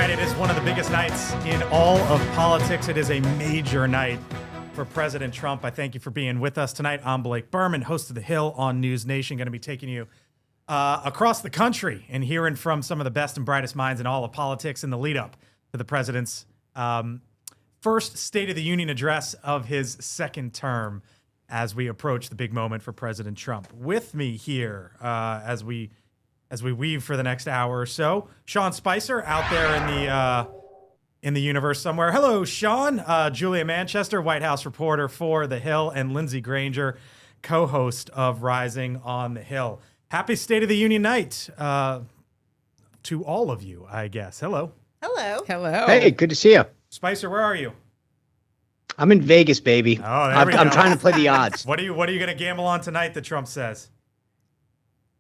right, it is one of the biggest nights in all of politics. It is a major night for President Trump. I thank you for being with us tonight. I'm Blake Burman, host of The Hill on News Nation, going to be taking you across the country and hearing from some of the best and brightest minds in all of politics in the lead up to the president's first State of the Union address of his second term as we approach the big moment for President Trump. With me here as we weave for the next hour or so, Sean Spicer out there in the universe somewhere. Hello, Sean. Julia Manchester, White House reporter for The Hill, and Lindsey Granger, co-host of Rising on the Hill. Happy State of the Union night to all of you, I guess. Hello. Hello. Hello. Hey, good to see you. Spicer, where are you? I'm in Vegas, baby. Oh, there we go. I'm trying to play the odds. What are you going to gamble on tonight that Trump says?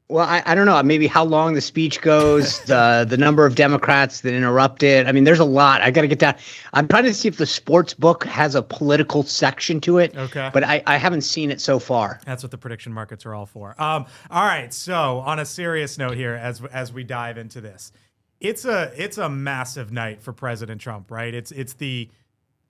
Well, I don't know. Maybe how long the speech goes, the number of Democrats that interrupt it. I mean, there's a lot. I got to get down. I'm trying to see if the sports book has a political section to it. Okay. But I haven't seen it so far. That's what the prediction markets are all for. All right. So on a serious note here, as we dive into this, it's a massive night for President Trump, right?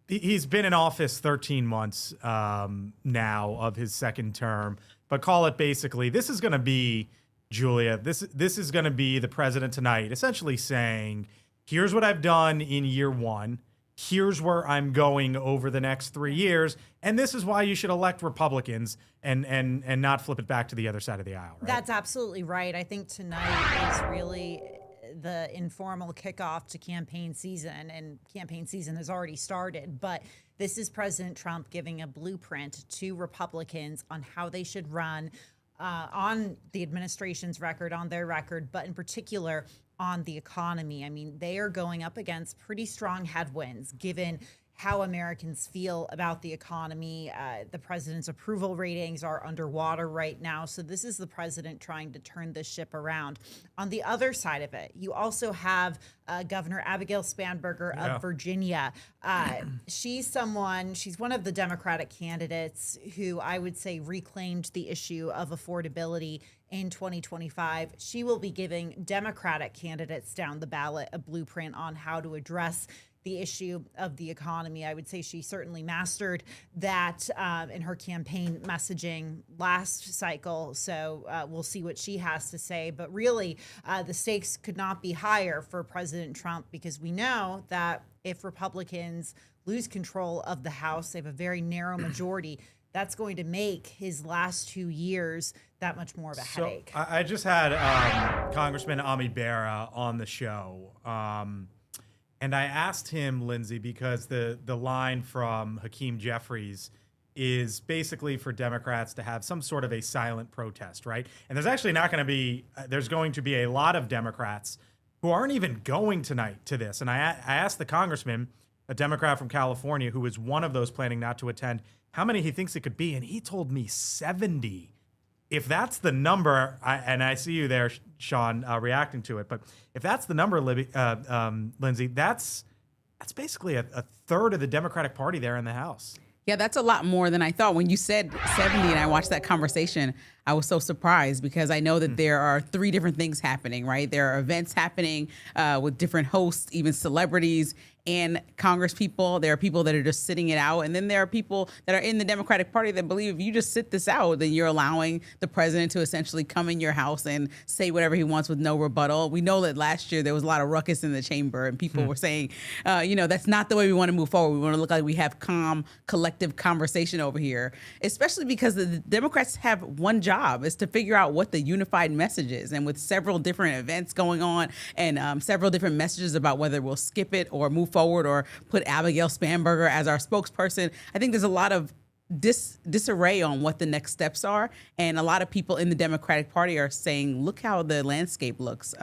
He's been in office 13 months now of his second term, but call it basically, this is going to be, Julia, this is going to be the president tonight essentially saying, here's what I've done in year one. Here's where I'm going over the next 3 years. And this is why you should elect Republicans and not flip it back to the other side of the aisle. Right? That's absolutely right. I think tonight is really the informal kickoff to campaign season, and campaign season has already started. But this is President Trump giving a blueprint to Republicans on how they should run on the administration's record, on their record, but in particular on the economy. I mean, they are going up against pretty strong headwinds given how Americans feel about the economy. The president's approval ratings are underwater right now. So this is the president trying to turn this ship around. On the other side of it, you also have Governor Abigail Spanberger of Virginia. She's one of the Democratic candidates who I would say reclaimed the issue of affordability in 2025. She will be giving Democratic candidates down the ballot a blueprint on how to address the issue of the economy. I would say she certainly mastered that in her campaign messaging last cycle. So we'll see what she has to say. But really, the stakes could not be higher for President Trump, because we know that if Republicans lose control of the House, they have a very narrow majority. That's going to make his last 2 years that much more of a headache. I just had Congressman Ami Bera on the show. And I asked him, Lindsey, because the line from Hakeem Jeffries is basically for Democrats to have some sort of a silent protest, right? And there's actually there's going to be a lot of Democrats who aren't even going tonight to this. And I asked the congressman, a Democrat from California, who was one of those planning not to attend, how many he thinks it could be. And he told me 70. If that's the number, and I see you there, Sean, reacting to it, but if that's the number, Lindsey, that's basically a third of the Democratic Party there in the House. Yeah, that's a lot more than I thought. When you said 70 and I watched that conversation, I was so surprised, because I know that there are 3 different things happening, right? There are events happening with different hosts, even celebrities and Congress people. There are people that are just sitting it out. And then there are people that are in the Democratic Party that believe if you just sit this out, then you're allowing the president to essentially come in your house and say whatever he wants with no rebuttal. We know that last year there was a lot of ruckus in the chamber, and people were saying, that's not the way we want to move forward. We want to look like we have calm, collective conversation over here, especially because the Democrats have one job, is to figure out what the unified message is. And with several different events going on and several different messages about whether we'll skip it or move forward or put Abigail Spanberger as our spokesperson, I think there's a lot of disarray on what the next steps are. And a lot of people in the Democratic Party are saying, look how the landscape looks.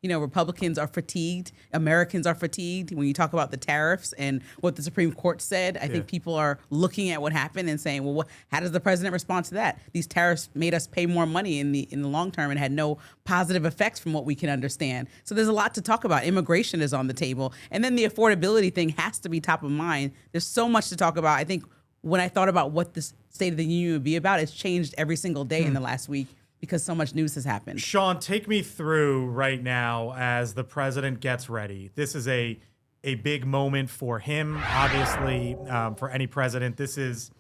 Republicans are fatigued. Americans are fatigued. When you talk about the tariffs and what the Supreme Court said, I think people are looking at what happened and saying, well, how does the president respond to that? These tariffs made us pay more money in the long term and had no positive effects from what we can understand. So there's a lot to talk about. Immigration is on the table. And then the affordability thing has to be top of mind. There's so much to talk about. I think when I thought about what the State of the Union would be about, it's changed every single day in the last week. because so much news has happened. Sean, take me through right now as the president gets ready. This is a big moment for him, obviously, for any president. This is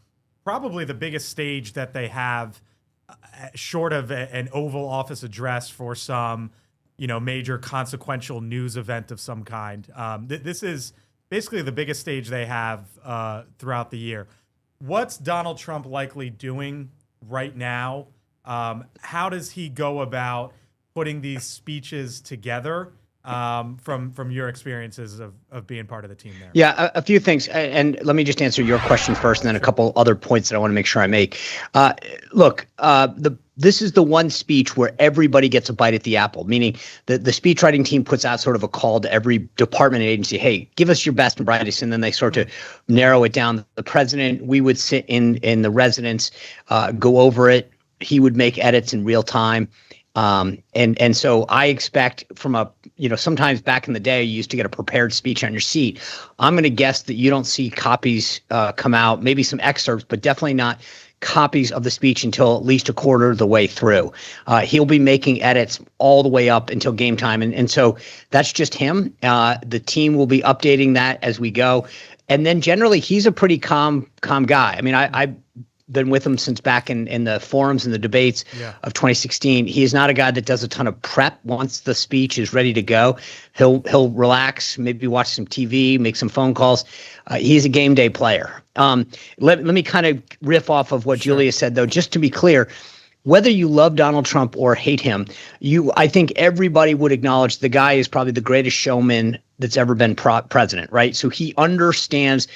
probably the biggest stage that they have, short of an Oval Office address for some, major consequential news event of some kind. This is basically the biggest stage they have throughout the year. What's Donald Trump likely doing right now? How does he go about putting these speeches together? From your experiences of being part of the team there? Yeah, a few things. And let me just answer your question first, and then a couple other points that I want to make sure I make. This is the one speech where everybody gets a bite at the apple, meaning the speechwriting team puts out sort of a call to every department and agency, hey, give us your best and brightest, and then they sort of narrow it down. The president, we would sit in the residence, go over it. He would make edits in real time. And so I expect from sometimes back in the day, you used to get a prepared speech on your seat. I'm going to guess that you don't see copies come out, maybe some excerpts, but definitely not copies of the speech until at least a quarter of the way through. He'll be making edits all the way up until game time. And so that's just him. The team will be updating that as we go. And then generally, he's a pretty calm guy. I mean, I've been with him since back in the forums and the debates of 2016. He is not a guy that does a ton of prep. Once the speech is ready to go, he'll relax, maybe watch some TV, make some phone calls. He's a game day player. Let me kind of riff off of what Julia said, though, just to be clear. Whether you love Donald Trump or hate him, I think everybody would acknowledge the guy is probably the greatest showman that's ever been president, right? So he understands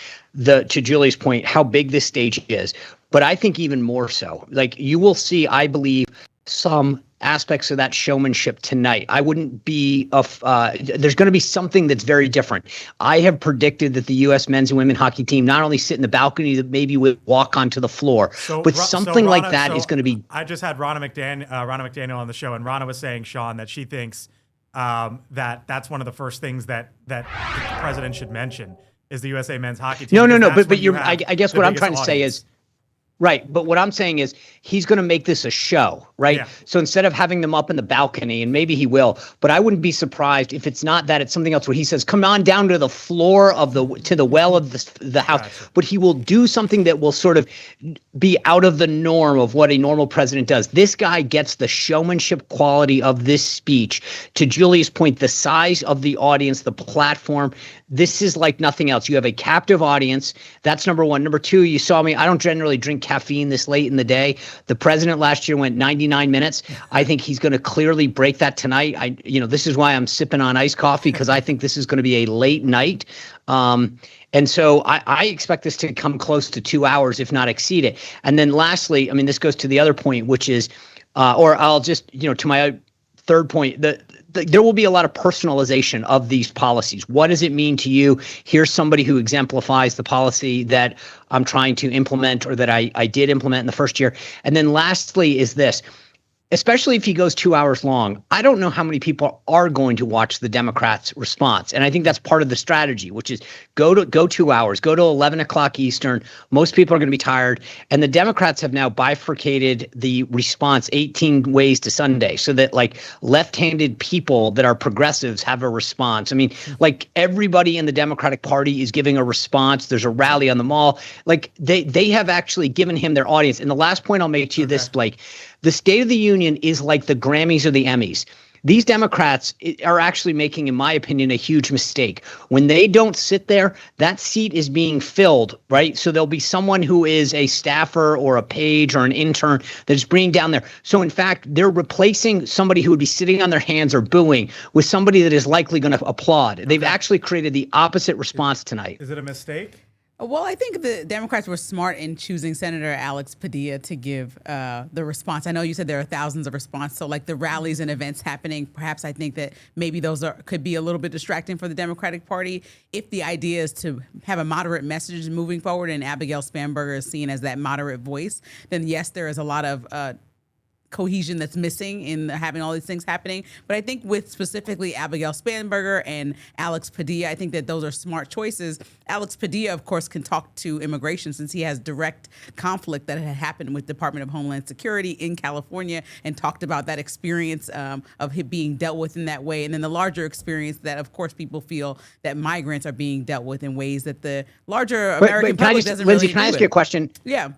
to Julia's point, how big this stage is. But I think even more so, like you will see, I believe, some aspects of that showmanship tonight. I wouldn't be there's going to be something that's very different. I have predicted that the U.S. men's and women hockey team not only sit in the balcony, that maybe would walk onto the floor, but something like that is going to be. I just had Ronna McDaniel on the show, and Ronna was saying, Sean, that she thinks that that's one of the first things that the president should mention is the USA men's hockey team. No, but I guess what I'm trying to say is. Right. But what I'm saying is he's going to make this a show, right? Yeah. So instead of having them up in the balcony, and maybe he will, but I wouldn't be surprised if it's not that, it's something else where he says, come on down to the floor of the well of the house. Gotcha. But he will do something that will sort of be out of the norm of what a normal president does. This guy gets the showmanship quality of this speech. To Julia's point, the size of the audience, the platform, this is like nothing else. You have a captive audience. That's number one. Number two, you saw me. I don't generally drink caffeine this late in the day. The president last year went 99 minutes. I think he's going to clearly break that tonight. This is why I'm sipping on iced coffee, because I think this is going to be a late night. And so I expect this to come close to 2 hours, if not exceed it. And then lastly, I mean, this goes to the other point, which is, or I'll just, to my third point, there will be a lot of personalization of these policies. What does it mean to you? Here's somebody who exemplifies the policy that I'm trying to implement, or that I did implement in the first year. And then lastly is this. Especially if he goes 2 hours long, I don't know how many people are going to watch the Democrats' response. And I think that's part of the strategy, which is go 2 hours, go to 11 o'clock Eastern. Most people are going to be tired. And the Democrats have now bifurcated the response 18 ways to Sunday, so that like left-handed people that are progressives have a response. I mean, like everybody in the Democratic Party is giving a response. There's a rally on the mall. Like they have actually given him their audience. And the last point I'll make to you this, Blake, the State of the Union is like the Grammys or the Emmys. These Democrats are actually making, in my opinion, a huge mistake. When they don't sit there, that seat is being filled, right? So there'll be someone who is a staffer or a page or an intern that is bringing down there. So in fact, they're replacing somebody who would be sitting on their hands or booing with somebody that is likely going to applaud. They've actually created the opposite response tonight. Is it a mistake? Well, I think the Democrats were smart in choosing Senator Alex Padilla to give the response. I know you said there are thousands of responses, so like the rallies and events happening, perhaps I think that maybe those could be a little bit distracting for the Democratic Party. If the idea is to have a moderate message moving forward, and Abigail Spanberger is seen as that moderate voice, then yes, there is a lot of cohesion that's missing in having all these things happening. But I think with specifically Abigail Spanberger and Alex Padilla, I think that those are smart choices. Alex Padilla, of course, can talk to immigration since he has direct conflict that had happened with Department of Homeland Security in California, and talked about that experience of him being dealt with in that way. And then the larger experience that, of course, people feel that migrants are being dealt with in ways that the larger American public doesn't Lindsey, really can I ask you a question? Yeah.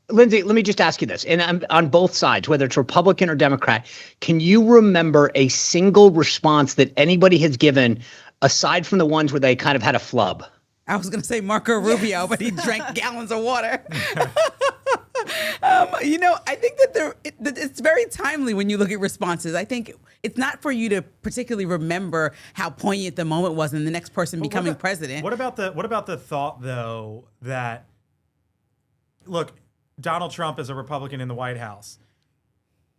Lindsey, let me just ask you this, and I'm on both sides, whether it's Republican or Democrat. Can you remember a single response that anybody has given, aside from the ones where they kind of had a flub? I was going to say Marco Rubio, but he drank gallons of water. I think that it's very timely when you look at responses. I think it's not for you to particularly remember how poignant the moment was in the next person becoming president. What about the thought, though, that, look, Donald Trump is a Republican in the White House.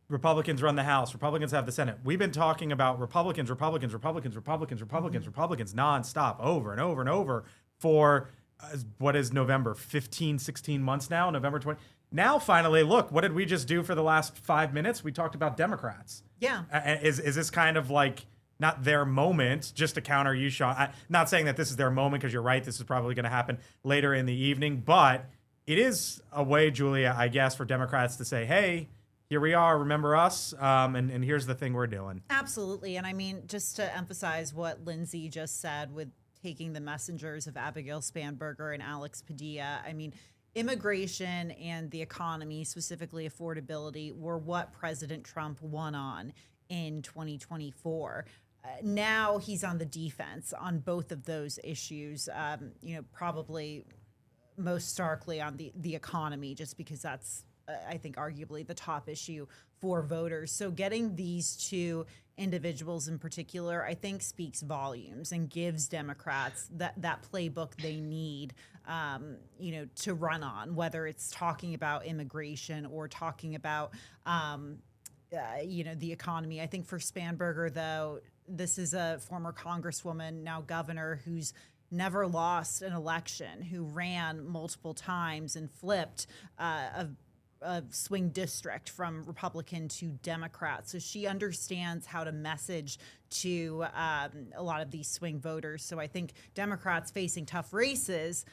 Republicans run the House. Republicans have the Senate. We've been talking about Republicans nonstop, over and over and over for what is November, 15, 16 months now, November 20. Now, finally, look, what did we just do for the last 5 minutes? We talked about Democrats. Yeah. Is this kind of like not their moment, just to counter you, Sean? Not saying that this is their moment, because you're right, this is probably going to happen later in the evening, but it is a way, Julia, I guess, for Democrats to say, hey, here we are, remember us, and here's the thing we're doing. Absolutely. And I mean, just to emphasize what Lindsey just said with taking the messengers of Abigail Spanberger and Alex Padilla, I mean, immigration and the economy, specifically affordability, were what President Trump won on in 2024. Now he's on the defense on both of those issues, probably most starkly on the economy, just because that's, I think, arguably the top issue for voters. So getting these two individuals in particular, I think, speaks volumes and gives Democrats that playbook they need, to run on, whether it's talking about immigration or talking about, the economy. I think for Spanberger, though, this is a former congresswoman, now governor, who's never lost an election, who ran multiple times and flipped a swing district from Republican to Democrat. So she understands how to message to a lot of these swing voters. So I think Democrats facing tough races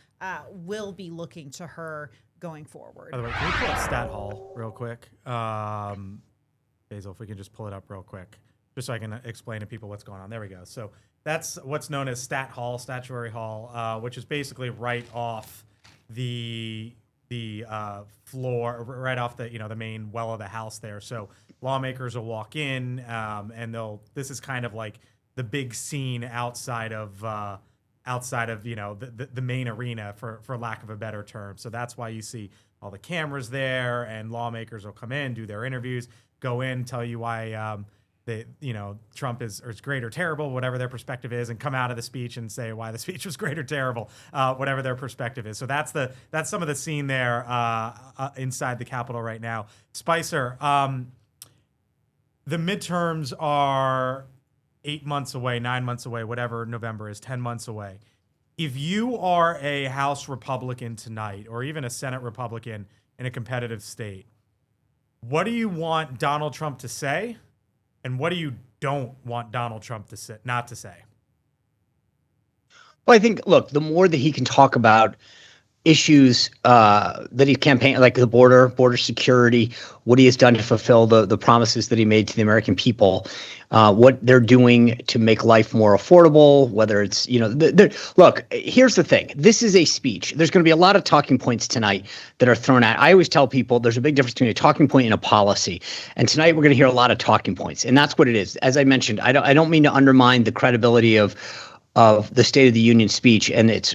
will be looking to her going forward. By the way, can we pull up Stat Hall real quick? Basil, if we can just pull it up real quick, just so I can explain to people what's going on. There we go. So that's what's known as Statuary Hall, which is basically right off the floor, right off the the main well of the House there. So lawmakers will walk in, and this is kind of like the big scene outside of the main arena, for lack of a better term. So that's why you see all the cameras there, and lawmakers will come in, do their interviews, go in, tell you why Trump is great or terrible, whatever their perspective is, and come out of the speech and say why the speech was great or terrible, whatever their perspective is. So that's some of the scene there inside the Capitol right now. Spicer, the midterms are 8 months away, 9 months away, whatever November is, 10 months away. If you are a House Republican tonight, or even a Senate Republican in a competitive state, what do you want Donald Trump to say? And what do you don't want Donald Trump to not to say? Well, I think, look, the more that he can talk about issues that he campaigned, like the border security, what he has done to fulfill the promises that he made to the American people, what they're doing to make life more affordable, whether it's, look, here's the thing. This is a speech. There's going to be a lot of talking points tonight that are thrown out. I always tell people there's a big difference between a talking point and a policy. And tonight we're going to hear a lot of talking points. And that's what it is. As I mentioned, I don't mean to undermine the credibility of the State of the Union speech and its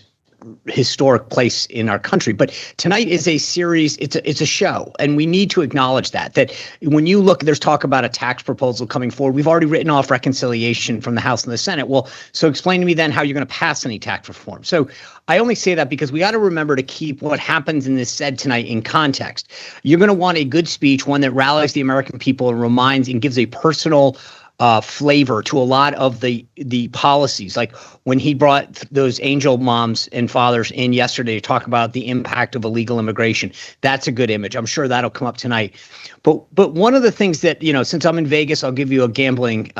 historic place in our country, but tonight is a series. It's a show, and we need to acknowledge that when you look, there's talk about a tax proposal coming forward. We've already written off reconciliation from the House and the Senate. Well, so explain to me then how you're going to pass any tax reform. So I only say that because we got to remember to keep what happens in this said tonight in context. You're going to want a good speech, one that rallies the American people and reminds and gives a personal flavor to a lot of the policies. Like when he brought those angel moms and fathers in yesterday to talk about the impact of illegal immigration, that's a good image. I'm sure that'll come up tonight. But one of the things that, since I'm in Vegas, I'll give you a gambling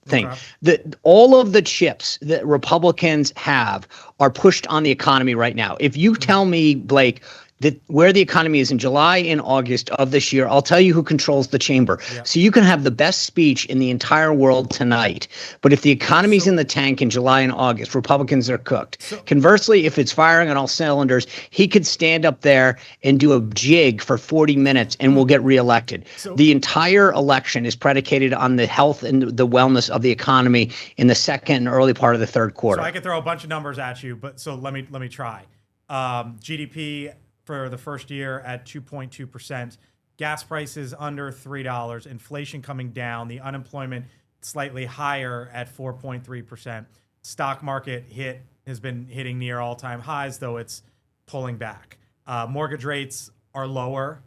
thing. Okay. That all of the chips that Republicans have are pushed on the economy right now. If you tell me, Blake, that where the economy is in July and August of this year, I'll tell you who controls the chamber. Yeah. So you can have the best speech in the entire world tonight, but if the economy's in the tank in July and August, Republicans are cooked. Conversely, if it's firing on all cylinders, he could stand up there and do a jig for 40 minutes and we'll get reelected. The entire election is predicated on the health and the wellness of the economy in the second and early part of the third quarter. So I could throw a bunch of numbers at you, but so let me try. GDP for the first year at 2.2%, gas prices under $3, inflation coming down, the unemployment slightly higher at 4.3%. Stock market has been hitting near all-time highs, though it's pulling back. Mortgage rates are lower.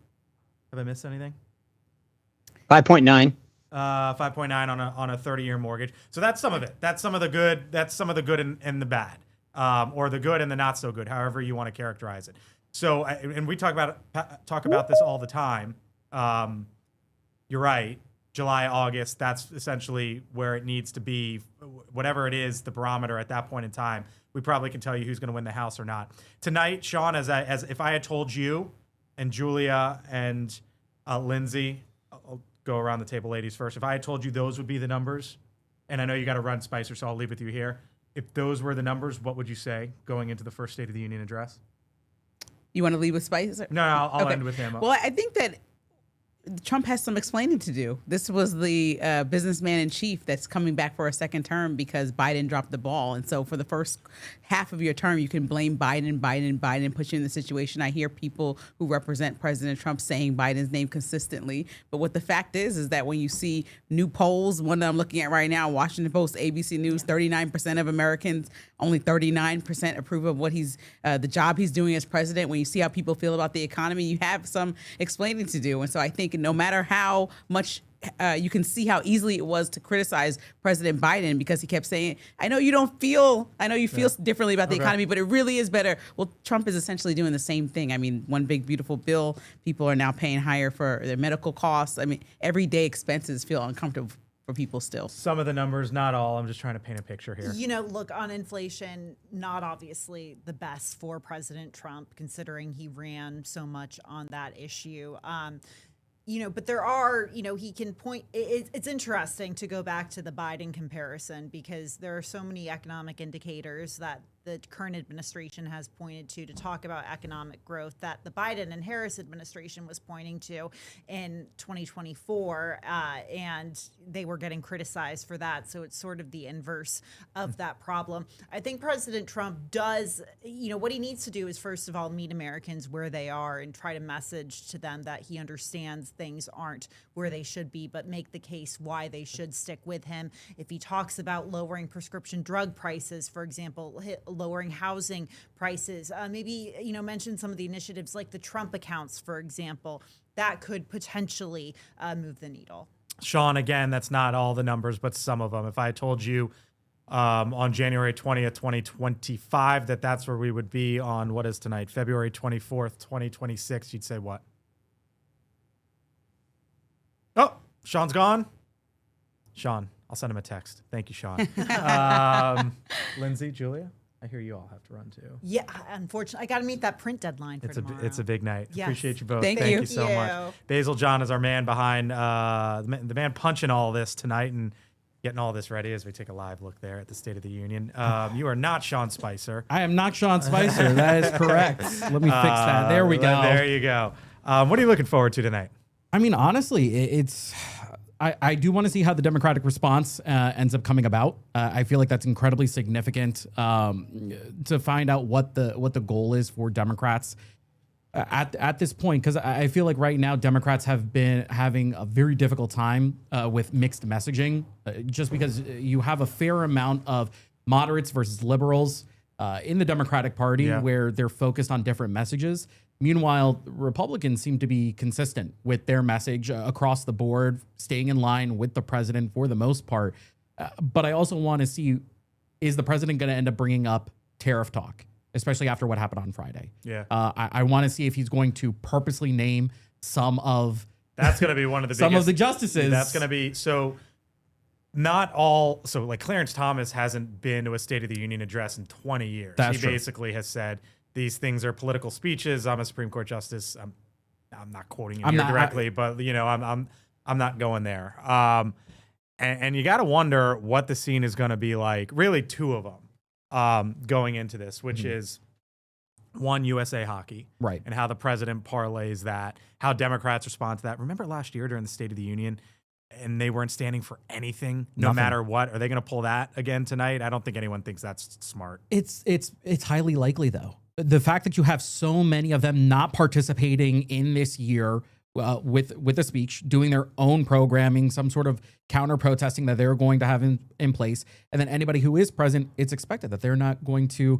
Have I missed anything? 5.9. 5.9 on a 30-year mortgage. So that's some of it. That's some of the good. That's some of the good and the bad, or the good and the not so good, however you want to characterize it. So, and we talk about this all the time. You're right. July, August, that's essentially where it needs to be. Whatever it is, the barometer at that point in time, we probably can tell you who's going to win the House or not. Tonight, Sean, as if I had told you and Julia and Lindsey, I'll go around the table, ladies first. If I had told you those would be the numbers, and I know you got to run, Spicer, so I'll leave with you here. If those were the numbers, what would you say going into the first State of the Union address? You want to lead with Spicer? No, I'll end with him. Well, I think that Trump has some explaining to do. This was the businessman in chief that's coming back for a second term because Biden dropped the ball. And so for the first half of your term, you can blame Biden, put you in the situation. I hear people who represent President Trump saying Biden's name consistently. But what the fact is that when you see new polls, one that I'm looking at right now, Washington Post, ABC News, 39% of Americans, only 39% approve of what the job he's doing as president. When you see how people feel about the economy, you have some explaining to do. And so I think no matter how much you can see how easily it was to criticize President Biden because he kept saying, I know you feel differently about the economy, but it really is better. Well, Trump is essentially doing the same thing. I mean, one big, beautiful bill, people are now paying higher for their medical costs. I mean, everyday expenses feel uncomfortable for people still. Some of the numbers, not all. I'm just trying to paint a picture here. Look, on inflation, not obviously the best for President Trump, considering he ran so much on that issue. But there are, he can point. It's interesting to go back to the Biden comparison because there are so many economic indicators that the current administration has pointed to talk about economic growth that the Biden and Harris administration was pointing to in 2024, and they were getting criticized for that. So it's sort of the inverse of that problem. I think President Trump does, what he needs to do is, first of all, meet Americans where they are and try to message to them that he understands things aren't where they should be, but make the case why they should stick with him. If he talks about lowering prescription drug prices, for example, lowering housing prices, maybe, mention some of the initiatives like the Trump accounts, for example, that could potentially move the needle. Sean, again, that's not all the numbers, but some of them. If I told you on January 20th, 2025, that's where we would be on what is tonight, February 24th, 2026, you'd say what? Oh, Sean's gone. Sean, I'll send him a text. Thank you, Sean. Lindsey, Julia, I hear you all have to run too. Yeah, unfortunately, I got to meet that print deadline for tomorrow. It's a big night. Yes. Appreciate you both. Thank you so much. Basil John is our man behind the man punching all this tonight and getting all this ready as we take a live look there at the State of the Union. You are not Sean Spicer. I am not Sean Spicer. That is correct. Let me fix that. There we go. There you go. What are you looking forward to tonight? I mean, honestly, I do want to see how the Democratic response ends up coming about. I feel like that's incredibly significant to find out what the goal is for Democrats at this point, because I feel like right now Democrats have been having a very difficult time with mixed messaging, just because you have a fair amount of moderates versus liberals in the Democratic Party where they're focused on different messages. Meanwhile, Republicans seem to be consistent with their message across the board, staying in line with the president for the most part. But I also want to see, is the president going to end up bringing up tariff talk, especially after what happened on Friday? Yeah. I want to see if he's going to purposely name some of That's going to be one of the some biggest, of the justices. That's going to be so. Not all. So like Clarence Thomas hasn't been to a State of the Union address in 20 years. That's he true. basically has said these things are political speeches. I'm a Supreme Court justice. I'm not quoting you I'm here not- directly, but you know, I'm not going there. And you got to wonder what the scene is going to be like. Really, two of them going into this, which is one, USA Hockey, Right. and how the president parlays that, how Democrats respond to that. Remember last year during the State of the Union, and they weren't standing for anything, no Nothing. matter what. Are they going to pull that again tonight? I don't think anyone thinks that's smart. It's highly likely though. The fact that you have so many of them not participating in this year with a speech, doing their own programming, some sort of counter protesting that they're going to have in place, and then anybody who is present, it's expected that they're not going to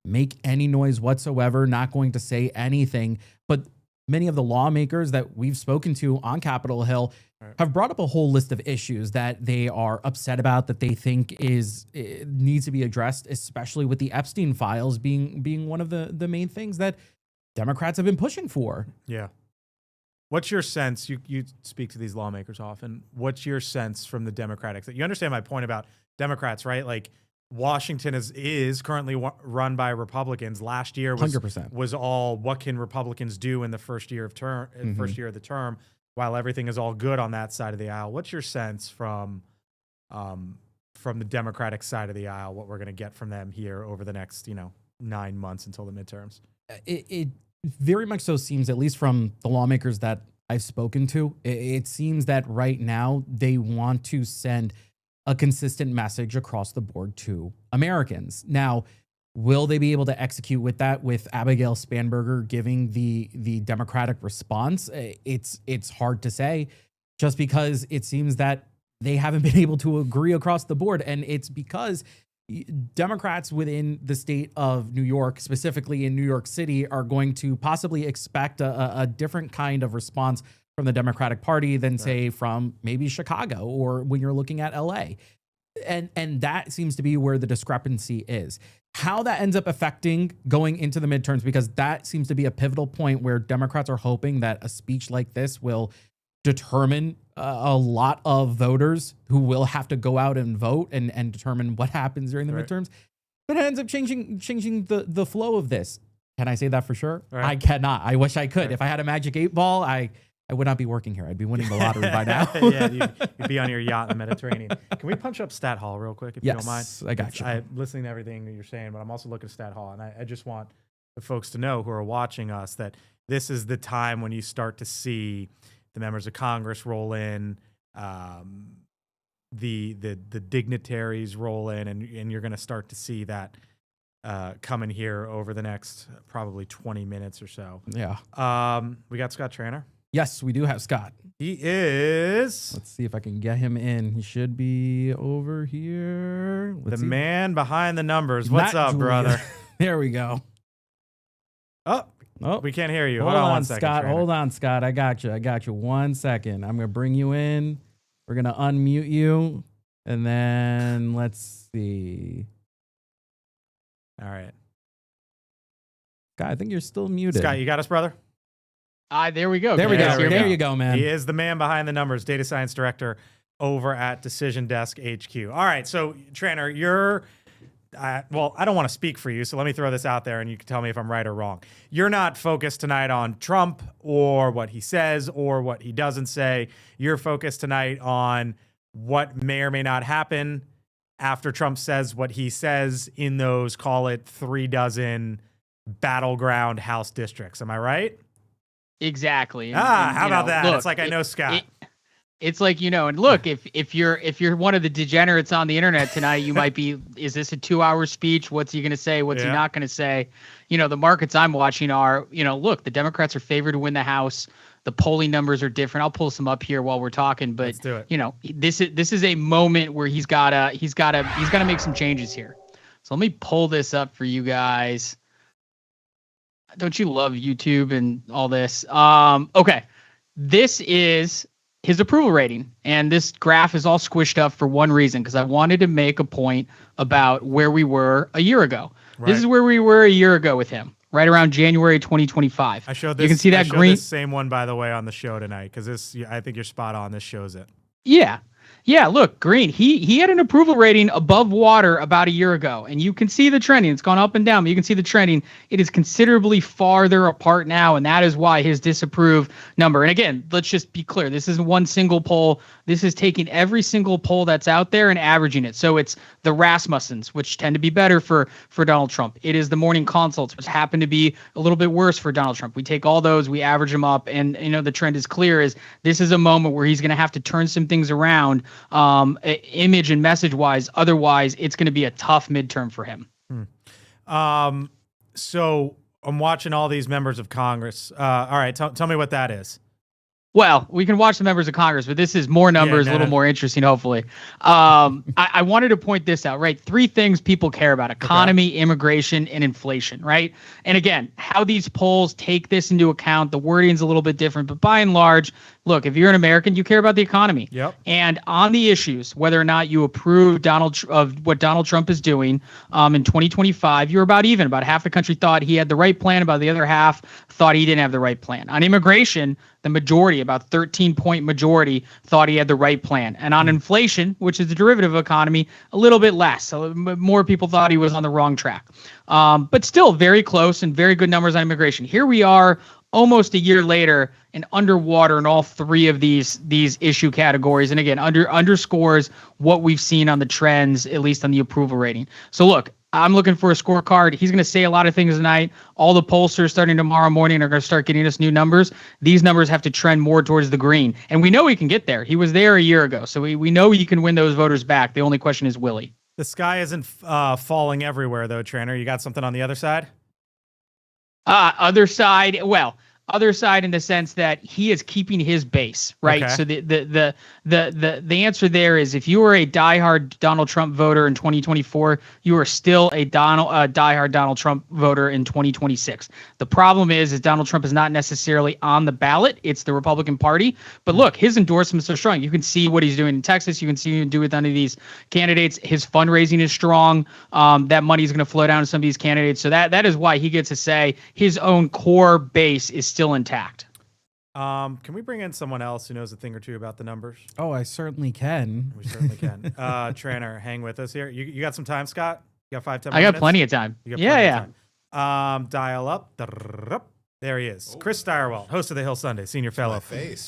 make any noise whatsoever, not going to say anything. But many of the lawmakers that we've spoken to on Capitol Hill have brought up a whole list of issues that they are upset about, that they think needs to be addressed, especially with the Epstein files being one of the main things that Democrats have been pushing for. Yeah. What's your sense? You speak to these lawmakers often. What's your sense from the Democratic? You understand my point about Democrats, right? Like Washington is currently run by Republicans. Last year was 100%. was all what can Republicans do in the first year of the term, while everything is all good on that side of the aisle. What's your sense from the Democratic side of the aisle? What we're going to get from them here over the next 9 months until the midterms? It very much so seems, at least from the lawmakers that I've spoken to, it seems that right now they want to send a consistent message across the board to Americans. Now, will they be able to execute with that, with Abigail Spanberger giving the Democratic response? It's hard to say, just because it seems that they haven't been able to agree across the board. And it's because Democrats within the state of New York, specifically in New York City, are going to possibly expect a different kind of response from the Democratic Party than, say, from maybe Chicago or when you're looking at LA. And that seems to be where the discrepancy is. How that ends up affecting going into the midterms, because that seems to be a pivotal point where Democrats are hoping that a speech like this will determine a lot of voters who will have to go out and vote and determine what happens during the midterms. But it ends up changing the flow of this. Can I say that for sure? Right. I cannot. I wish I could. If I had a magic 8-ball, I would not be working here. I'd be winning the lottery by now. Yeah, you'd be on your yacht in the Mediterranean. Can we punch up Stat Hall real quick, if you don't mind? Yes, I got you. I'm listening to everything that you're saying, but I'm also looking at Stat Hall, and I just want the folks to know who are watching us that this is the time when you start to see the members of Congress roll in, the dignitaries roll in, and you're going to start to see that coming here over the next probably 20 minutes or so. Yeah. We got Scott Tranter. Yes, we do have Scott. He is Let's see if I can get him in. He should be over here. Let's the see. man behind the numbers. What's Not up, Julia. brother? There we go. Oh, we can't hear you. Hold Hold on on, one second, Scott. Tranter. Hold on, Scott. I got you. 1 second. I'm going to bring you in. We're going to unmute you. And then let's see. All right. Scott, I think you're still muted. Scott, you got us, brother? There we go. There we There go. we There go. you go, man. He is the man behind the numbers, data science director over at Decision Desk HQ. All right, so Tranter, you're well, I don't want to speak for you, so let me throw this out there and you can tell me if I'm right or wrong. You're not focused tonight on Trump or what he says or what he doesn't say. You're focused tonight on what may or may not happen after Trump says what he says in those, call it 36 battleground House districts. Am I right? Exactly. How about that? Look, it's like I know Scott. It's like, and look, if you're one of the degenerates on the internet tonight, you might be, is this a 2-hour speech? What's he going to say? What's he not going to say? The markets I'm watching are, look, the Democrats are favored to win the House. The polling numbers are different. I'll pull some up here while we're talking, but Let's do it. This is a moment where he's gotta make some changes here. So let me pull this up for you guys. Don't you love YouTube and all this? Okay. This is his approval rating. And this graph is all squished up for one reason, because I wanted to make a point about where we were a year ago. Right. This is where we were a year ago with him, right around January 2025. I showed this. You can see that green. This same one, by the way, on the show tonight, because this, I think you're spot on. This shows it. Yeah. Yeah, look, green. He had an approval rating above water about a year ago, and you can see the trending. It's gone up and down, but you can see the trending. It is considerably farther apart now, and that is why his disapprove number. And again, let's just be clear. This isn't one single poll. This is taking every single poll that's out there and averaging it. So it's the Rasmussens, which tend to be better for Donald Trump. It is the morning consults, which happen to be a little bit worse for Donald Trump. We take all those, we average them up, and the trend is clear. Is this is a moment where he's going to have to turn some things around, image and message wise. Otherwise, it's going to be a tough midterm for him. So I'm watching all these members of Congress. All right, tell me what that is. Well, we can watch the members of Congress, but this is more numbers, a little more interesting, hopefully. I wanted to point this out, right? 3 things people care about: economy, immigration, and inflation, right? And again, how these polls take this into account, the wording's a little bit different, but by and large, look, if you're an American, you care about the economy. Yep. And on the issues, whether or not you approve of what Donald Trump is doing in 2025, you're about even. About half the country thought he had the right plan, about the other half thought he didn't have the right plan. On immigration, the majority, about 13-point majority, thought he had the right plan. And on inflation, which is the derivative of economy, a little bit less. So more people thought he was on the wrong track. But still very close and very good numbers on immigration. Here we are almost a year later and underwater in all 3 of these issue categories. And again, underscores what we've seen on the trends, at least on the approval rating. So look, I'm looking for a scorecard. He's going to say a lot of things tonight. All the pollsters starting tomorrow morning are going to start getting us new numbers. These numbers have to trend more towards the green. And we know he can get there. He was there a year ago. So we know he can win those voters back. The only question is, will he? The sky isn't falling everywhere, though, Tranter. You got something on the other side? Other side, well, other side in the sense that he is keeping his base, right? Okay. So the answer there is, if you were a diehard Donald Trump voter in 2024, you are still a diehard Donald Trump voter in 2026. The problem is Donald Trump is not necessarily on the ballot. It's the Republican Party. But look, his endorsements are strong. You can see what he's doing in Texas. You can see him do with any of these candidates. His fundraising is strong. That money is going to flow down to some of these candidates. So that is why he gets to say his own core base is still intact. Can we bring in someone else who knows a thing or two about the numbers? Oh, I certainly can. We certainly can. Tranter, hang with us here. You got some time, Scott? You got 5-10 minutes? I got plenty of time. Yeah. Dial up. There he is. Chris Stirewalt, host of the Hill Sunday, senior fellow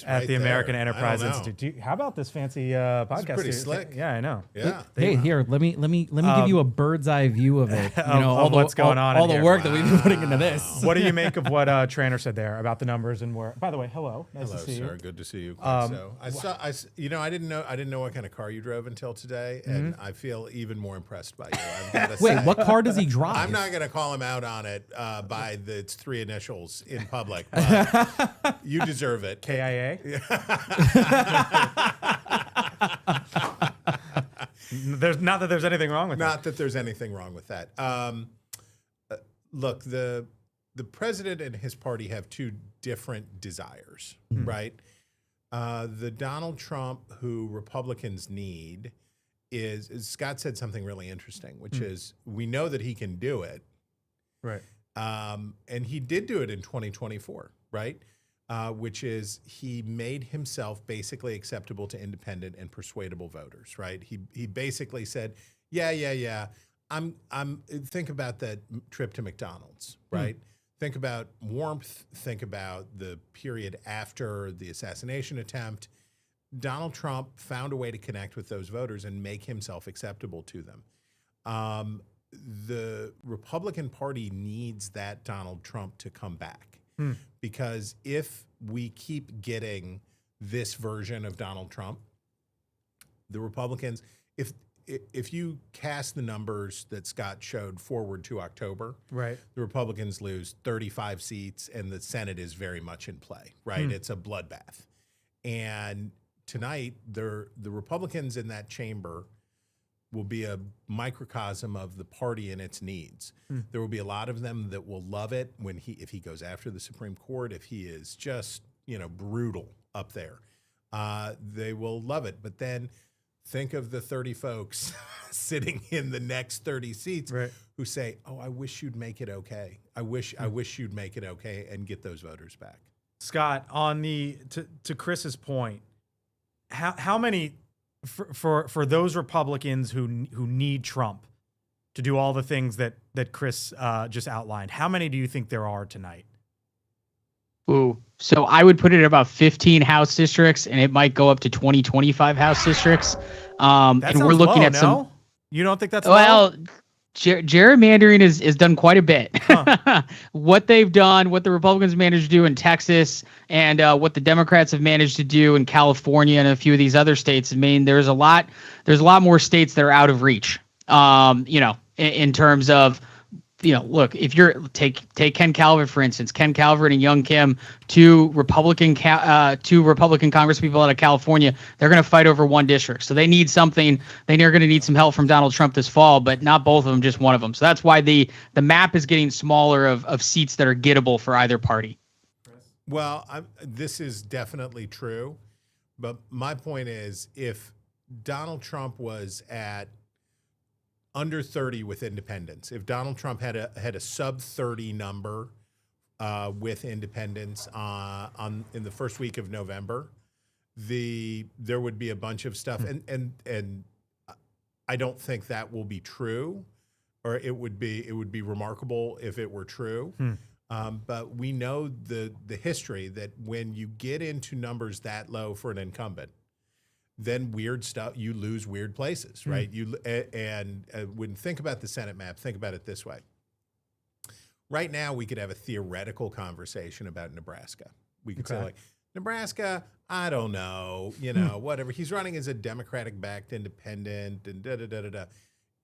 at the American Enterprise Institute. How about this fancy podcast? Pretty slick. Yeah, I know. Yeah. Hey, here, let me give you a bird's eye view of it. Of what's going on. All the work that we've been putting into this. What do you make of what Tranter said there about the numbers and where? By the way, hello. Nice to see sir. you. Good to see you. I didn't know what kind of car you drove until today, and I feel even more impressed by you. I've got to Wait, say. what car does he drive? I'm not going to call him out on it by its 3 initials in public. You deserve it. KIA? There's not that there's anything wrong with that. Not that there's anything wrong with that. Look, the president and his party have 2 different desires, right? The Donald Trump who Republicans need is Scott said something really interesting, which is we know that he can do it. Right. And he did do it in 2024, right? Which is he made himself basically acceptable to independent and persuadable voters, right? He basically said, yeah. Think about that trip to McDonald's, right? Think about warmth. Think about the period after the assassination attempt. Donald Trump found a way to connect with those voters and make himself acceptable to them. The Republican Party needs that Donald Trump to come back because if we keep getting this version of Donald Trump, the Republicans, if you cast the numbers that Scott showed forward to October, right, the Republicans lose 35 seats and the Senate is very much in play, right? It's a bloodbath. And tonight, the Republicans in that chamber will be a microcosm of the party and its needs. There will be a lot of them that will love it if he goes after the Supreme Court, if he is just, brutal up there. They will love it. But then think of the 30 folks sitting in the next 30 seats who say, "Oh, I wish you'd make it okay. I wish you'd make it okay," and get those voters back. Scott, on to Chris's point, how many for those Republicans who need Trump to do all the things that Chris just outlined, how many do you think there are tonight? Ooh, so I would put it at about 15 House districts, and it might go up to 20, 25 House districts. And we're looking at some. You don't think that's well? low? Gerrymandering is done quite a bit. What they've done, what the Republicans managed to do in Texas, and what the Democrats have managed to do in California and a few of these other states. I mean, there's a lot more states that are out of reach. In terms of, look, if you're take Ken Calvert, for instance, Ken Calvert and Young Kim, two Republican congresspeople out of California, they're going to fight over one district. So they need something. They're going to need some help from Donald Trump this fall, but not both of them, just one of them. So that's why the map is getting smaller of seats that are gettable for either party. Well, this is definitely true, but my point is, if Donald Trump was at under 30 with independents, if Donald Trump had a sub 30 number with independents in the first week of November, there would be a bunch of stuff, and I don't think that will be true, or it would be remarkable if it were true. But we know the history that when you get into numbers that low for an incumbent, then weird stuff, you lose weird places, right? When think about the Senate map, think about it this way. Right now, we could have a theoretical conversation about Nebraska. We could say, like, Nebraska, I don't know, whatever. He's running as a Democratic-backed independent, and da-da-da-da-da.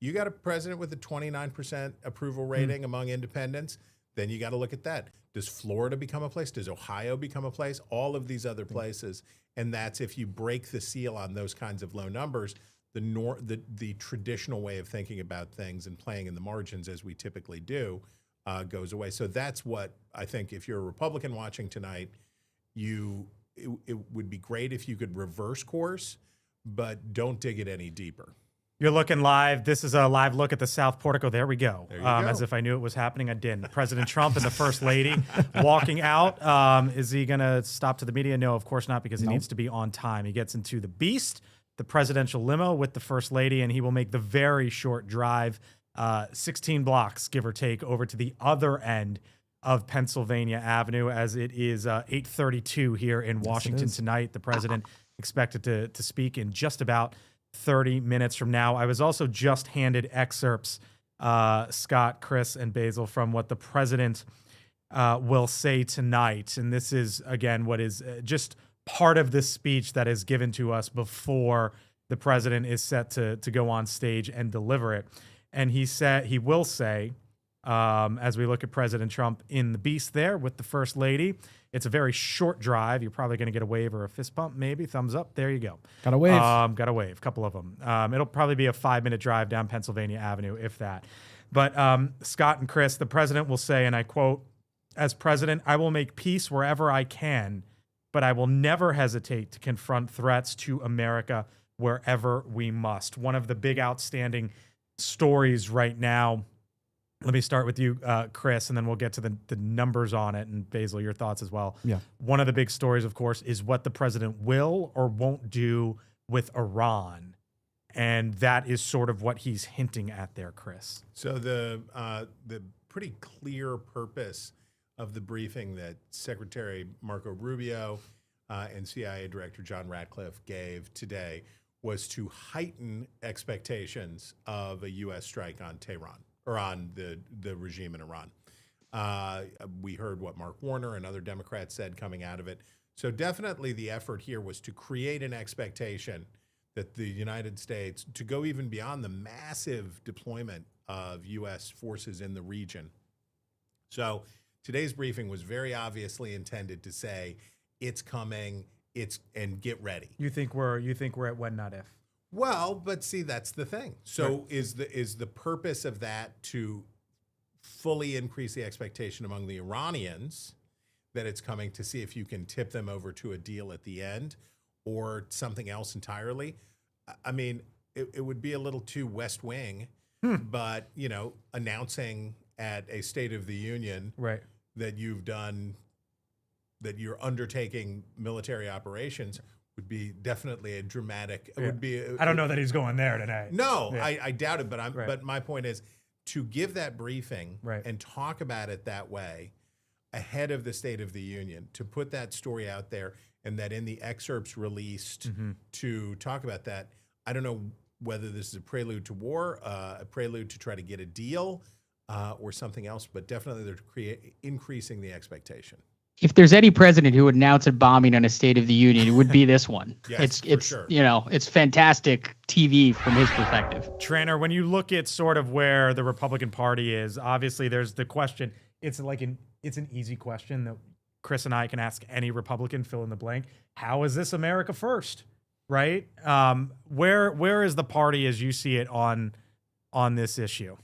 You got a president with a 29% approval rating among independents, then you got to look at that. Does Florida become a place? Does Ohio become a place? All of these other places. And that's if you break the seal on those kinds of low numbers, the traditional way of thinking about things and playing in the margins as we typically do goes away. So that's what I think, if you're a Republican watching tonight, it would be great if you could reverse course, but don't dig it any deeper. You're looking live. This is a live look at the South Portico. There we go. There you go. As if I knew it was happening, I didn't. President Trump and the First Lady walking out. Is he going to stop to the media? No, of course not, because he needs to be on time. He gets into the Beast, the presidential limo with the First Lady, and he will make the very short drive, 16 blocks, give or take, over to the other end of Pennsylvania Avenue, as it is 8:32 here in Washington tonight. The president expected to speak in just about 30 minutes from now. I was also just handed excerpts, Scott, Chris, and Basil, from what the president will say tonight. And this is, again, what is just part of this speech that is given to us before the president is set to go on stage and deliver it. And he will say, as we look at President Trump in the Beast there with the First Lady, it's a very short drive. You're probably going to get a wave or a fist bump, maybe. Thumbs up. There you go. Got a wave. Got a wave. Couple of them. It'll probably be a 5-minute drive down Pennsylvania Avenue, if that. But Scott and Chris, the president will say, and I quote, "As president, I will make peace wherever I can, but I will never hesitate to confront threats to America wherever we must." One of the big outstanding stories right now. Let me start with you, Chris, and then we'll get to the numbers on it. And Basil, your thoughts as well. Yeah. One of the big stories, of course, is what the president will or won't do with Iran. And that is sort of what he's hinting at there, Chris. So the pretty clear purpose of the briefing that Secretary Marco Rubio and CIA Director John Ratcliffe gave today was to heighten expectations of a U.S. strike on Tehran, or on the regime in Iran. We heard what Mark Warner and other Democrats said coming out of it. So definitely the effort here was to create an expectation that the United States, to go even beyond the massive deployment of U.S. forces in the region. So today's briefing was very obviously intended to say, it's coming, and get ready. You think we're at when, not if? Well, but see, that's the thing. So is the purpose of that to fully increase the expectation among the Iranians that it's coming, to see if you can tip them over to a deal at the end, or something else entirely? I mean, it would be a little too West Wing, but, you know, announcing at a State of the Union that you're undertaking military operations would be definitely a dramatic. It would be. I don't know that he's going there today. No, I doubt it. But But my point is to give that briefing and talk about it that way ahead of the State of the Union, to put that story out there, and that in the excerpts released to talk about that. I don't know whether this is a prelude to war, a prelude to try to get a deal, or something else. But definitely they're increasing the expectation. If there's any president who would announce a bombing on a State of the Union, it would be this one. Yes, it's for sure. You know, it's fantastic TV from his perspective. Tranter, when you look at sort of where the Republican Party is, obviously there's the question. It's an easy question that Chris and I can ask any Republican, fill in the blank. How is this America first? Right? Where is the party as you see it on this issue?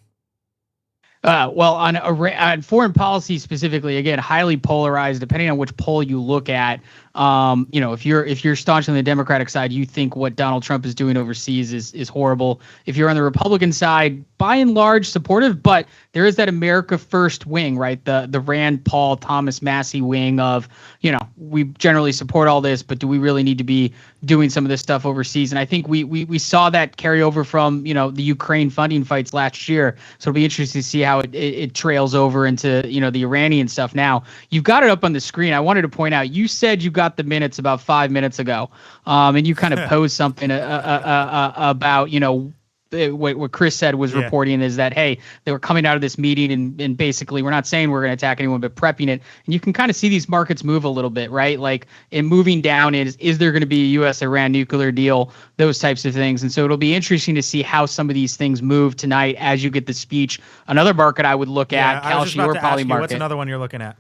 Well, on foreign policy specifically, again, highly polarized, depending on which poll you look at. You know, if you're staunch on the Democratic side, you think what Donald Trump is doing overseas is horrible. If you're on the Republican side, by and large supportive, but there is that America First wing, right? The Rand Paul, Thomas Massey wing of, you know, we generally support all this, but do we really need to be doing some of this stuff overseas? And I think we saw that carry over from, you know, the Ukraine funding fights last year. So it'll be interesting to see how it trails over into, you know, the Iranian stuff. Now, you've got it up on the screen. I wanted to point out, you said you got the minutes about 5 minutes ago, and you kind of posed something about, you know, what Chris said was reporting is that, hey, they were coming out of this meeting and basically we're not saying we're going to attack anyone, but prepping it. And you can kind of see these markets move a little bit, right? Like in moving down is there going to be a U.S.-Iran nuclear deal, those types of things. And so it'll be interesting to see how some of these things move tonight as you get the speech. Another market I would look at, Kalshi or Poly market. What's another one you're looking at?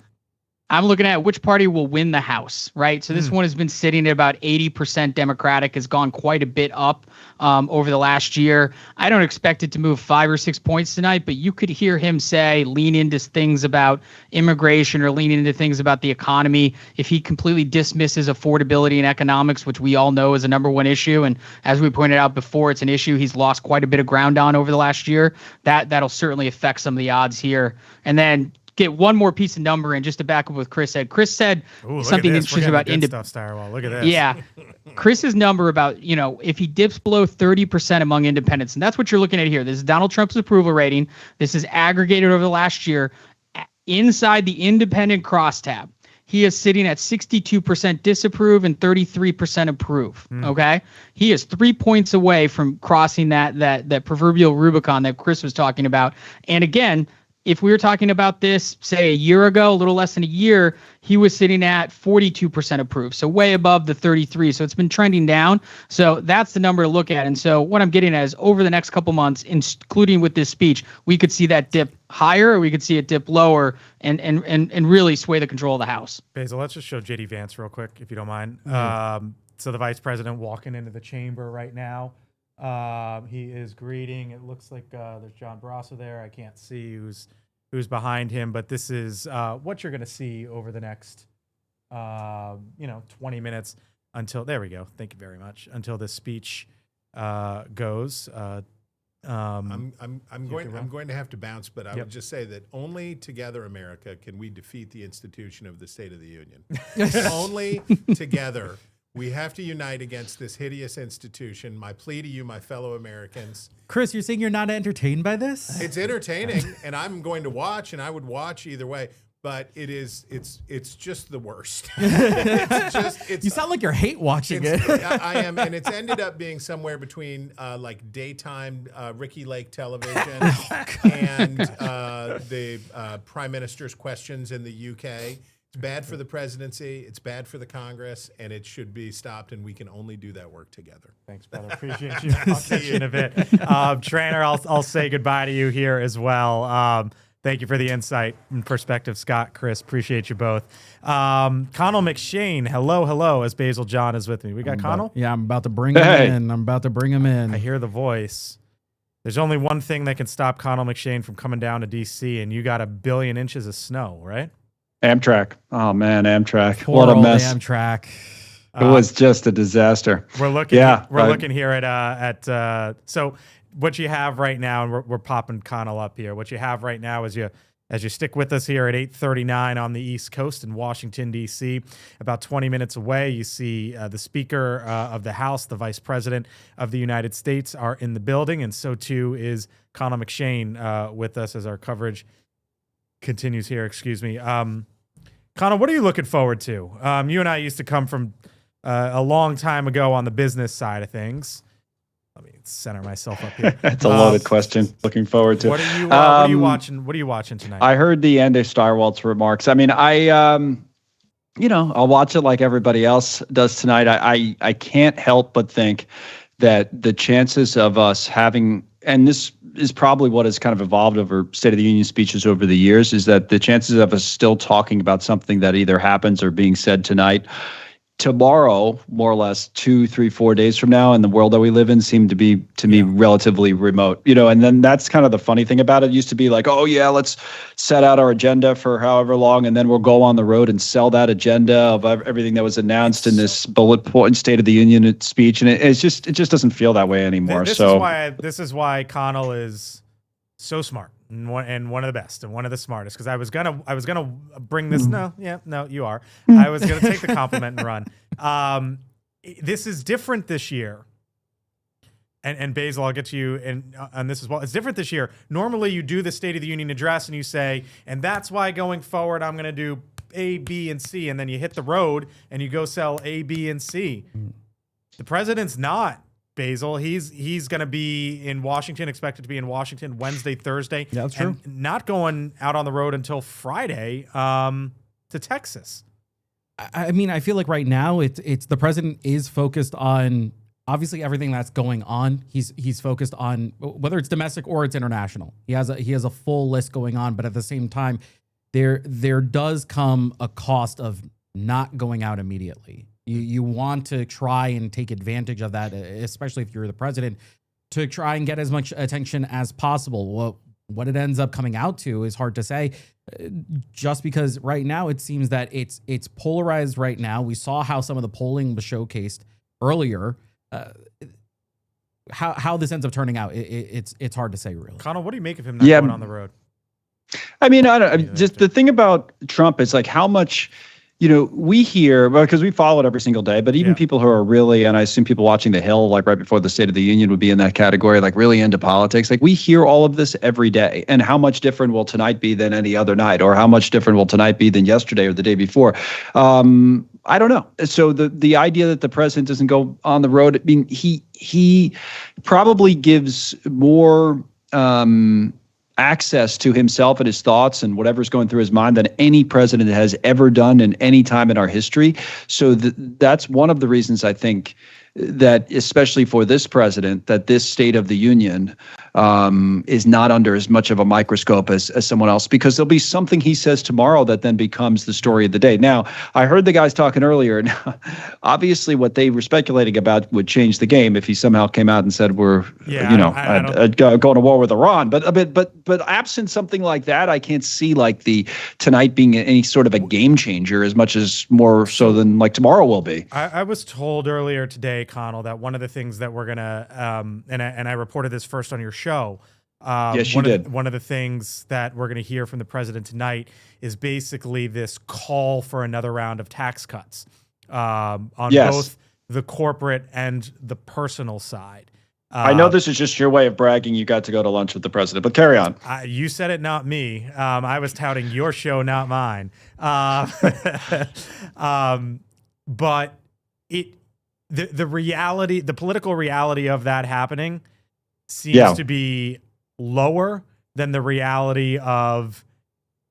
I'm looking at which party will win the House, right? So this one has been sitting at about 80% Democratic, has gone quite a bit up over the last year. I don't expect it to move 5 or 6 points tonight, but you could hear him say, lean into things about immigration or lean into things about the economy. If he completely dismisses affordability and economics, which we all know is a number one issue, and as we pointed out before, it's an issue he's lost quite a bit of ground on over the last year, that'll certainly affect some of the odds here. And then get one more piece of number in just to back up what Chris said. Chris said something interesting about stuff, Stirewalt. Look at this. Yeah. Chris's number about, you know, if he dips below 30% among independents, and that's what you're looking at here. This is Donald Trump's approval rating. This is aggregated over the last year. Inside the independent crosstab, he is sitting at 62% disapprove and 33% approve. Okay. He is 3 points away from crossing that proverbial Rubicon that Chris was talking about. And again, if we were talking about this, say a year ago, a little less than a year, he was sitting at 42% approved, so way above the 33. So it's been trending down. So that's the number to look at. And so what I'm getting at is over the next couple months, including with this speech, we could see that dip higher or we could see it dip lower and really sway the control of the House. Basil, let's just show JD Vance real quick, if you don't mind. So the vice president walking into the chamber right now. He is greeting. It looks like there's John Barrasso there. I can't see who's behind him, but this is what you're going to see over the next 20 minutes until there we go. Thank you very much. Until this speech goes. I'm going to have to bounce, but I would just say that only together, America, can we defeat the institution of the State of the Union. Only together. We have to unite against this hideous institution. My plea to you, my fellow Americans. Chris, you're saying you're not entertained by this? It's entertaining, and I'm going to watch, and I would watch either way. But it's just the worst. You sound like you're hate watching it. I am, and it's ended up being somewhere between like daytime Ricky Lake television and the Prime Minister's questions in the UK. It's bad for the presidency, it's bad for the Congress, and it should be stopped, and we can only do that work together. Thanks, brother. Appreciate you. I'll catch you in a bit. Tranter, I'll say goodbye to you here as well. Thank you for the insight and perspective, Scott, Chris. Appreciate you both. Connell McShane, hello, as Basil John is with me. We got Connell? I'm about to bring him in. I hear the voice. There's only one thing that can stop Connell McShane from coming down to D.C., and you got 1 billion inches of snow, right? Amtrak. Oh, man, Amtrak. Poor What a old mess. Amtrak. It was just a disaster. We're looking. We're looking here at. So what you have right now, and we're popping Connell up here. What you have right now is as you stick with us here at 8:39 on the East Coast in Washington D.C. About 20 minutes away, you see the Speaker of the House, the Vice President of the United States are in the building, and so too is Connell McShane with us as our coverage continues here. Excuse me, Connell. What are you looking forward to? You and I used to come from a long time ago on the business side of things. Let me center myself up here. That's a loaded question. Looking forward to. What are you watching? What are you watching tonight? I heard the end of Stirewalt's remarks. I mean, I'll watch it like everybody else does tonight. I can't help but think that the chances of us having, and this is probably what has kind of evolved over State of the Union speeches over the years, is that the chances of us still talking about something that either happens or being said tonight, tomorrow, more or less 2, 3, 4 days from now, in the world that we live in, seem to be, to me, relatively remote. And then that's kind of the funny thing about it. It used to be like, oh yeah, let's set out our agenda for however long, and then we'll go on the road and sell that agenda of everything that was announced in this bullet point State of the Union speech, and it just doesn't feel that way anymore. This is why Connell is so smart and one of the best and one of the smartest, because I was gonna bring this. No, you are. I was gonna take the compliment and run. This is different this year. And Basil, I'll get to you on this as well. It's different this year. Normally, you do the State of the Union address and you say, and that's why going forward, I'm going to do A, B, and C, and then you hit the road and you go sell A, B, and C. The president's not. Basil, he's going to be in Washington, expected to be in Washington Wednesday, Thursday. Yeah, that's true. And not going out on the road until Friday to Texas. I mean, I feel like right now it's the president is focused on obviously everything that's going on. He's focused on whether it's domestic or it's international. He has a full list going on, but at the same time, there does come a cost of not going out immediately. You want to try and take advantage of that, especially if you're the president, to try and get as much attention as possible. Well, what it ends up coming out to is hard to say, just because right now it seems that it's polarized right now. We saw how some of the polling was showcased earlier. How this ends up turning out, it's hard to say, really. Connell, what do you make of him not going on the road? I mean, just the thing about Trump is like how much, we hear, because we follow it every single day, but even people who are really, and I assume people watching The Hill, like right before the State of the Union would be in that category, like really into politics. Like we hear all of this every day. And how much different will tonight be than any other night? Or how much different will tonight be than yesterday or the day before? I don't know. So the idea that the president doesn't go on the road, I mean, he probably gives more access to himself and his thoughts and whatever's going through his mind than any president has ever done in any time in our history. So that's one of the reasons I think that, especially for this president, that this State of the Union is not under as much of a microscope as someone else, because there'll be something he says tomorrow that then becomes the story of the day. Now, I heard the guys talking earlier. Now, obviously, what they were speculating about would change the game if he somehow came out and said we're, going to war with Iran. But absent something like that, I can't see like the tonight being any sort of a game changer as much as more so than like tomorrow will be. I was told earlier today, Connell, that one of the things that we're gonna and I reported this first on your show. Yes, you did. One of the things that we're going to hear from the president tonight is basically this call for another round of tax cuts on both the corporate and the personal side. I know this is just your way of bragging you got to go to lunch with the president, but carry on. You said it, not me. I was touting your show, not mine. But the reality, the political reality of that happening seems to be lower than the reality of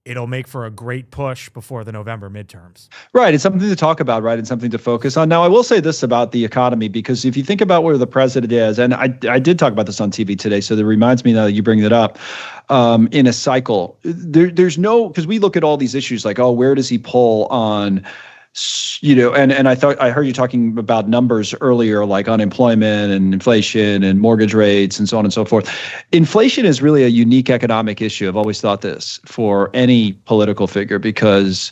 it'll make for a great push before the November midterms. Right. It's something to talk about, right? And something to focus on. Now, I will say this about the economy, because if you think about where the president is, and I did talk about this on TV today, so that reminds me now that you bring it up, in a cycle, there's no, because we look at all these issues like, oh, where does he pull on, and I heard you talking about numbers earlier, like unemployment and inflation and mortgage rates and so on and so forth. Inflation is really a unique economic issue. I've always thought this for any political figure, because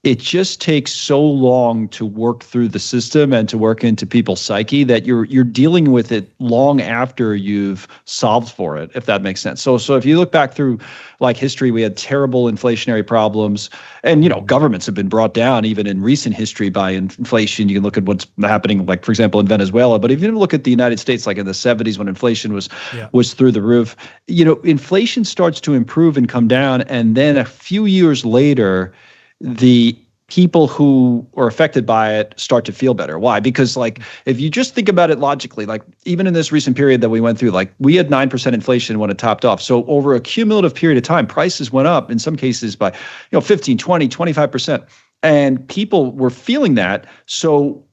it just takes so long to work through the system and to work into people's psyche that you're dealing with it long after you've solved for it, if that makes sense. So if you look back through like history, we had terrible inflationary problems, and governments have been brought down even in recent history by inflation. You can look at what's happening, like for example in Venezuela, but if you look at the United States, like in the 70s when inflation was through the roof, inflation starts to improve and come down, and then a few years later, the people who are affected by it start to feel better. Why? Because like, if you just think about it logically, like even in this recent period that we went through, like we had 9% inflation when it topped off. So over a cumulative period of time, prices went up in some cases by 15, 20, 25%. And people were feeling that. So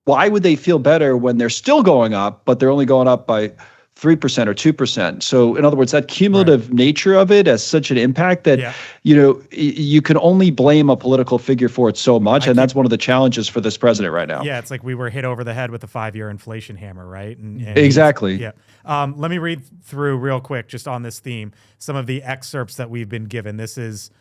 why would they feel better when they're still going up, but they're only going up by 3% or 2%. So in other words, that cumulative nature of it has such an impact that, you can only blame a political figure for it so much. And that's one of the challenges for this president right now. Yeah, it's like we were hit over the head with a 5-year inflation hammer, right? And exactly. Yeah. Let me read through real quick, just on this theme, some of the excerpts that we've been given. This is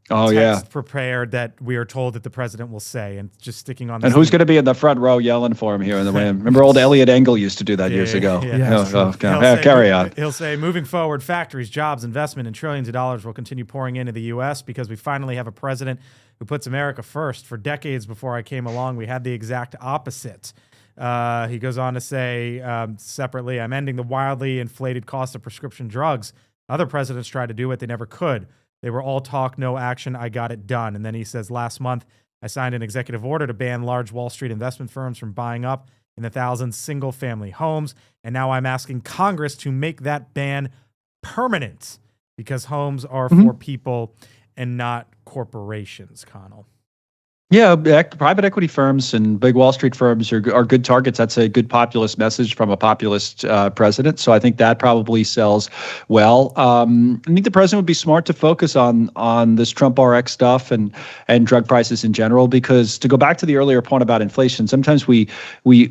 text prepared that we are told that the president will say, and just sticking on this. And who's going to be in the front row yelling for him here in the way? Remember old Elliot Engel used to do that years ago. Carry on. He'll say, moving forward, factories, jobs, investment, and trillions of dollars will continue pouring into the U.S. because we finally have a president who puts America first. For decades before I came along, we had the exact opposite. He goes on to say, separately, I'm ending the wildly inflated cost of prescription drugs. Other presidents tried to do it. They never could. They were all talk, no action. I got it done. And then he says, last month, I signed an executive order to ban large Wall Street investment firms from buying up in the thousands single-family homes. And now I'm asking Congress to make that ban permanent because homes are for people and not corporations, Connell. Yeah, private equity firms and big Wall Street firms are good targets. That's a good populist message from a populist president. So I think that probably sells well. I think the president would be smart to focus on this Trump RX stuff and drug prices in general, because to go back to the earlier point about inflation, sometimes we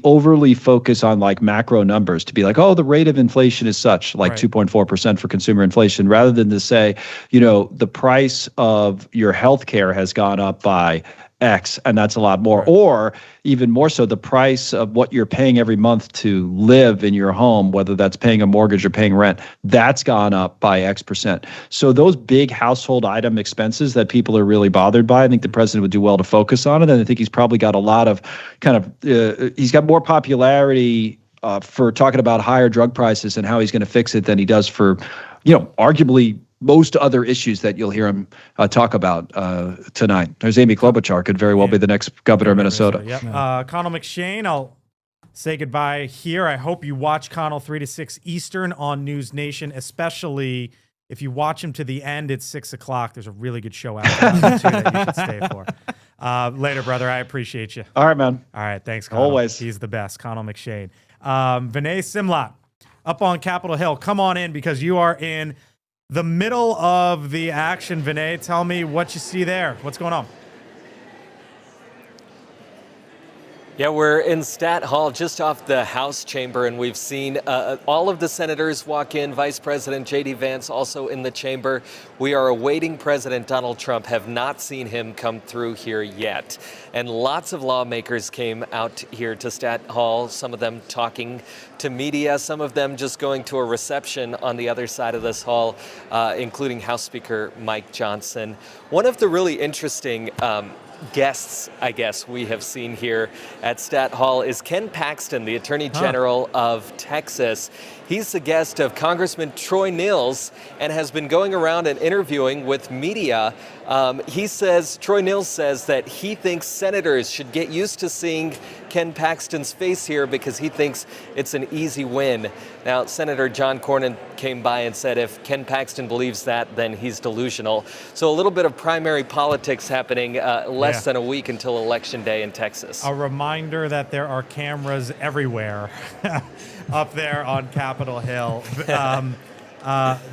overly focus on like macro numbers to be like, oh, the rate of inflation is such, like 2.4% for consumer inflation, rather than to say, the price of your health care has gone up by X, and that's a lot more. Or even more so, the price of what you're paying every month to live in your home, whether that's paying a mortgage or paying rent, that's gone up by X%. So those big household item expenses that people are really bothered by, I think the president would do well to focus on it. And I think he's probably got a lot of he's got more popularity for talking about higher drug prices and how he's going to fix it than he does for, arguably most other issues that you'll hear him talk about tonight. There's Amy Klobuchar, could very well be the next governor of Minnesota. Yep. Connell McShane, I'll say goodbye here. I hope you watch Connell 3 to 6 Eastern on News Nation, especially if you watch him to the end. It's 6 o'clock. There's a really good show out there too that you should stay for. Later, brother. I appreciate you. All right, man. All right. Thanks, Connell. Always. He's the best. Connell McShane. Vinay Simlat up on Capitol Hill. Come on in because you are in the middle of the action. Vinay, tell me what you see there. What's going on? Yeah, we're in Stat Hall, just off the House chamber, and we've seen all of the senators walk in. Vice President J.D. Vance also in the chamber. We are awaiting President Donald Trump, have not seen him come through here yet. And lots of lawmakers came out here to Stat Hall, some of them talking to media, some of them just going to a reception on the other side of this hall, including House Speaker Mike Johnson. One of the really interesting guests, I guess, we have seen here at Stat Hall is Ken Paxton, the Attorney General of Texas. He's the guest of Congressman Troy Nehls and has been going around and interviewing with media. Troy Nehls says that he thinks senators should get used to seeing Ken Paxton's face here because he thinks it's an easy win. Now, Senator John Cornyn came by and said if Ken Paxton believes that, then he's delusional. So a little bit of primary politics happening less than a week until Election Day in Texas. A reminder that there are cameras everywhere up there on Capitol Hill.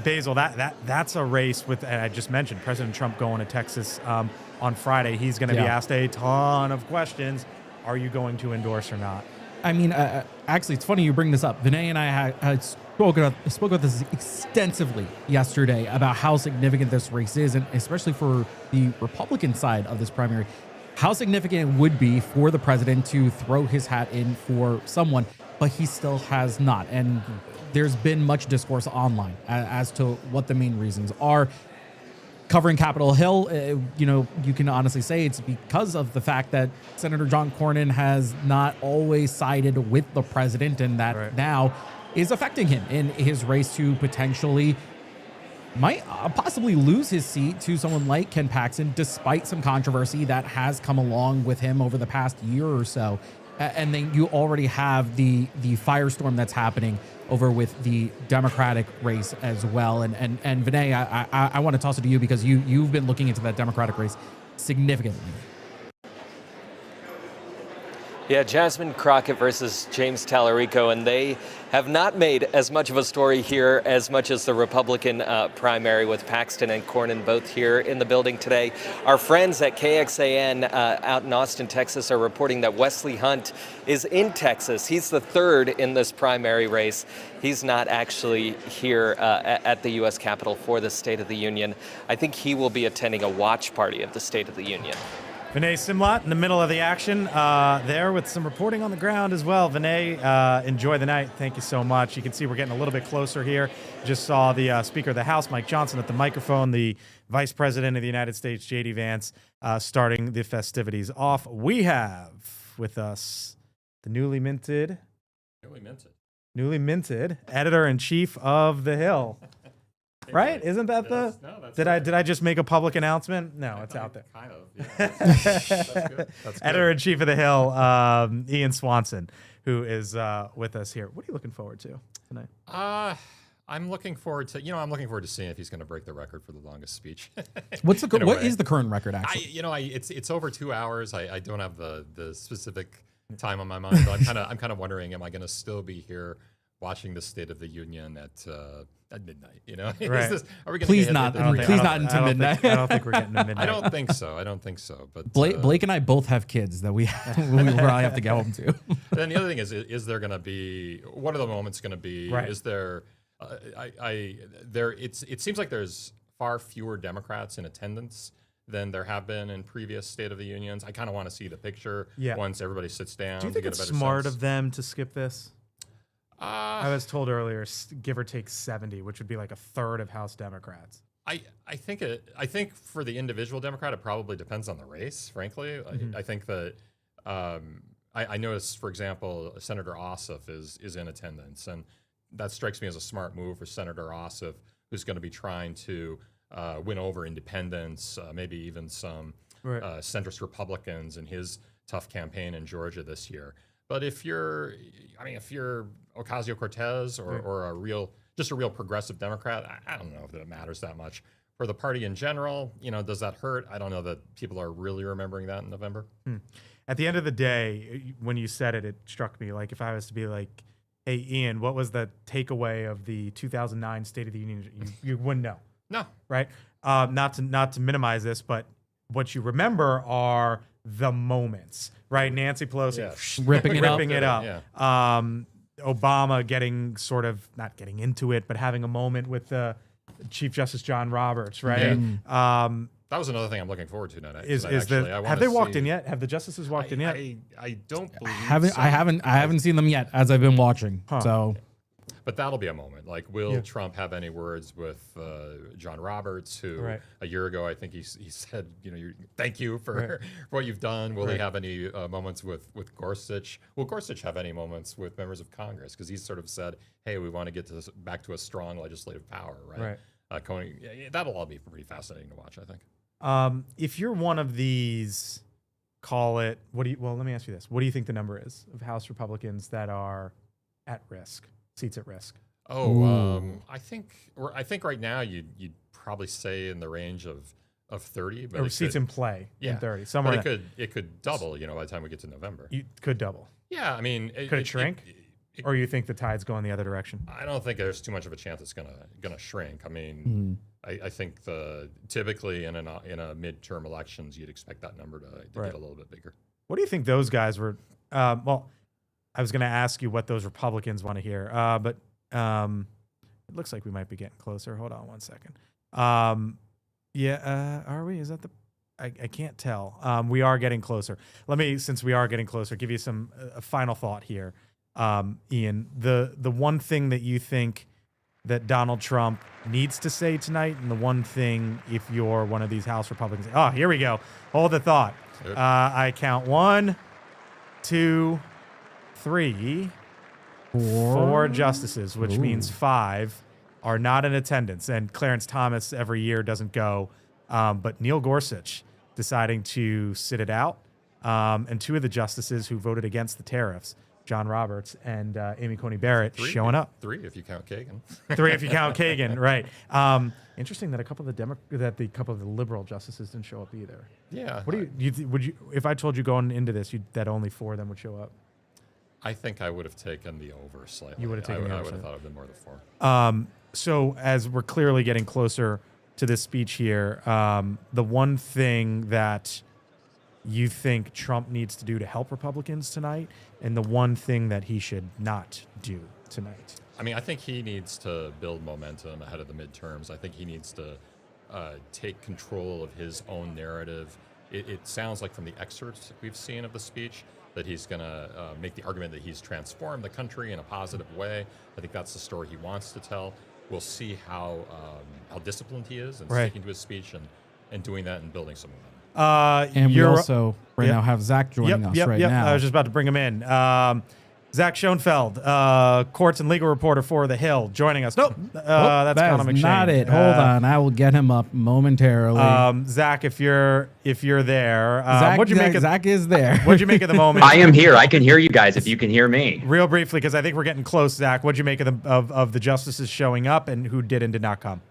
Basil, that's a race with, and I just mentioned President Trump going to Texas on Friday. He's going to be asked a ton of questions. Are you going to endorse or not? I mean, actually, it's funny you bring this up. Vinay and I had spoke about this extensively yesterday about how significant this race is, and especially for the Republican side of this primary, how significant it would be for the president to throw his hat in for someone, but he still has not. And there's been much discourse online as to what the main reasons are. Covering Capitol Hill, you can honestly say it's because of the fact that Senator John Cornyn has not always sided with the president, and that now is affecting him in his race to potentially might possibly lose his seat to someone like Ken Paxton, despite some controversy that has come along with him over the past year or so. And then you already have the firestorm that's happening over with the Democratic race as well. And Vinay, I want to toss it to you because you've been looking into that Democratic race significantly. Yeah, Jasmine Crockett versus James Tallarico, and they have not made as much of a story here as much as the Republican primary with Paxton and Cornyn both here in the building today. Our friends at KXAN out in Austin, Texas are reporting that Wesley Hunt is in Texas. He's the third in this primary race. He's not actually here at the U.S. Capitol for the State of the Union. I think he will be attending a watch party of the State of the Union. Vinay Simlat in the middle of the action there with some reporting on the ground as well. Vinay, enjoy the night. Thank you so much. You can see we're getting a little bit closer here. Just saw the Speaker of the House, Mike Johnson, at the microphone, the Vice President of the United States, J.D. Vance, starting the festivities off. We have with us the newly minted editor-in-chief of The Hill. Right? Isn't that did I just make a public announcement? No, it's out there. Kind of. Yeah. That's good. Editor-in-chief of The Hill, Ian Swanson, who is with us here. What are you looking forward to tonight? I'm looking forward to seeing if he's going to break the record for the longest speech. What is the current record actually? It's over 2 hours. I don't have the specific time on my mind, but I'm kind of wondering, am I going to still be here watching the State of the Union at midnight? Right. Are we going Please not into midnight. I don't think we're getting to midnight. I don't think so. But Blake and I both have kids that we probably have to get home to. Then the other thing is there going to be, what are the moments going to be? Right. Is there? It seems like there's far fewer Democrats in attendance than there have been in previous State of the Unions. I kind of want to see the picture once everybody sits down. Do you think it's smart of them to skip this? I was told earlier, give or take 70, which would be like a third of House Democrats. I think for the individual Democrat, it probably depends on the race, frankly. I think that I noticed, for example, Senator Ossoff is in attendance, and that strikes me as a smart move for Senator Ossoff, who's going to be trying to win over independents, maybe even some centrist Republicans in his tough campaign in Georgia this year. But if you're Ocasio-Cortez or a real progressive Democrat, I don't know if that matters that much. For the party in general, does that hurt? I don't know that people are really remembering that in November. At the end of the day, when you said it, it struck me like if I was to be like, hey, Ian, what was the takeaway of the 2009 State of the Union? You wouldn't know. No. Right? Not to minimize this, but what you remember are the moments, right? Nancy Pelosi ripping it up. Yeah. Obama getting sort of not getting into it, but having a moment with Chief Justice John Roberts, right? Yeah. That was another thing I'm looking forward to tonight. Have they walked in yet? Have the justices walked in yet? I don't believe I haven't seen them yet as I've been watching. So but that'll be a moment. Like, will Trump have any words with John Roberts, who a year ago I think he said, thank you for what you've done. Will he have any moments with Gorsuch? Will Gorsuch have any moments with members of Congress? Because he's sort of said, hey, we want to get back to a strong legislative power, right? That'll all be pretty fascinating to watch, I think. If you're one of these, call it, let me ask you this. What do you think the number is of House Republicans that are at risk, seats at risk? I think right now you'd probably say in the range of 30, but or seats in play in 30. Somewhere but it could double, by the time we get to November. You could double. Yeah, I mean, could it shrink? Or you think the tide's going the other direction? I don't think there's too much of a chance it's gonna shrink. I mean, I think typically in a midterm elections, you'd expect that number to get a little bit bigger. What do you think those guys were? I was going to ask you what those Republicans want to hear, but it looks like we might be getting closer. Hold on one second. Are we? Is that I can't tell. We are getting closer. Since we are getting closer, give you a final thought here. Ian, the one thing that you think that Donald Trump needs to say tonight, and the one thing if you're one of these House Republicans, here we go. Hold the thought. I count 1, 2, 3, 4 justices, which means 5 are not in attendance. And Clarence Thomas every year doesn't go, but Neil Gorsuch deciding to sit it out, and 2 of the justices who voted against the tariffs, John Roberts and Amy Coney Barrett, showing up. 3 if you count Kagan. 3 if you count Kagan, right? Interesting that a couple of the liberal justices didn't show up either. Yeah. What do you would you if I told you going into this that only 4 of them would show up? I think I would have taken the over slightly. You would have taken the over. I would have thought it would have been more than 4. So as we're clearly getting closer to this speech here, the one thing that you think Trump needs to do to help Republicans tonight, and the one thing that he should not do tonight? I mean, I think he needs to build momentum ahead of the midterms. I think he needs to take control of his own narrative. It sounds like from the excerpts we've seen of the speech that he's going to make the argument that he's transformed the country in a positive way. I think that's the story he wants to tell. We'll see how disciplined he is in sticking to his speech and doing that and building some momentum. And we also now have Zach joining us right now. I was just about to bring him in. Zach Schoenfeld, courts and legal reporter for The Hill, joining us. Nope, that's Connell McShane. Not it. Hold on, I will get him up momentarily. Zach, if you're there, Zach is there. What'd you make of the moment? I am here. I can hear you guys if you can hear me. Real briefly, because I think we're getting close. Zach, what'd you make of the justices showing up and who did and did not come?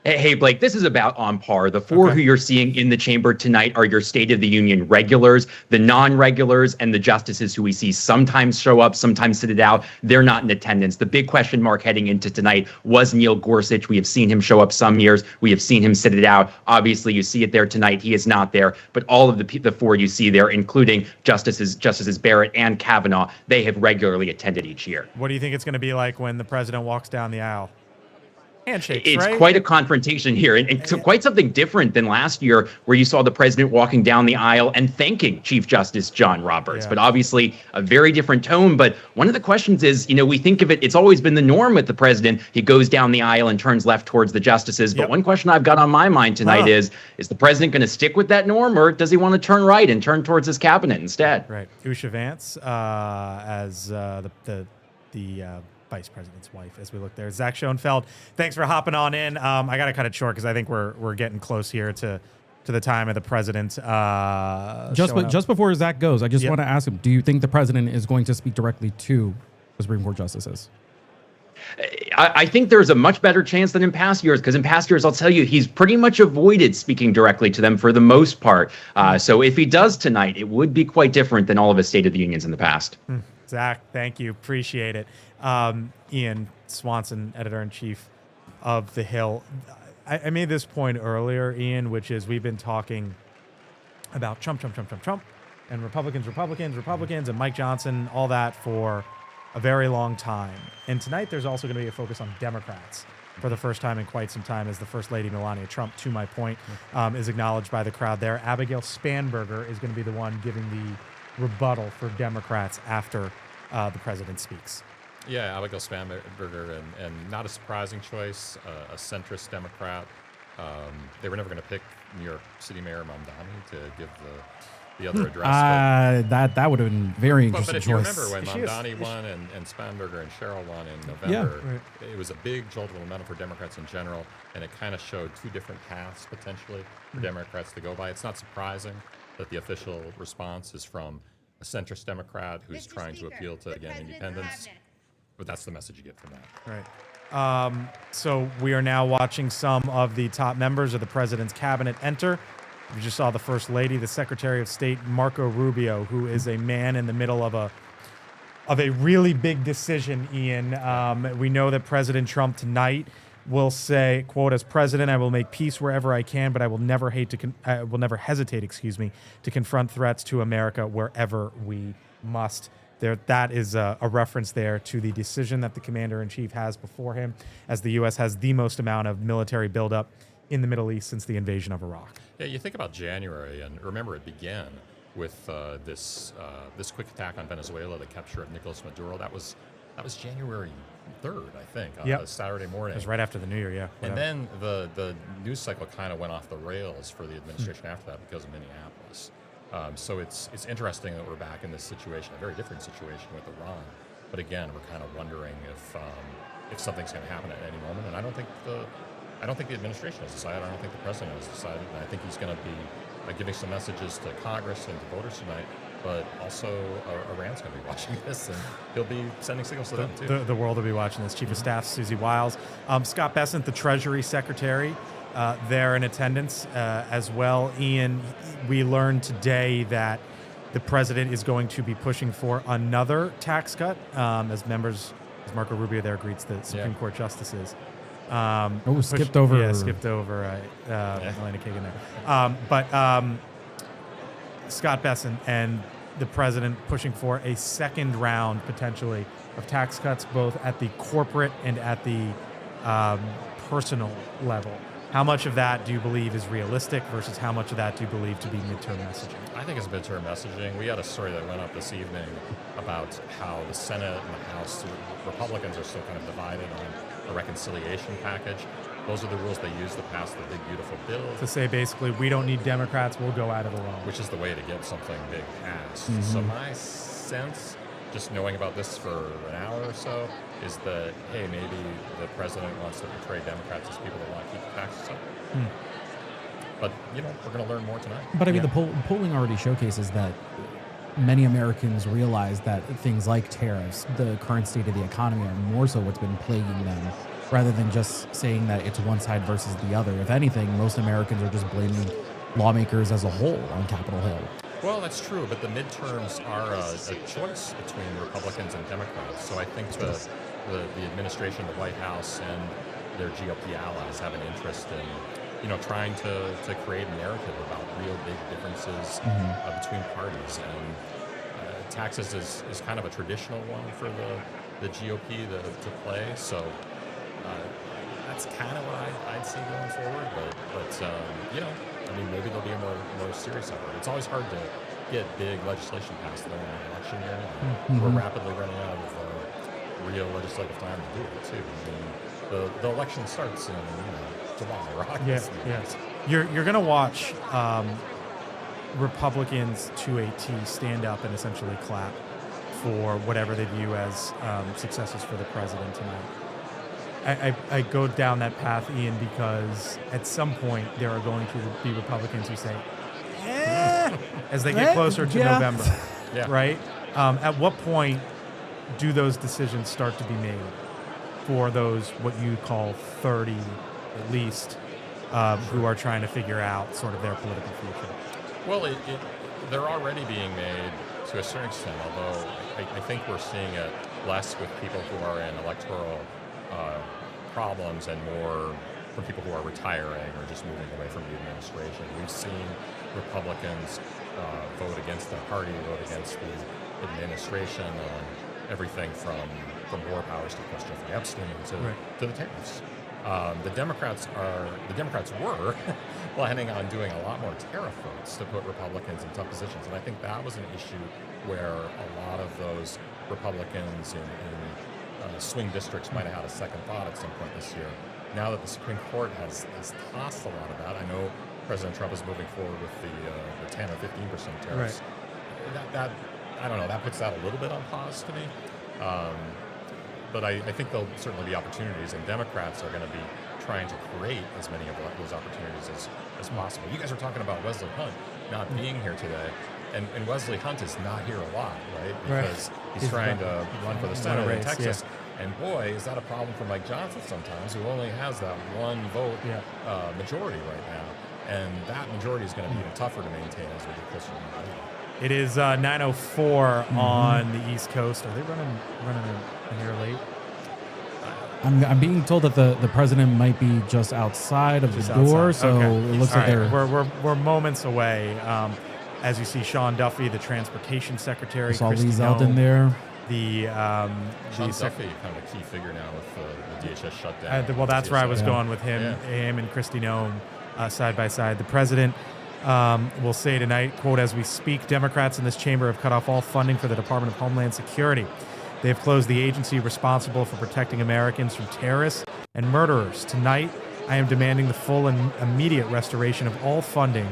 Hey, Blake, this is about on par. The 4 who you're seeing in the chamber tonight are your State of the Union regulars, the non-regulars, and the justices who we see sometimes show up, sometimes sit it out. They're not in attendance. The big question mark heading into tonight was Neil Gorsuch. We have seen him show up some years. We have seen him sit it out. Obviously, you see it there tonight. He is not there. But all of the 4 you see there, including Justices Barrett and Kavanaugh, they have regularly attended each year. What do you think it's going to be like when the president walks down the aisle? Handshakes, it's quite a confrontation here, and so quite something different than last year, where you saw the president walking down the aisle and thanking Chief Justice John Roberts. But obviously a very different tone. But one of the questions is, we think of it, it's always been the norm with the president. He goes down the aisle and turns left towards the justices. But one question I've got on my mind tonight is the president going to stick with that norm, or does he want to turn right and turn towards his cabinet instead? Right. Usha Vance as the vice president's wife as we look there. Zach Schoenfeld, thanks for hopping on in. I got to cut it short because I think we're getting close here to the time of the president. Just before Zach goes, I just want to ask him, do you think the president is going to speak directly to the Supreme Court justices? I think there's a much better chance than in past years, because in past years, I'll tell you, he's pretty much avoided speaking directly to them for the most part. So if he does tonight, it would be quite different than all of his State of the Unions in the past. Zach, thank you. Appreciate it. Ian Swanson, editor-in-chief of The Hill. I made this point earlier, Ian, which is we've been talking about Trump, and Republicans, and Mike Johnson, all that for a very long time. And tonight there's also going to be a focus on Democrats for the first time in quite some time, as the First Lady Melania Trump, to my point, is acknowledged by the crowd there. Abigail Spanberger is going to be the one giving the rebuttal for Democrats after the president speaks. Yeah, Abigail Spanberger, and not a surprising choice, a centrist Democrat. They were never going to pick New York City Mayor Mamdani to give the other address. That would have been very interesting But if choice. you remember when Mamdani won and Spanberger and Sherrill won in November, it was a big jolt of momentum for Democrats in general, and it kind of showed two different paths potentially for Democrats to go by. It's not surprising that the official response is from a centrist Democrat who's trying to appeal to, again, independence. But that's the message you get from that. Right. So we are now watching some of the top members of the president's cabinet enter. We just saw the First Lady, the Secretary of State, Marco Rubio, who is a man in the middle of a really big decision, Ian. We know that President Trump tonight will say, quote, "As president, I will make peace wherever I can, but I will never hesitate, to confront threats to America wherever we must." That is a reference there to the decision that the commander-in-chief has before him, as the U.S. has the most amount of military buildup in the Middle East since the invasion of Iraq. Yeah, you think about January, and remember it began with this quick attack on Venezuela, the capture of Nicolas Maduro. That was January 3rd, I think, Saturday morning. It was right after the New Year, yeah. And then the news cycle kind of went off the rails for the administration after that because of Minneapolis. So it's interesting that we're back in this situation, a very different situation with Iran. But again, we're kind of wondering if something's going to happen at any moment. And I don't think the administration has decided. I don't think the president has decided. And I think he's going to be giving some messages to Congress and to voters tonight. But also, Iran's going to be watching this, and he'll be sending signals to them too. The world will be watching this. Chief of Staff Susie Wiles, Scott Bessent, the Treasury Secretary, there in attendance as well. Ian, we learned today that the president is going to be pushing for another tax cut as Marco Rubio there greets the Supreme Court justices. Skipped over. Yeah, skipped over Elena Kagan there. But Scott Bessent and the president pushing for a second round, potentially, of tax cuts, both at the corporate and at the personal level. How much of that do you believe is realistic versus how much of that do you believe to be midterm messaging? I think it's midterm messaging. We had a story that went up this evening about how the Senate and the House, Republicans are still kind of divided on a reconciliation package. Those are the rules they use to pass the big, beautiful bill. To say basically, we don't need Democrats, we'll go at it alone. Which is the way to get something big passed. Mm-hmm. So my sense, just knowing about this for an hour or so, is that, hey, maybe the president wants to portray Democrats as people that want to keep the taxes up. But, we're going to learn more tonight. But I mean, the polling already showcases that many Americans realize that things like tariffs, the current state of the economy, are more so what's been plaguing them, rather than just saying that it's one side versus the other. If anything, most Americans are just blaming lawmakers as a whole on Capitol Hill. Well, that's true, but the midterms are a choice between Republicans and Democrats. So I think the administration, the White House, and their GOP allies have an interest in, trying to create a narrative about real big differences between parties. And taxes is kind of a traditional one for the GOP to play. So that's kind of what I'd see going forward. But maybe there'll be a more serious effort. It's always hard to get big legislation passed during an election year. We're rapidly running out of real legislative time to do it too. The election starts in July or August. Yes. You're going to watch Republicans to a T stand up and essentially clap for whatever they view as successes for the president tonight. I go down that path, Ian, because at some point there are going to be Republicans who say, as they get closer to November, right? At what point do those decisions start to be made for those, what you call 30 at least, who are trying to figure out sort of their political future? Well, they're already being made to a certain extent, although I think we're seeing it less with people who are in electoral problems and more from people who are retiring or just moving away from the administration. We've seen Republicans vote against their party, vote against the administration on everything from war powers to Jeffrey Epstein to the tariffs. The Democrats were planning on doing a lot more tariff votes to put Republicans in tough positions, and I think that was an issue where a lot of those Republicans in swing districts might have had a second thought at some point this year. Now that the Supreme Court has tossed a lot of that, I know President Trump is moving forward with the 10 or 15% tariffs. Right. That I don't know. That puts that a little bit on pause to me. But I think there'll certainly be opportunities, and Democrats are going to be trying to create as many of those opportunities as possible. You guys are talking about Wesley Hunt not being here today, and Wesley Hunt is not here a lot, right? Because he's trying to run for the Senate in Texas. Yeah. And boy, is that a problem for Mike Johnson sometimes, who only has that one vote majority right now. And that majority is going to be even tougher to maintain as we get closer to November. It is 9:04 on the East Coast. Are they running in here late? I'm being told that the president might be just outside of the door, so it looks like they're... We're moments away. As you see, Sean Duffy, the transportation secretary, saw Lee Zeldin there. Sean Duffy, kind of a key figure now with the DHS shutdown. Well, that's where I was going with him. Him and Kristi Noem side by side. The president will say tonight, quote, "As we speak, Democrats in this chamber have cut off all funding for the Department of Homeland Security. They have closed the agency responsible for protecting Americans from terrorists and murderers. Tonight, I am demanding the full and immediate restoration of all funding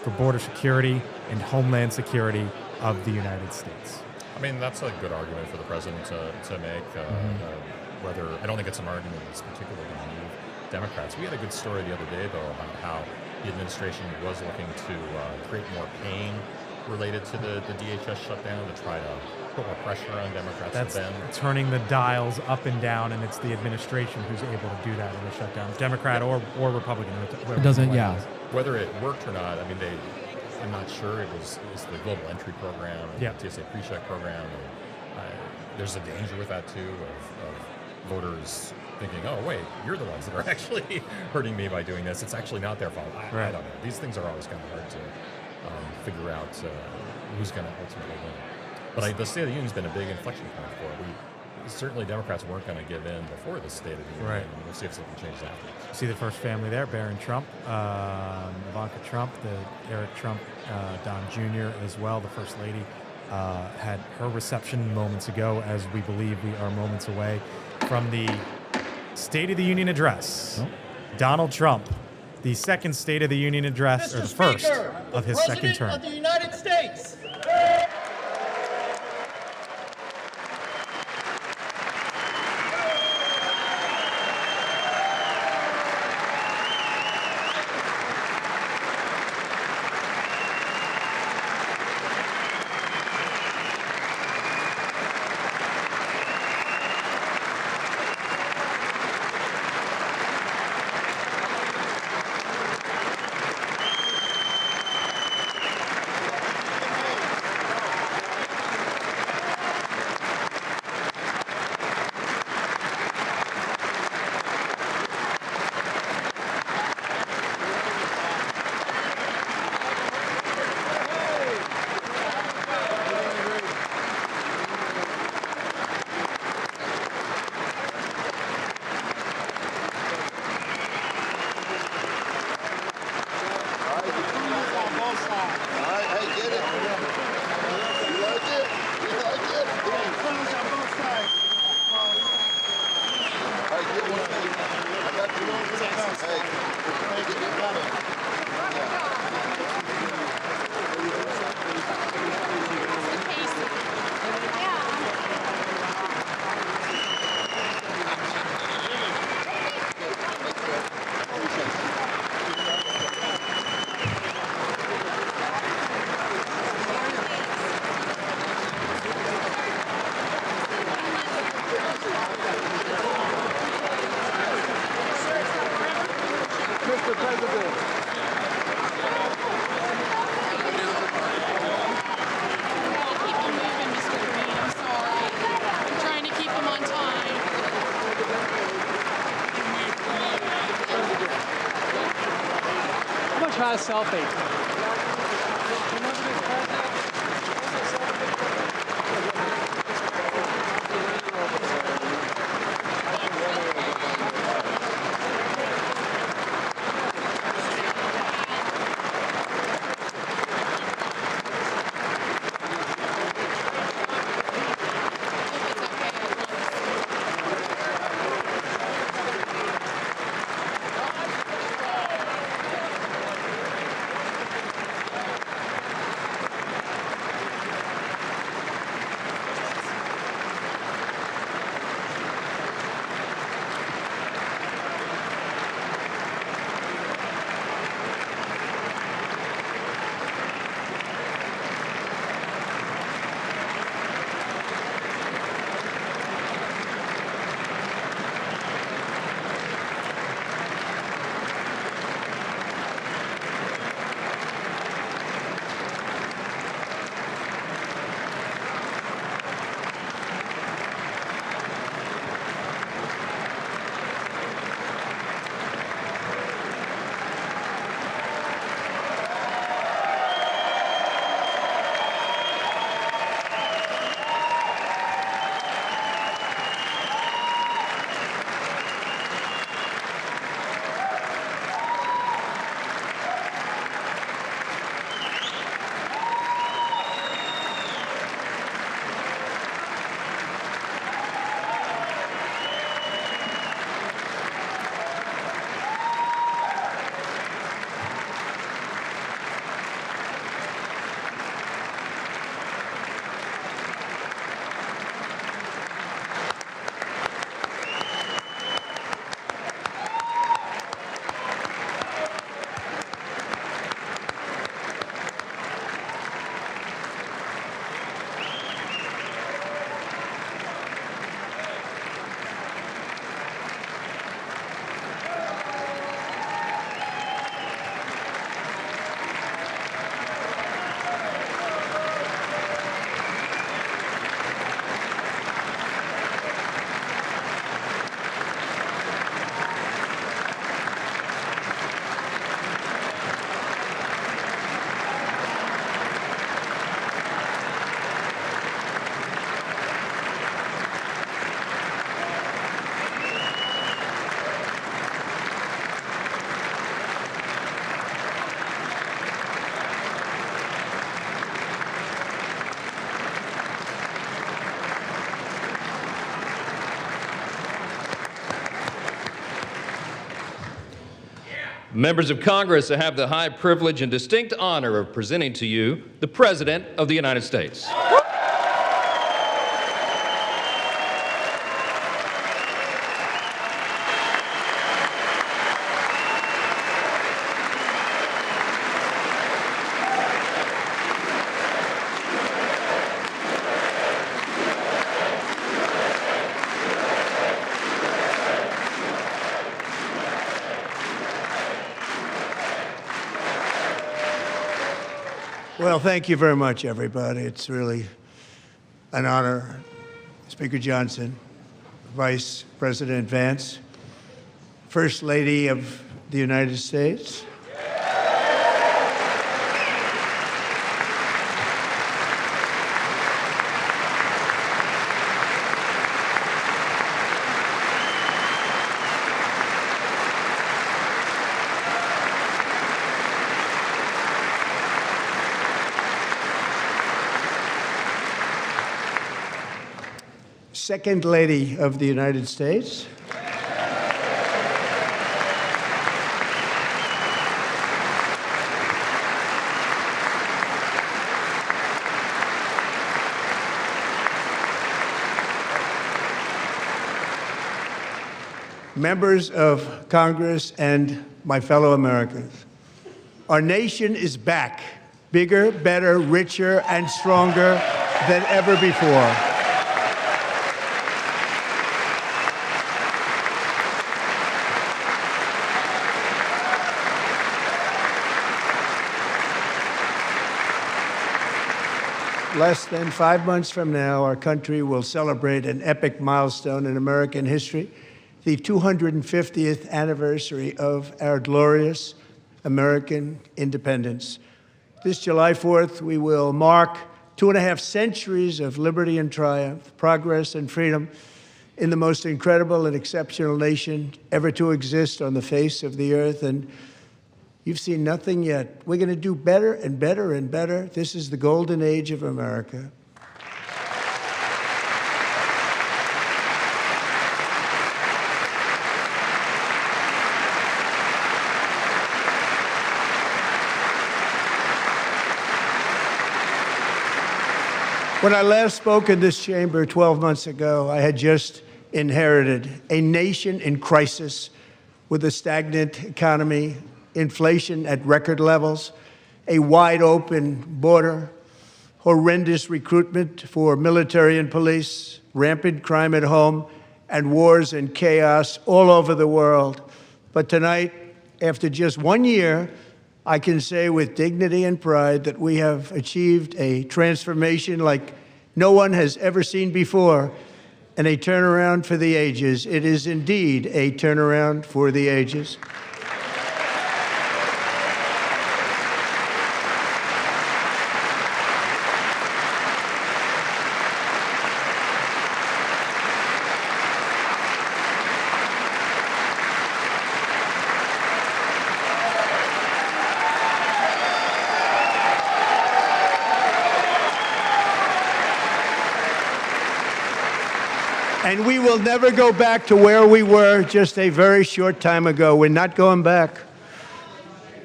for border security and Homeland Security of the United States." I mean, that's a good argument for the president to make. Whether I don't think it's an argument that's particularly going to move Democrats. We had a good story the other day, though, about how the administration was looking to create more pain related to the DHS shutdown to try to put more pressure on Democrats. That's turning the dials up and down, and it's the administration who's able to do that in the shutdown, Democrat or Republican. It doesn't, yeah. Whether it worked or not, I mean, I'm not sure. It was the global entry program, and the TSA pre-check program. And, there's a danger with that too of voters thinking, "Oh, wait, you're the ones that are actually hurting me by doing this. It's actually not their fault." I don't know. These things are always kind of hard to figure out who's going to ultimately win. But the State of the Union's been a big inflection point for it. Certainly Democrats weren't going to give in before the State of the Union. Right. And we'll see if something changes after. See the first family there, Barron Trump, Ivanka Trump, the Eric Trump, Don Jr. as well. The First Lady had her reception moments ago, as we believe we are moments away from the State of the Union address. Oh. Donald Trump, the second State of the Union address, Mr. or the first Speaker, of his second term. President of the United States. Try a selfie. Members of Congress, I have the high privilege and distinct honor of presenting to you the President of the United States. Well, thank you very much, everybody. It's really an honor. Speaker Johnson, Vice President Vance, First Lady of the United States. Second Lady of the United States. Members of Congress and my fellow Americans, our nation is back, bigger, better, richer, and stronger than ever before. Less than 5 months from now, our country will celebrate an epic milestone in American history, the 250th anniversary of our glorious American independence. This July 4th, we will mark 2.5 centuries of liberty and triumph, progress and freedom in the most incredible and exceptional nation ever to exist on the face of the earth. And you've seen nothing yet. We're going to do better and better and better. This is the golden age of America. When I last spoke in this chamber 12 months ago, I had just inherited a nation in crisis with a stagnant economy, inflation at record levels, a wide open border, horrendous recruitment for military and police, rampant crime at home, and wars and chaos all over the world. But tonight, after just 1 year, I can say with dignity and pride that we have achieved a transformation like no one has ever seen before, and a turnaround for the ages. It is indeed a turnaround for the ages. And we will never go back to where we were just a very short time ago. We're not going back.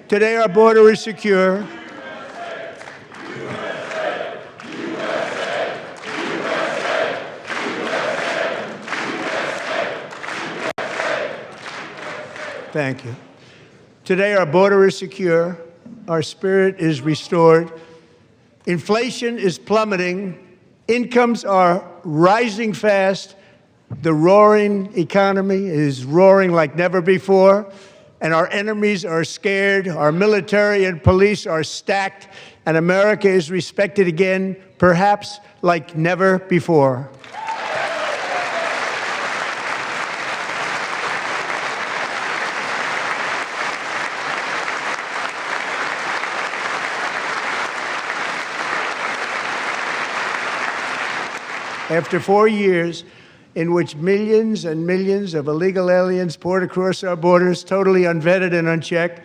Today, our border is secure. Thank you. Today, our border is secure. Our spirit is restored. Inflation is plummeting. Incomes are rising fast. The roaring economy is roaring like never before, and our enemies are scared. Our military and police are stacked, and America is respected again, perhaps like never before. After 4 years in which millions and millions of illegal aliens poured across our borders, totally unvetted and unchecked,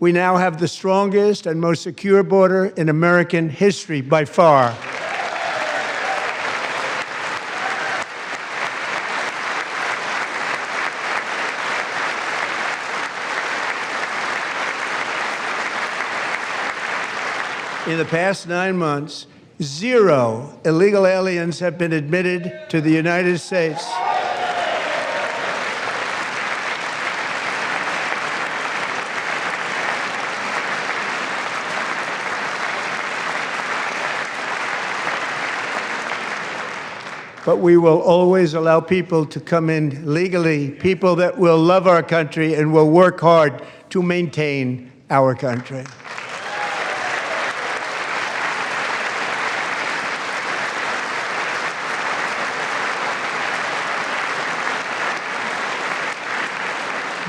we now have the strongest and most secure border in American history by far. In the past 9 months, 0 illegal aliens have been admitted to the United States. But we will always allow people to come in legally, people that will love our country and will work hard to maintain our country.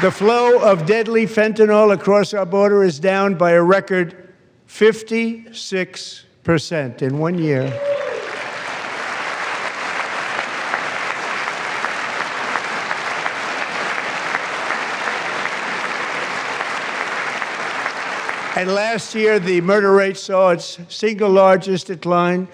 The flow of deadly fentanyl across our border is down by a record 56% in 1 year. And last year, the murder rate saw its single largest decline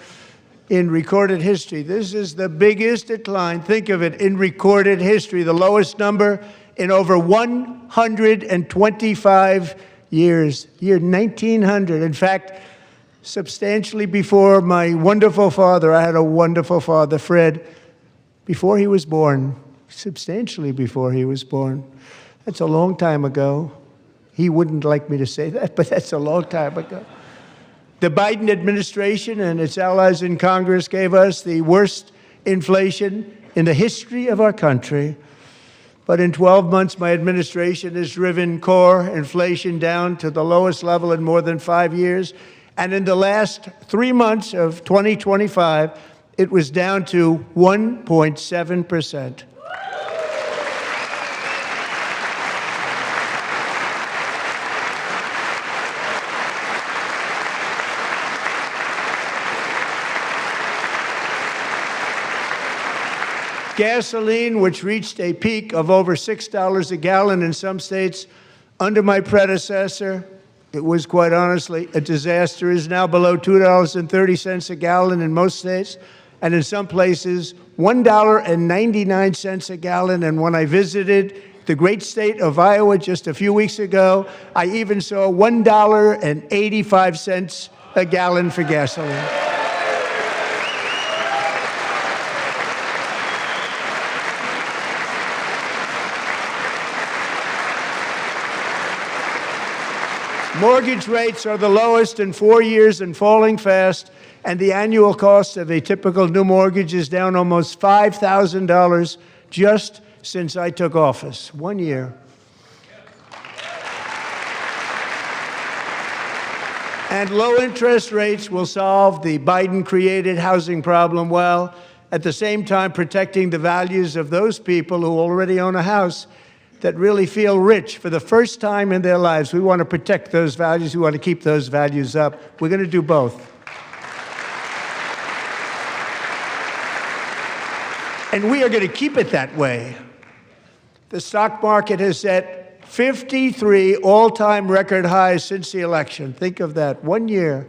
in recorded history. This is the biggest decline, think of it, in recorded history, the lowest number in over 125 years, year 1900. In fact, substantially before my wonderful father, I had a wonderful father, Fred, before he was born, substantially before he was born. That's a long time ago. He wouldn't like me to say that, but that's a long time ago. The Biden administration and its allies in Congress gave us the worst inflation in the history of our country. But in 12 months, my administration has driven core inflation down to the lowest level in more than 5 years. And in the last 3 months of 2025, it was down to 1.7%. Gasoline, which reached a peak of over $6 a gallon in some states under my predecessor, it was quite honestly a disaster, is now below $2.30 a gallon in most states, and in some places, $1.99 a gallon. And when I visited the great state of Iowa just a few weeks ago, I even saw $1.85 a gallon for gasoline. Mortgage rates are the lowest in 4 years and falling fast, and the annual cost of a typical new mortgage is down almost $5,000 just since I took office. 1 year. And low interest rates will solve the Biden-created housing problem while at the same time protecting the values of those people who already own a house that really feel rich for the first time in their lives. We want to protect those values. We want to keep those values up. We're going to do both. And we are going to keep it that way. The stock market has set 53 all-time record highs since the election. Think of that, 1 year.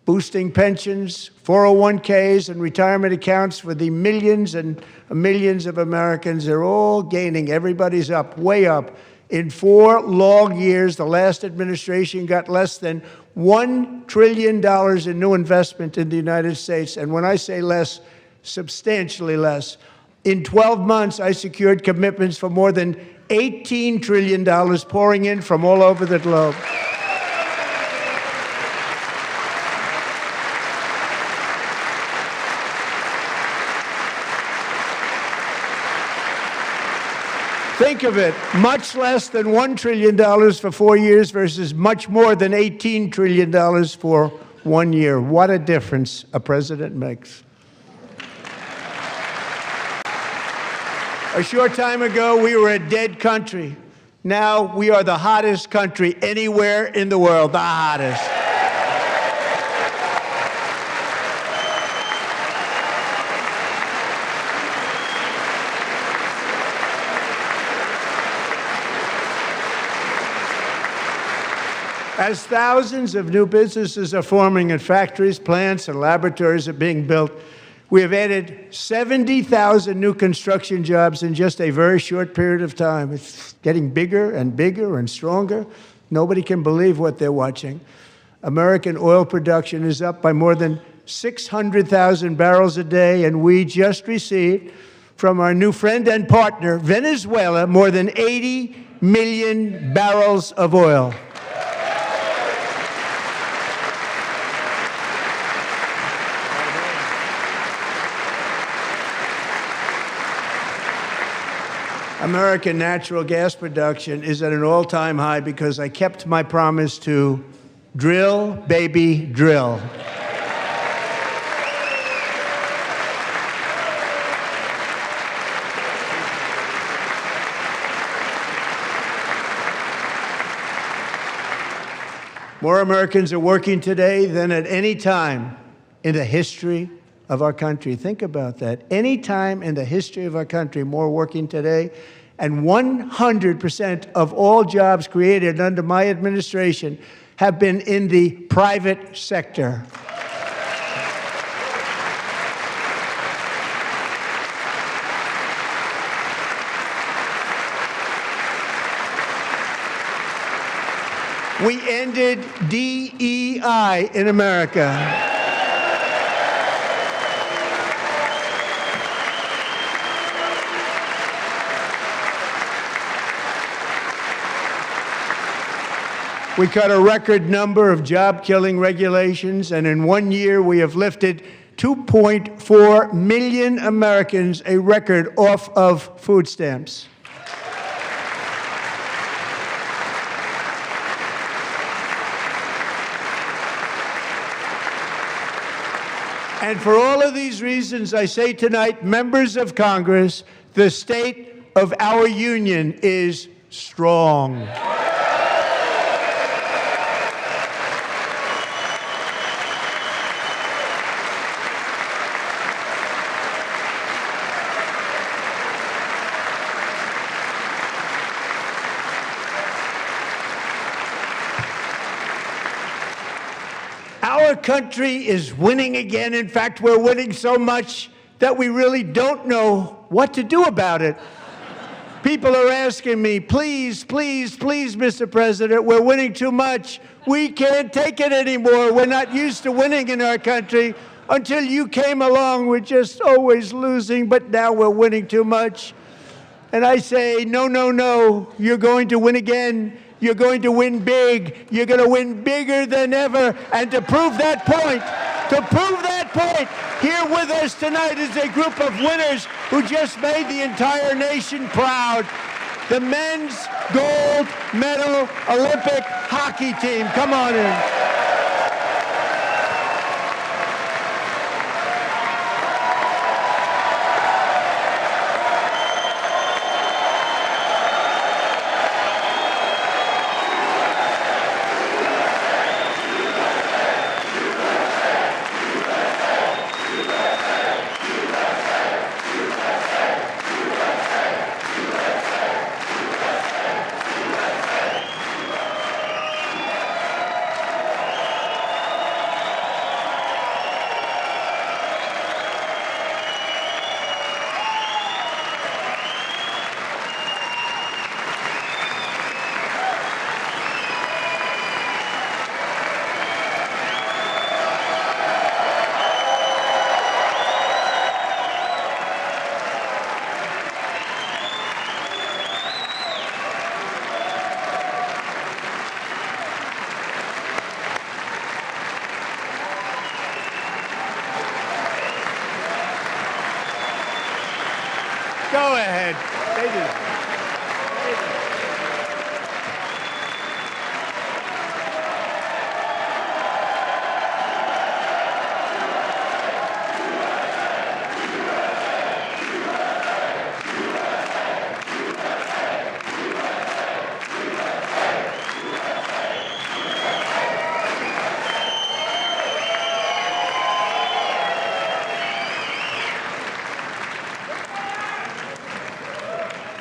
Boosting pensions, 401ks, and retirement accounts for the millions and millions of Americans. They're all gaining. Everybody's up, way up. In 4 long years, the last administration got less than $1 trillion in new investment in the United States. And when I say less, substantially less. In 12 months, I secured commitments for more than $18 trillion pouring in from all over the globe. Think of it, much less than $1 trillion for 4 years versus much more than $18 trillion for 1 year. What a difference a president makes. A short time ago, we were a dead country. Now we are the hottest country anywhere in the world, the hottest. As thousands of new businesses are forming and factories, plants, and laboratories are being built, we have added 70,000 new construction jobs in just a very short period of time. It's getting bigger and bigger and stronger. Nobody can believe what they're watching. American oil production is up by more than 600,000 barrels a day, and we just received from our new friend and partner, Venezuela, more than 80 million barrels of oil. American natural gas production is at an all-time high because I kept my promise to drill, baby, drill. More Americans are working today than at any time in the history of our country. Think about that. Any time in the history of our country, more working today. And 100% of all jobs created under my administration have been in the private sector. We ended DEI in America. We cut a record number of job-killing regulations, and in 1 year, we have lifted 2.4 million Americans, a record, off of food stamps. And for all of these reasons, I say tonight, members of Congress, the state of our union is strong. Our country is winning again. In fact, we're winning so much that we really don't know what to do about it. People are asking me, please, please, please, Mr. President, we're winning too much. We can't take it anymore. We're not used to winning in our country. Until you came along, we're just always losing, but now we're winning too much. And I say, no, no, no, you're going to win again. You're going to win big. You're going to win bigger than ever. And to prove that point, here with us tonight is a group of winners who just made the entire nation proud. The men's gold medal Olympic hockey team. Come on in. Go ahead.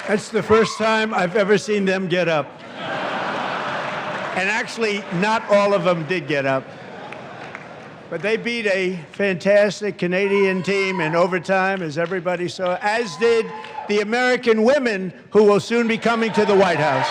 That's the first time I've ever seen them get up. And actually, not all of them did get up. But they beat a fantastic Canadian team in overtime, as everybody saw, as did the American women who will soon be coming to the White House.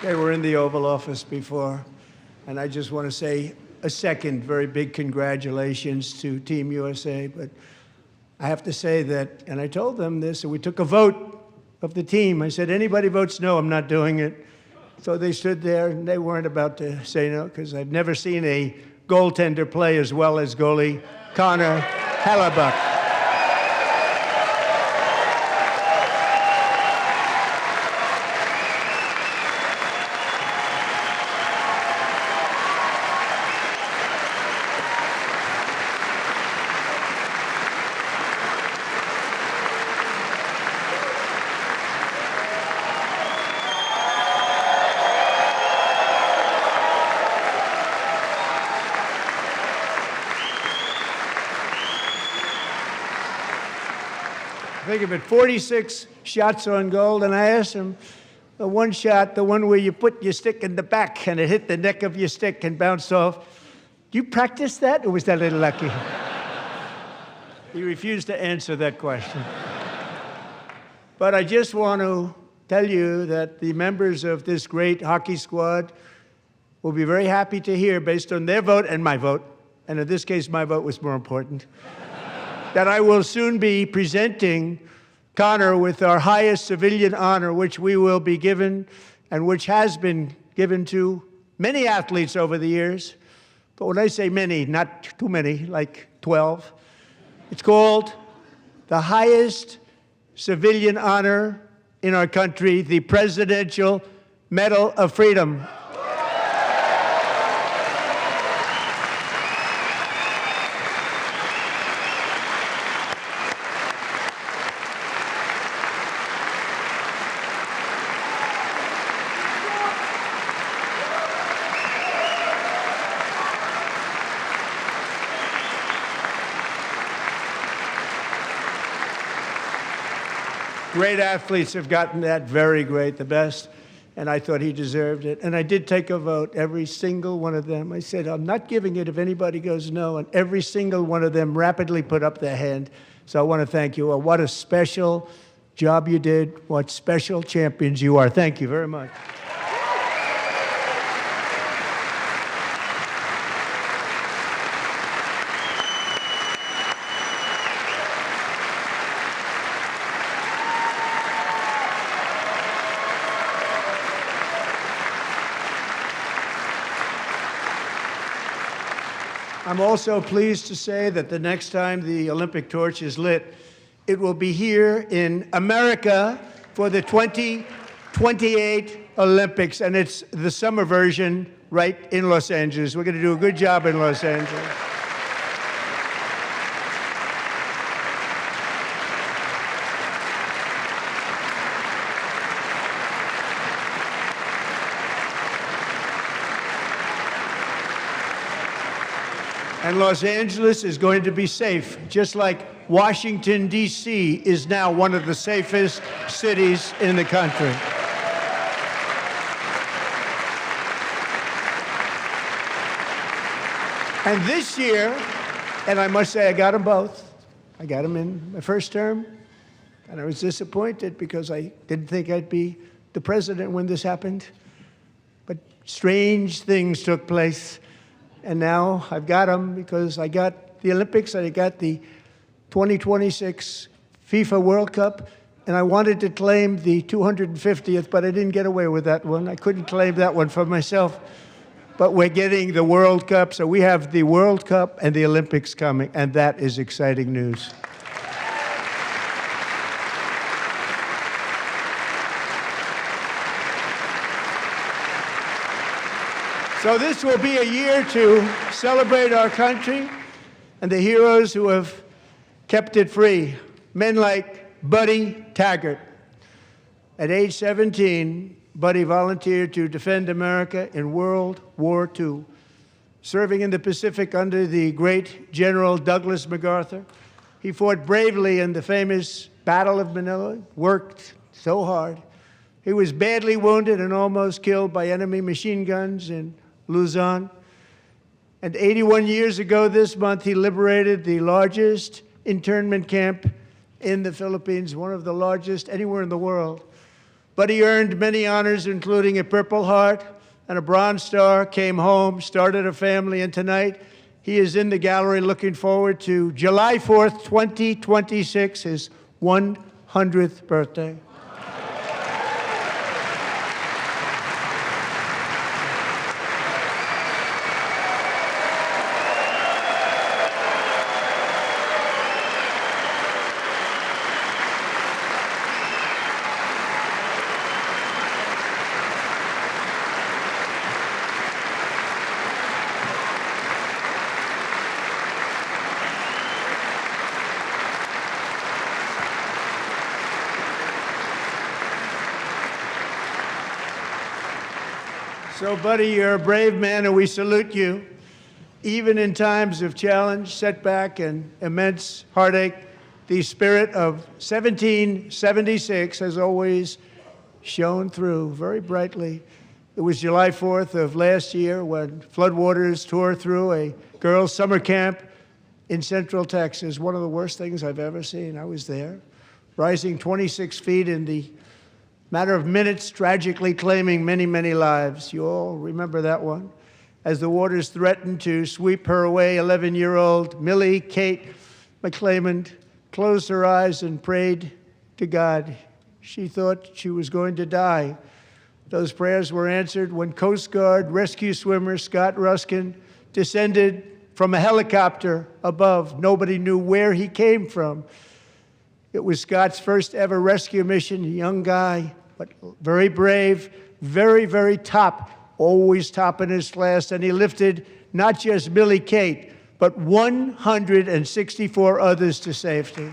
They were in the Oval Office before. And I just want to say a second very big congratulations to Team USA. But I have to say that, and I told them this, and we took a vote of the team. I said, anybody votes no, I'm not doing it. So they stood there, and they weren't about to say no, because I've never seen a goaltender play as well as goalie Connor Hellebuck. Think of it, 46 shots on goal, and I asked him, the one shot, the one where you put your stick in the back and it hit the neck of your stick and bounced off, do you practice that, or was that a little lucky? He refused to answer that question. But I just want to tell you that the members of this great hockey squad will be very happy to hear, based on their vote and my vote, and in this case my vote was more important, that I will soon be presenting Connor with our highest civilian honor, which we will be given, and which has been given to many athletes over the years. But when I say many, not too many, like 12, it's called the highest civilian honor in our country, the Presidential Medal of Freedom. Great athletes have gotten that, very great, the best, and I thought he deserved it. And I did take a vote, every single one of them. I said, I'm not giving it if anybody goes no, and every single one of them rapidly put up their hand. So I want to thank you. Well, what a special job you did. What special champions you are. Thank you very much. I'm also pleased to say that the next time the Olympic torch is lit, it will be here in America for the 2028 Olympics, and it's the summer version right in Los Angeles. We're going to do a good job in Los Angeles. And Los Angeles is going to be safe, just like Washington, D.C. is now one of the safest cities in the country. And this year, and I must say I got them both. I got them in my first term, and I was disappointed because I didn't think I'd be the president when this happened. But strange things took place. And now I've got them because I got the Olympics and I got the 2026 FIFA World Cup, and I wanted to claim the 250th, but I didn't get away with that one. I couldn't claim that one for myself. But we're getting the World Cup, so we have the World Cup and the Olympics coming, and that is exciting news. So this will be a year to celebrate our country and the heroes who have kept it free. Men like Buddy Taggart. At age 17, Buddy volunteered to defend America in World War II, serving in the Pacific under the great General Douglas MacArthur. He fought bravely in the famous Battle of Manila, worked so hard. He was badly wounded and almost killed by enemy machine guns in Luzon. And 81 years ago this month, he liberated the largest internment camp in the Philippines, one of the largest anywhere in the world. Buddy earned many honors, including a Purple Heart and a Bronze Star, came home, started a family, and tonight he is in the gallery looking forward to July 4th, 2026, his 100th birthday. So, buddy, you're a brave man, and we salute you. Even in times of challenge, setback, and immense heartache, the spirit of 1776 has always shone through very brightly. It was July 4th of last year when floodwaters tore through a girls' summer camp in Central Texas, one of the worst things I've ever seen. I was there, rising 26 feet in the matter of minutes, tragically claiming many, many lives. You all remember that one? As the waters threatened to sweep her away, 11-year-old Millie Kate McClament closed her eyes and prayed to God. She thought she was going to die. Those prayers were answered when Coast Guard rescue swimmer Scott Ruskin descended from a helicopter above. Nobody knew where he came from. It was Scott's first ever rescue mission, a young guy, but very brave, very, very top, always top in his class. And he lifted not just Millie Kate, but 164 others to safety.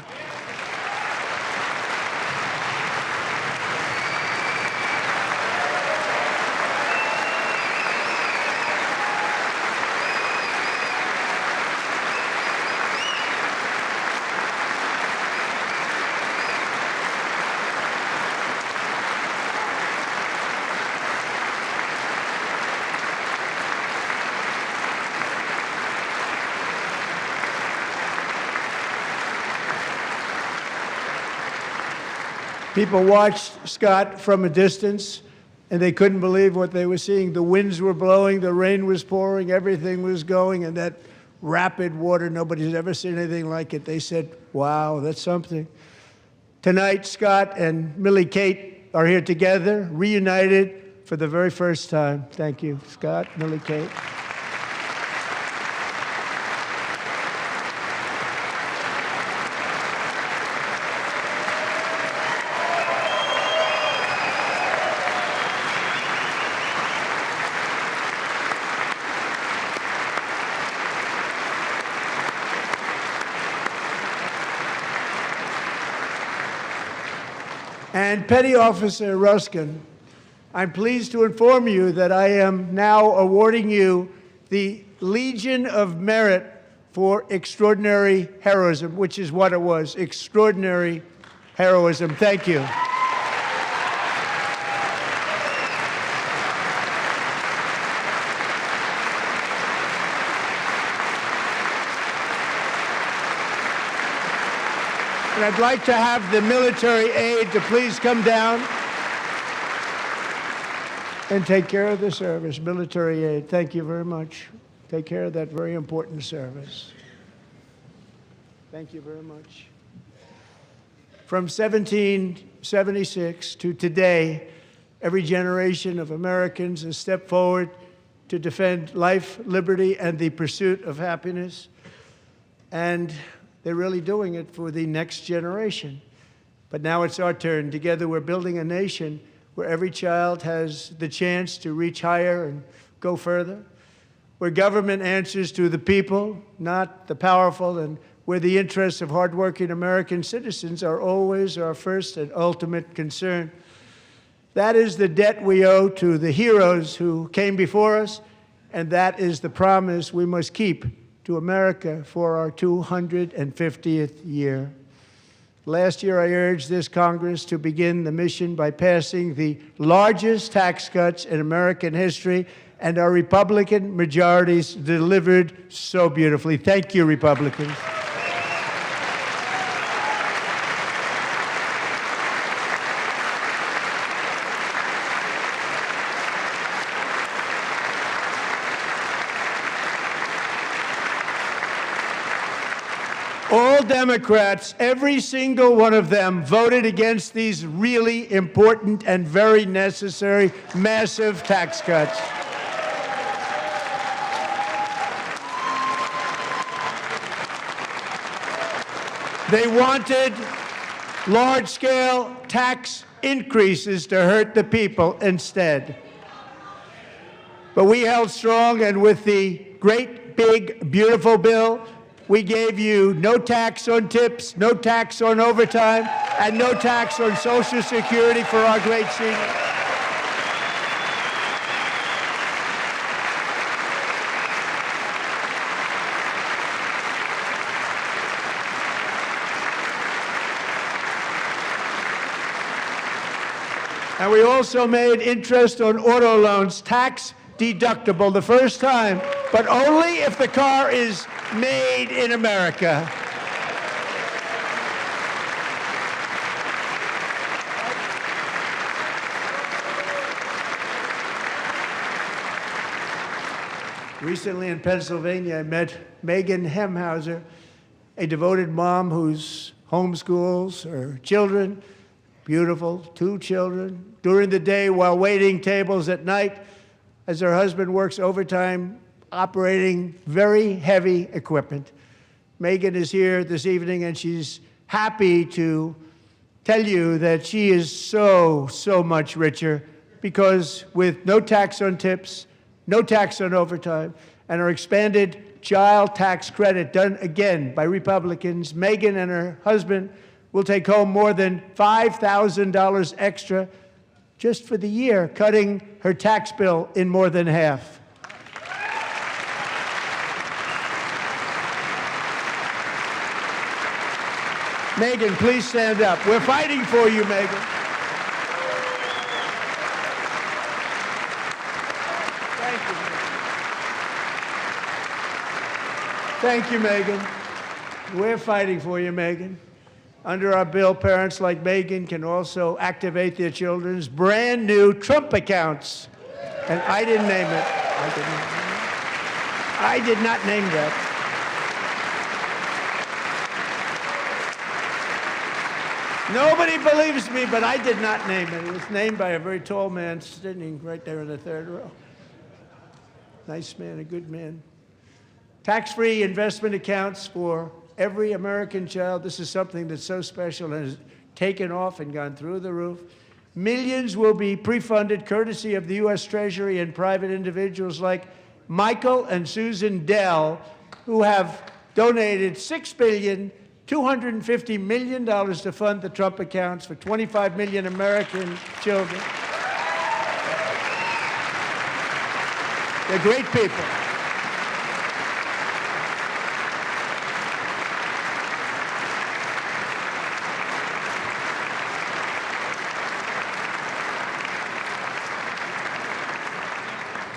People watched Scott from a distance, and they couldn't believe what they were seeing. The winds were blowing, the rain was pouring, everything was going, and that rapid water, nobody's ever seen anything like it. They said, wow, that's something. Tonight, Scott and Millie Kate are here together, reunited for the very first time. Thank you, Scott, Millie Kate. And Petty Officer Ruskin, I'm pleased to inform you that I am now awarding you the Legion of Merit for extraordinary heroism, which is what it was, extraordinary heroism. Thank you. And I'd like to have the military aide to please come down and take care of the service. Military aide, thank you very much. Take care of that very important service. Thank you very much. From 1776 to today, every generation of Americans has stepped forward to defend life, liberty, and the pursuit of happiness. And they're really doing it for the next generation. But now it's our turn. Together we're building a nation where every child has the chance to reach higher and go further, where government answers to the people, not the powerful, and where the interests of hardworking American citizens are always our first and ultimate concern. That is the debt we owe to the heroes who came before us, and that is the promise we must keep to America for our 250th year. Last year, I urged this Congress to begin the mission by passing the largest tax cuts in American history, and our Republican majorities delivered so beautifully. Thank you, Republicans. All Democrats, every single one of them, voted against these really important and very necessary massive tax cuts. They wanted large-scale tax increases to hurt the people instead. But we held strong, and with the great, big, beautiful bill, we gave you no tax on tips, no tax on overtime, and no tax on Social Security for our great seniors. And we also made interest on auto loans tax deductible the first time, but only if the car is made in America. Recently in Pennsylvania, I met Megan Hemhauser, a devoted mom who's homeschools her children. Beautiful, 2 children, during the day while waiting tables at night as her husband works overtime operating very heavy equipment. Megan is here this evening, and she's happy to tell you that she is so much richer because with no tax on tips, no tax on overtime, and her expanded child tax credit done again by Republicans, Megan and her husband will take home more than $5,000 extra just for the year, cutting her tax bill in more than half. Megan, please stand up. We're fighting for you, Megan. Thank you, Megan. We're fighting for you, Megan. Under our bill, parents like Megan can also activate their children's brand new Trump accounts. And I didn't name it. I did not name that. Nobody believes me, but I did not name it. It was named by a very tall man sitting right there in the third row. Nice man, a good man. Tax-free investment accounts for every American child. This is something that's so special and has taken off and gone through the roof. Millions will be pre-funded courtesy of the U.S. Treasury and private individuals like Michael and Susan Dell, who have donated $6.25 billion to fund the Trump accounts for 25 million American children. They're great people.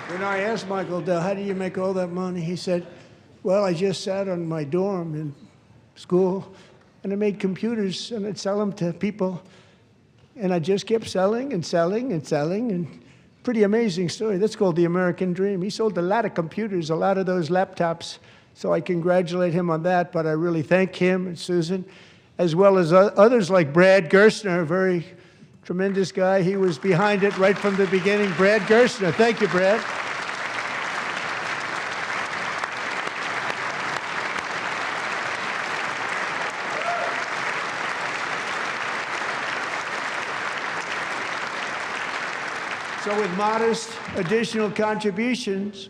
When I asked Michael Dell, how do you make all that money? He said, well, I just sat on my dorm in school, and I made computers, and I'd sell them to people. And I just kept selling and selling and selling, and pretty amazing story. That's called the American dream. He sold a lot of computers, a lot of those laptops, so I congratulate him on that, but I really thank him and Susan, as well as others like Brad Gerstner, a very tremendous guy. He was behind it right from the beginning. Brad Gerstner. Thank you, Brad. So with modest additional contributions,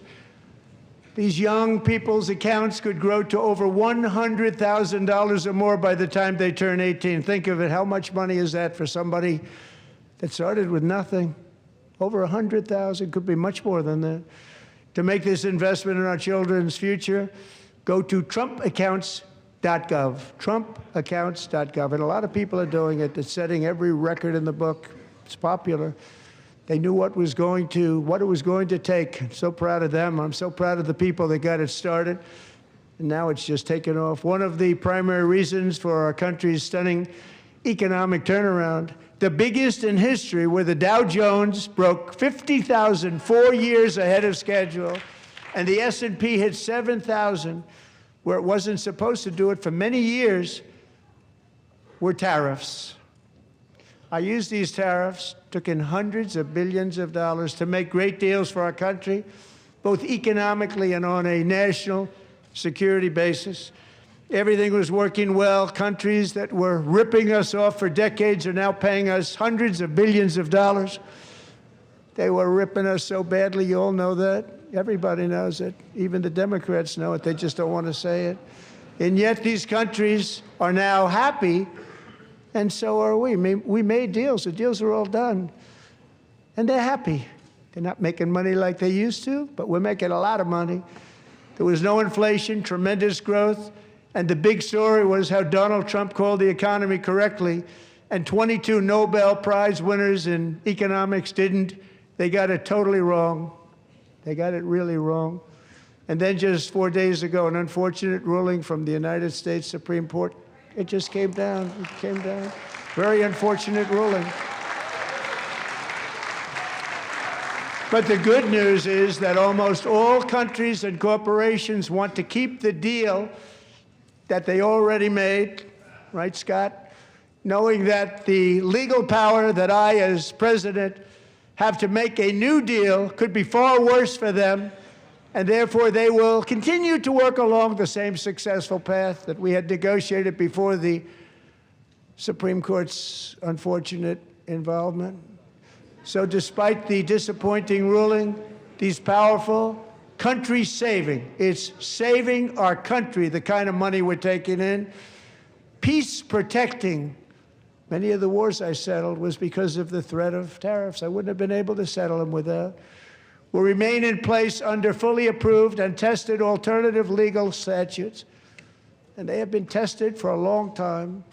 these young people's accounts could grow to over $100,000 or more by the time they turn 18. Think of it, how much money is that for somebody that started with nothing? Over 100,000, could be much more than that. To make this investment in our children's future, go to trumpaccounts.gov, trumpaccounts.gov. And a lot of people are doing it. It's setting every record in the book. It's popular. They knew what it was going to take. I'm so proud of them. I'm so proud of the people that got it started. And now it's just taken off. One of the primary reasons for our country's stunning economic turnaround, the biggest in history, where the Dow Jones broke 50,000 4 years ahead of schedule, and the S&P hit 7,000, where it wasn't supposed to do it for many years were tariffs. I used these tariffs, took in hundreds of billions of dollars to make great deals for our country, both economically and on a national security basis. Everything was working well. Countries that were ripping us off for decades are now paying us hundreds of billions of dollars. They were ripping us so badly, you all know that. Everybody knows it. Even the Democrats know it. They just don't want to say it. And yet these countries are now happy, and so are we. We made deals. The deals are all done. And they're happy. They're not making money like they used to, but we're making a lot of money. There was no inflation, tremendous growth. And the big story was how Donald Trump called the economy correctly, and 22 Nobel Prize winners in economics didn't. They got it totally wrong. They got it really wrong. And then just 4 days ago, an unfortunate ruling from the United States Supreme Court. It just came down. It came down. Very unfortunate ruling. But the good news is that almost all countries and corporations want to keep the deal that they already made, right, Scott? Knowing that the legal power that I, as president, have to make a new deal could be far worse for them, and therefore they will continue to work along the same successful path that we had negotiated before the Supreme Court's unfortunate involvement. So despite the disappointing ruling, these powerful, country-saving, it's saving our country, the kind of money we're taking in, peace-protecting. Many of the wars I settled was because of the threat of tariffs. I wouldn't have been able to settle them without. Will remain in place under fully approved and tested alternative legal statutes. And they have been tested for a long time.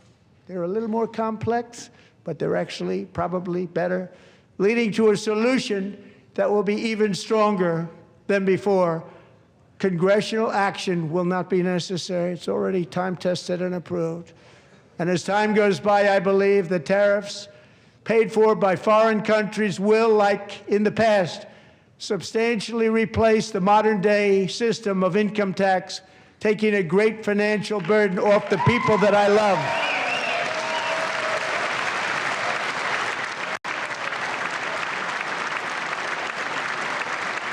They're a little more complex, but they're actually probably better, leading to a solution that will be even stronger than before. Congressional action will not be necessary. It's already time-tested and approved. And as time goes by, I believe the tariffs paid for by foreign countries will, like in the past, substantially replace the modern-day system of income tax, taking a great financial burden off the people that I love.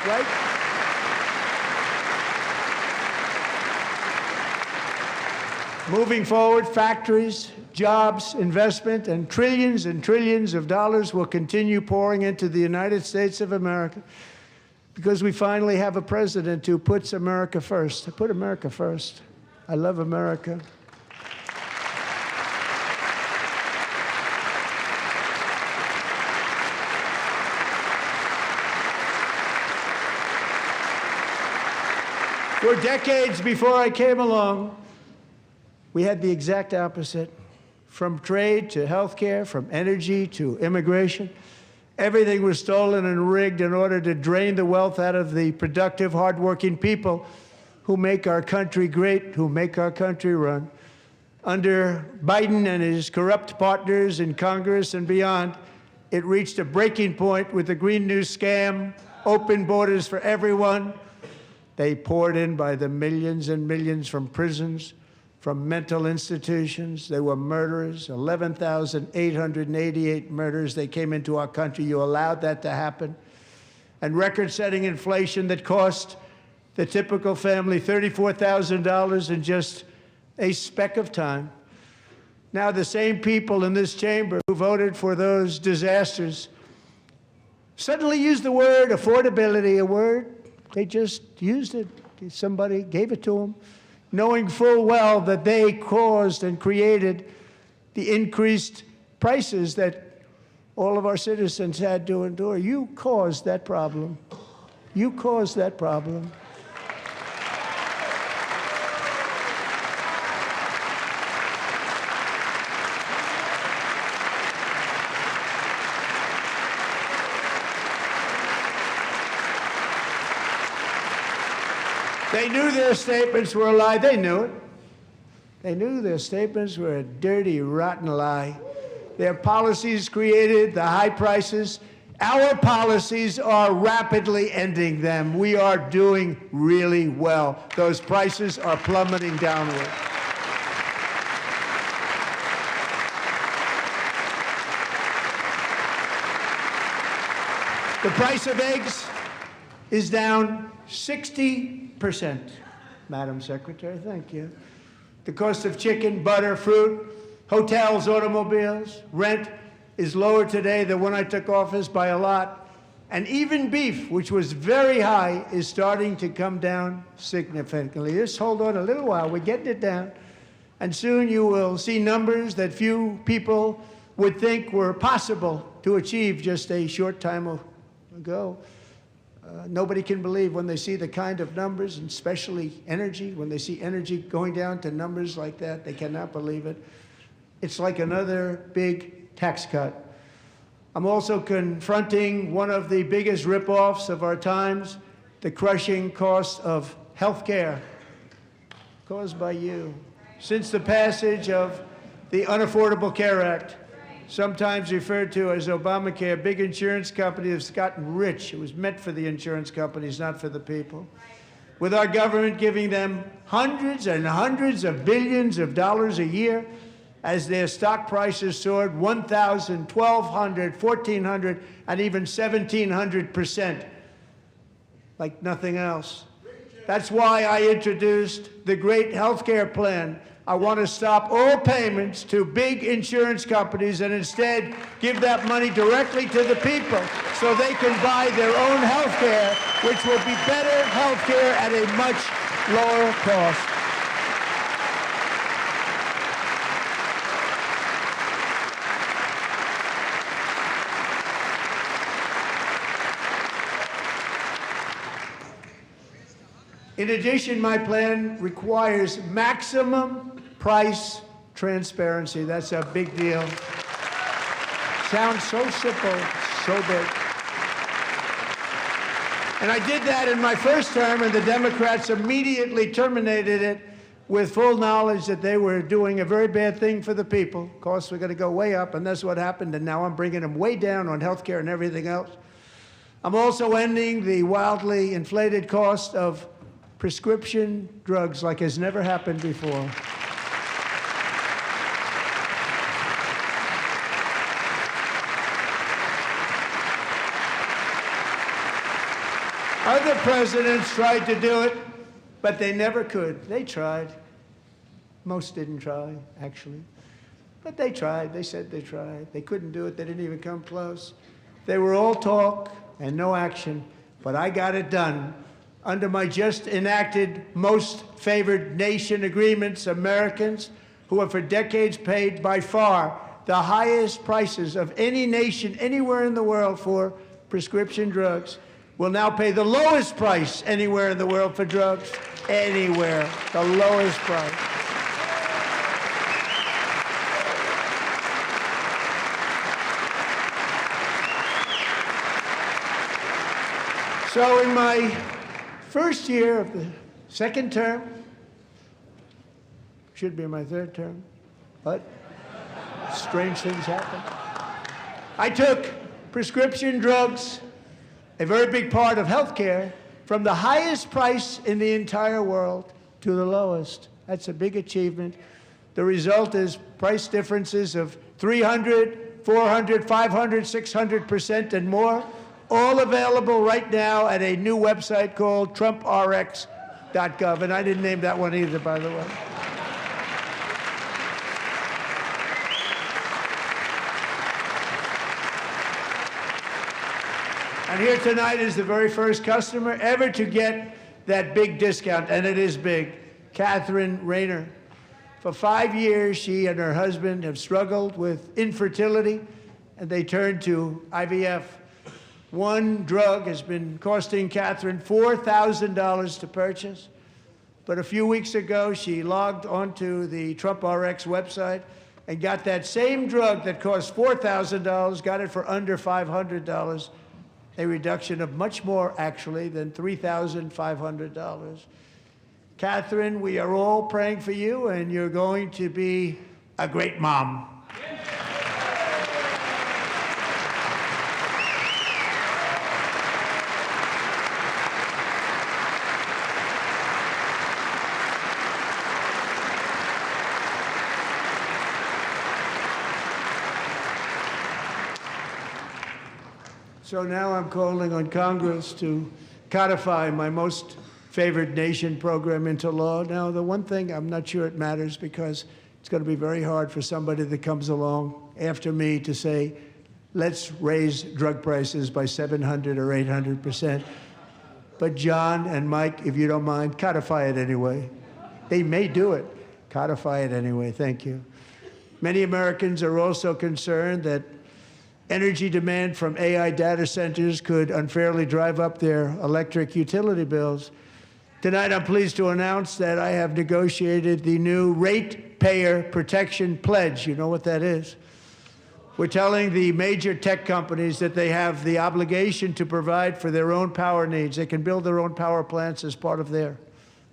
Right? Moving forward, factories, jobs, investment, and trillions of dollars will continue pouring into the United States of America because we finally have a president who puts America first. I put America first. I love America. For decades before I came along, we had the exact opposite. From trade to healthcare, from energy to immigration, everything was stolen and rigged in order to drain the wealth out of the productive, hardworking people who make our country great, who make our country run. Under Biden and his corrupt partners in Congress and beyond, it reached a breaking point with the Green New scam, open borders for everyone. They poured in by the millions and millions from prisons, from mental institutions. They were murderers, 11,888 murders. They came into our country. You allowed that to happen. And record-setting inflation that cost the typical family $34,000 in just a speck of time. Now the same people in this chamber who voted for those disasters suddenly used the word affordability, a word. They just used it. Somebody gave it to them, knowing full well that they caused and created the increased prices that all of our citizens had to endure. You caused that problem. You caused that problem. They knew their statements were a lie. They knew it. They knew their statements were a dirty, rotten lie. Their policies created the high prices Our policies are rapidly ending them. We are doing really well. Those prices are plummeting downward. The price of eggs is down 60%. Madam Secretary, thank you. The cost of chicken, butter, fruit, hotels, automobiles, rent is lower today than when I took office by a lot. And even beef, which was very high, is starting to come down significantly. Just hold on a little while, we're getting it down. And soon you will see numbers that few people would think were possible to achieve just a short time ago. Nobody can believe when they see the kind of numbers, and especially energy, when they see energy going down to numbers like that, they cannot believe it. It's like another big tax cut. I'm also confronting one of the biggest ripoffs of our times, the crushing cost of health care caused by you. Since the passage of the Unaffordable Care Act, sometimes referred to as Obamacare, big insurance companies have gotten rich. It was meant for the insurance companies, not for the people. With our government giving them hundreds and hundreds of billions of dollars a year as their stock prices soared 1,000, 1,200, 1,400, and even 1,700%, like nothing else. That's why I introduced the great health care plan. I want to stop all payments to big insurance companies and instead give that money directly to the people so they can buy their own health care, which will be better health care at a much lower cost. In addition, my plan requires maximum price transparency. That's a big deal. Sounds so simple, so big. And I did that in my first term, and the Democrats immediately terminated it with full knowledge that they were doing a very bad thing for the people. Costs were going to go way up, and that's what happened, and now I'm bringing them way down on health care and everything else. I'm also ending the wildly inflated cost of prescription drugs like has never happened before. Other presidents tried to do it, but they never could. They tried. Most didn't try, actually. But they tried. They said they tried. They couldn't do it. They didn't even come close. They were all talk and no action, but I got it done. Under my just enacted most favored nation agreements, Americans who have for decades paid by far the highest prices of any nation anywhere in the world for prescription drugs will now pay the lowest price anywhere in the world for drugs. Anywhere, the lowest price. So in my first year of the second term, should be my third term, but strange things happen. I took prescription drugs, a very big part of healthcare, from the highest price in the entire world to the lowest. That's a big achievement. The result is price differences of 300, 400, 500, 600% and more, all available right now at a new website called TrumpRx.gov. And I didn't name that one either, by the way. And here tonight is the very first customer ever to get that big discount, and it is big, Catherine Rayner. For 5 years, she and her husband have struggled with infertility, and they turned to IVF. One drug has been costing Catherine $4,000 to purchase, but a few weeks ago, she logged onto the TrumpRx website and got that same drug that cost $4,000, got it for under $500. A reduction of much more, actually, than $3,500. Catherine, we are all praying for you, and you're going to be a great mom. So now I'm calling on Congress to codify my most favored nation program into law. Now, the one thing I'm not sure it matters because it's going to be very hard for somebody that comes along after me to say, let's raise drug prices by 700 or 800%. But John and Mike, if you don't mind, codify it anyway. They may do it. Codify it anyway. Thank you. Many Americans are also concerned that energy demand from AI data centers could unfairly drive up their electric utility bills. Tonight, I'm pleased to announce that I have negotiated the new Ratepayer Protection Pledge. You know what that is? We're telling the major tech companies that they have the obligation to provide for their own power needs. They can build their own power plants as part of their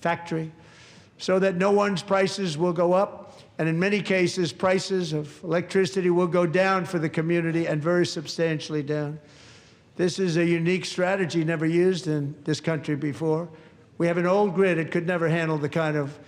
factory so that no one's prices will go up. And in many cases, prices of electricity will go down for the community and very substantially down. This is a unique strategy never used in this country before. We have an old grid. It could never handle the kind of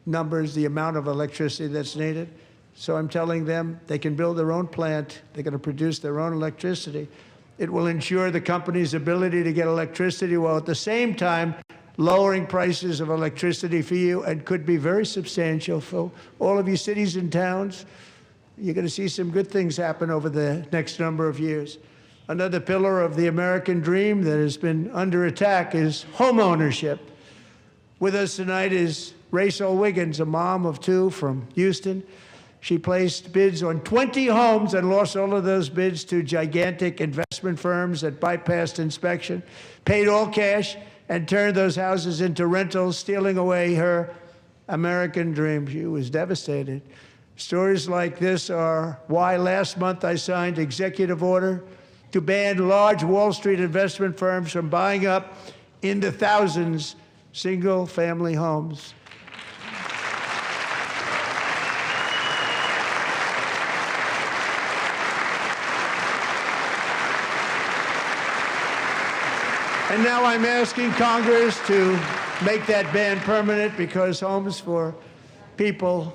numbers, the amount of electricity that's needed. So I'm telling them they can build their own plant. They're going to produce their own electricity. It will ensure the company's ability to get electricity while at the same time lowering prices of electricity for you, and could be very substantial for all of you cities and towns. You're going to see some good things happen over the next number of years. Another pillar of the American dream that has been under attack is home ownership. With us tonight is Rachel Wiggins, a mom of two from Houston. She placed bids on 20 homes and lost all of those bids to gigantic investment firms that bypassed inspection, paid all cash, and turned those houses into rentals, stealing away her American dream. She was devastated. Stories like this are why last month I signed executive order to ban large Wall Street investment firms from buying up in the thousands single-family homes. And now I'm asking Congress to make that ban permanent, because homes for people,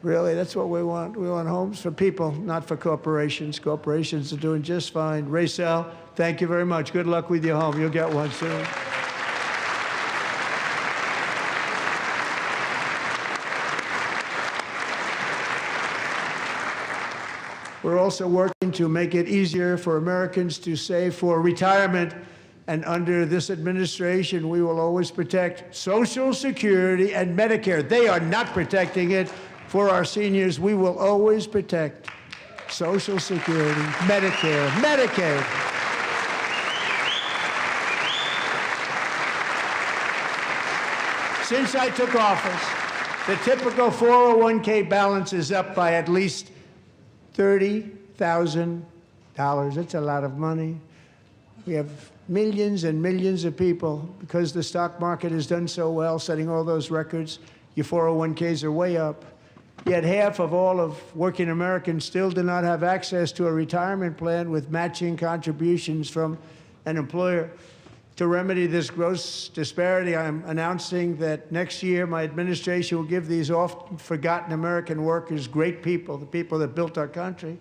really, that's what we want. We want homes for people, not for corporations. Corporations are doing just fine. Rachel, thank you very much. Good luck with your home. You'll get one soon. We're also working to make it easier for Americans to save for retirement. And under this administration, we will always protect Social Security and Medicare. They are not protecting it for our seniors. We will always protect Social Security, Medicare, Medicaid. Since I took office, the typical 401k balance is up by at least $30,000. That's a lot of money. We have millions and millions of people, because the stock market has done so well, setting all those records. Your 401ks are way up. Yet half of all of working Americans still do not have access to a retirement plan with matching contributions from an employer. To remedy this gross disparity, I'm announcing that next year my administration will give these often forgotten American workers, great people, the people that built our country,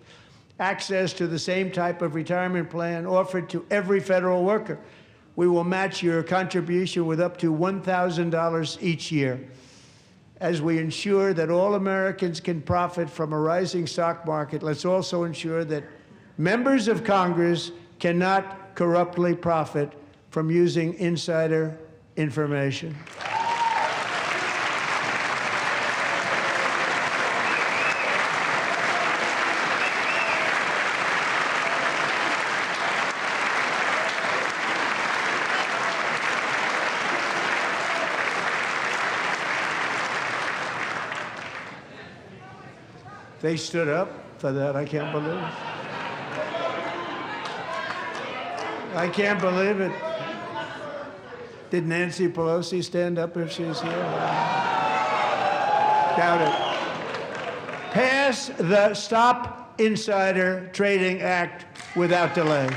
access to the same type of retirement plan offered to every federal worker. We will match your contribution with up to $1,000 each year. As we ensure that all Americans can profit from a rising stock market, let's also ensure that members of Congress cannot corruptly profit from using insider information. They stood up for that. I can't believe it. I can't believe it. Did Nancy Pelosi stand up if she's here? Doubt it. Pass the Stop Insider Trading Act without delay.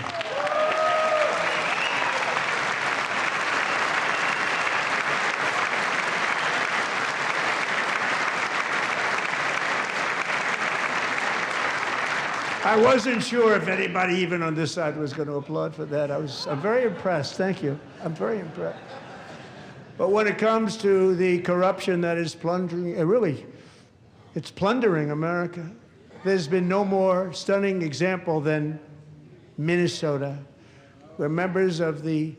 I wasn't sure if anybody even on this side was going to applaud for that. I'm very impressed. Thank you. I'm very impressed. But when it comes to the corruption that is plundering, it's plundering America. There's been no more stunning example than Minnesota, where members of the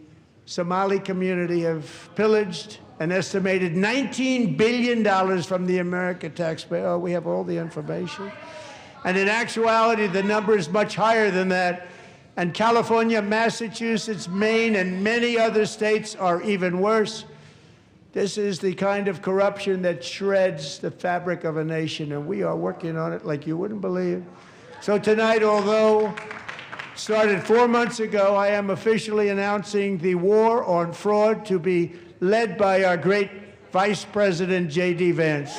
Somali community have pillaged an estimated $19 billion from the American taxpayer. Oh, we have all the information. And in actuality, the number is much higher than that. And California, Massachusetts, Maine, and many other states are even worse. This is the kind of corruption that shreds the fabric of a nation, and we are working on it like you wouldn't believe. So tonight, although started 4 months ago, I am officially announcing the war on fraud to be led by our great Vice President J.D. Vance.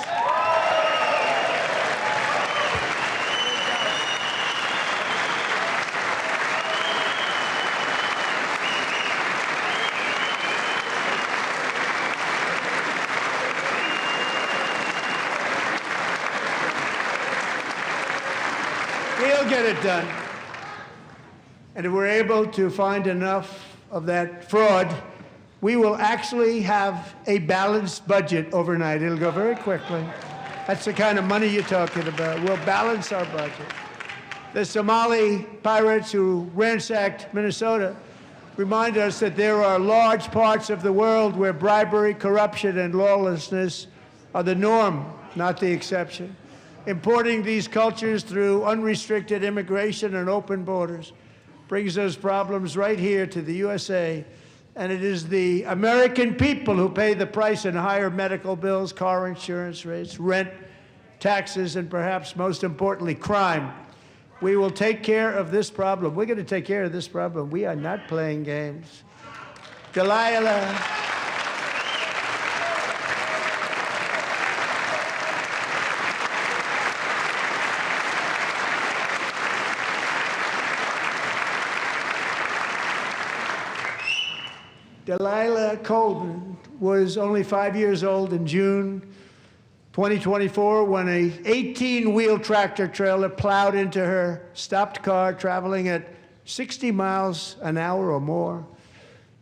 We'll get it done. And if we're able to find enough of that fraud, we will actually have a balanced budget overnight. It'll go very quickly. That's the kind of money you're talking about. We'll balance our budget. The Somali pirates who ransacked Minnesota remind us that there are large parts of the world where bribery, corruption, and lawlessness are the norm, not the exception. Importing these cultures through unrestricted immigration and open borders brings those problems right here to the USA. And it is the American people who pay the price in higher medical bills, car insurance rates, rent, taxes, and perhaps most importantly, crime. We will take care of this problem. We're going to take care of this problem. We are not playing games. Delilah. Delilah Coleman was only 5 years old in June 2024 when a 18-wheel tractor trailer plowed into her stopped car traveling at 60 miles an hour or more.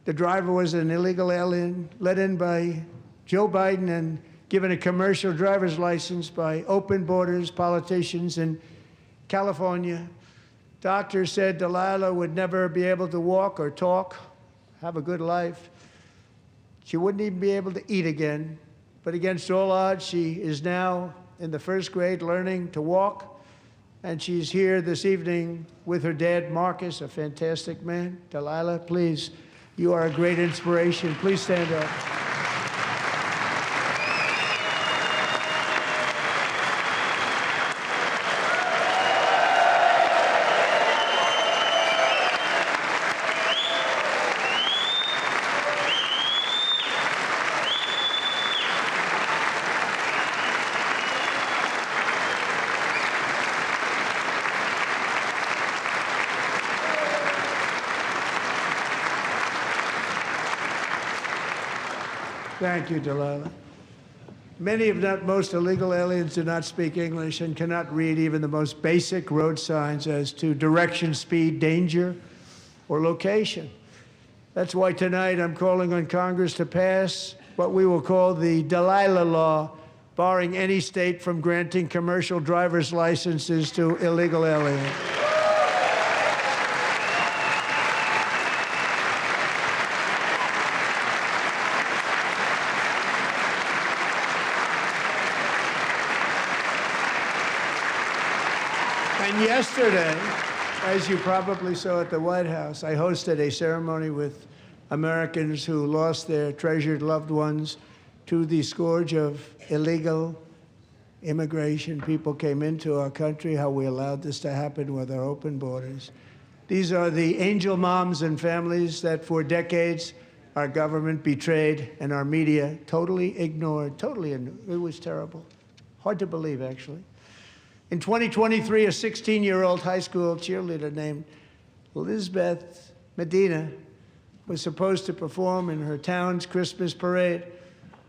The driver was an illegal alien let in by Joe Biden and given a commercial driver's license by open borders politicians in California. Doctors said Delilah would never be able to walk or talk, have a good life. She wouldn't even be able to eat again. But against all odds, she is now in the first grade learning to walk. And she's here this evening with her dad, Marcus, a fantastic man. Delilah, please, you are a great inspiration. Please stand up. Thank you, Delilah. Many, if not most, illegal aliens do not speak English and cannot read even the most basic road signs as to direction, speed, danger, or location. That's why tonight I'm calling on Congress to pass what we will call the Delilah Law, barring any state from granting commercial driver's licenses to illegal aliens. And yesterday, as you probably saw at the White House, I hosted a ceremony with Americans who lost their treasured loved ones to the scourge of illegal immigration. People came into our country, how we allowed this to happen with our open borders. These are the angel moms and families that for decades our government betrayed and our media totally ignored. It was terrible. Hard to believe, actually. In 2023, a 16-year-old high school cheerleader named Elizabeth Medina was supposed to perform in her town's Christmas parade,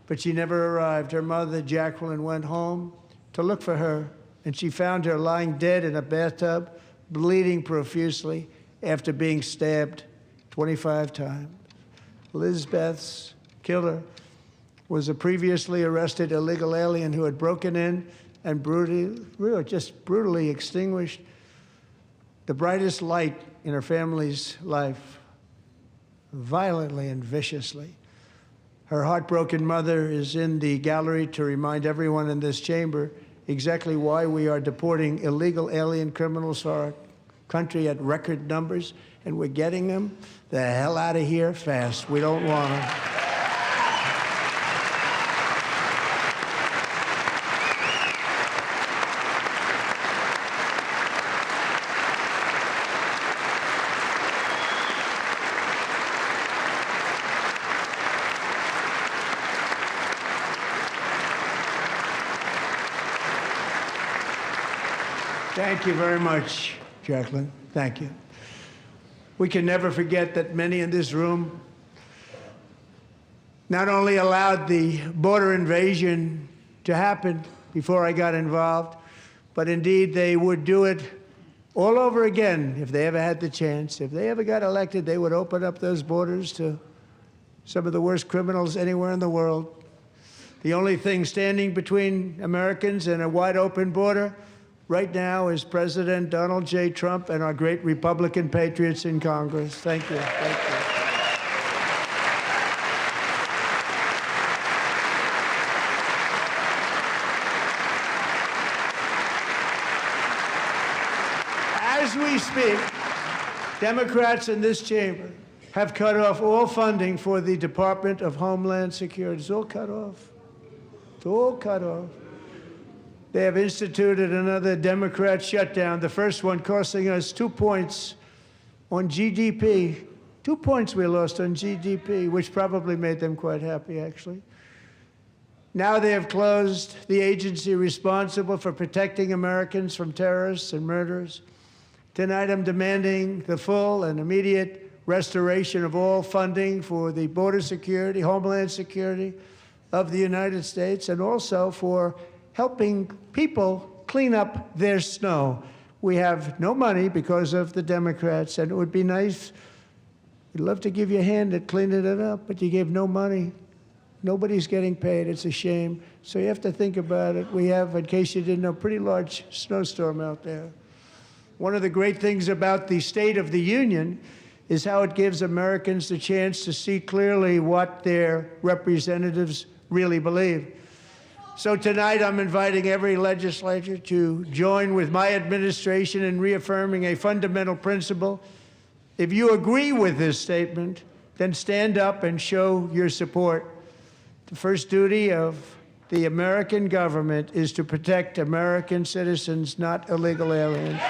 but she never arrived. Her mother, Jacqueline, went home to look for her, and she found her lying dead in a bathtub, bleeding profusely after being stabbed 25 times. Lizbeth's killer was a previously arrested illegal alien who had broken in and brutally extinguished the brightest light in her family's life, violently and viciously. Her heartbroken mother is in the gallery to remind everyone in this chamber exactly why we are deporting illegal alien criminals to our country at record numbers, and we're getting them the hell out of here fast. We don't want them. Thank you very much, Jacqueline. Thank you. We can never forget that many in this room not only allowed the border invasion to happen before I got involved, but indeed they would do it all over again if they ever had the chance. If they ever got elected, they would open up those borders to some of the worst criminals anywhere in the world. The only thing standing between Americans and a wide open border right now is President Donald J. Trump and our great Republican patriots in Congress. Thank you. Thank you. As we speak, Democrats in this chamber have cut off all funding for the Department of Homeland Security. It's all cut off. It's all cut off. They have instituted another Democrat shutdown, the first one costing us 2 points on GDP. 2 points we lost on GDP, which probably made them quite happy, actually. Now they have closed the agency responsible for protecting Americans from terrorists and murderers. Tonight I'm demanding the full and immediate restoration of all funding for the border security, Homeland Security of the United States, and also for helping people clean up their snow. We have no money because of the Democrats, and it would be nice. We'd love to give you a hand at cleaning it up, but you gave no money. Nobody's getting paid. It's a shame. So you have to think about it. We have, in case you didn't know, a pretty large snowstorm out there. One of the great things about the State of the Union is how it gives Americans the chance to see clearly what their representatives really believe. So tonight, I'm inviting every legislator to join with my administration in reaffirming a fundamental principle. If you agree with this statement, then stand up and show your support. The first duty of the American government is to protect American citizens, not illegal aliens.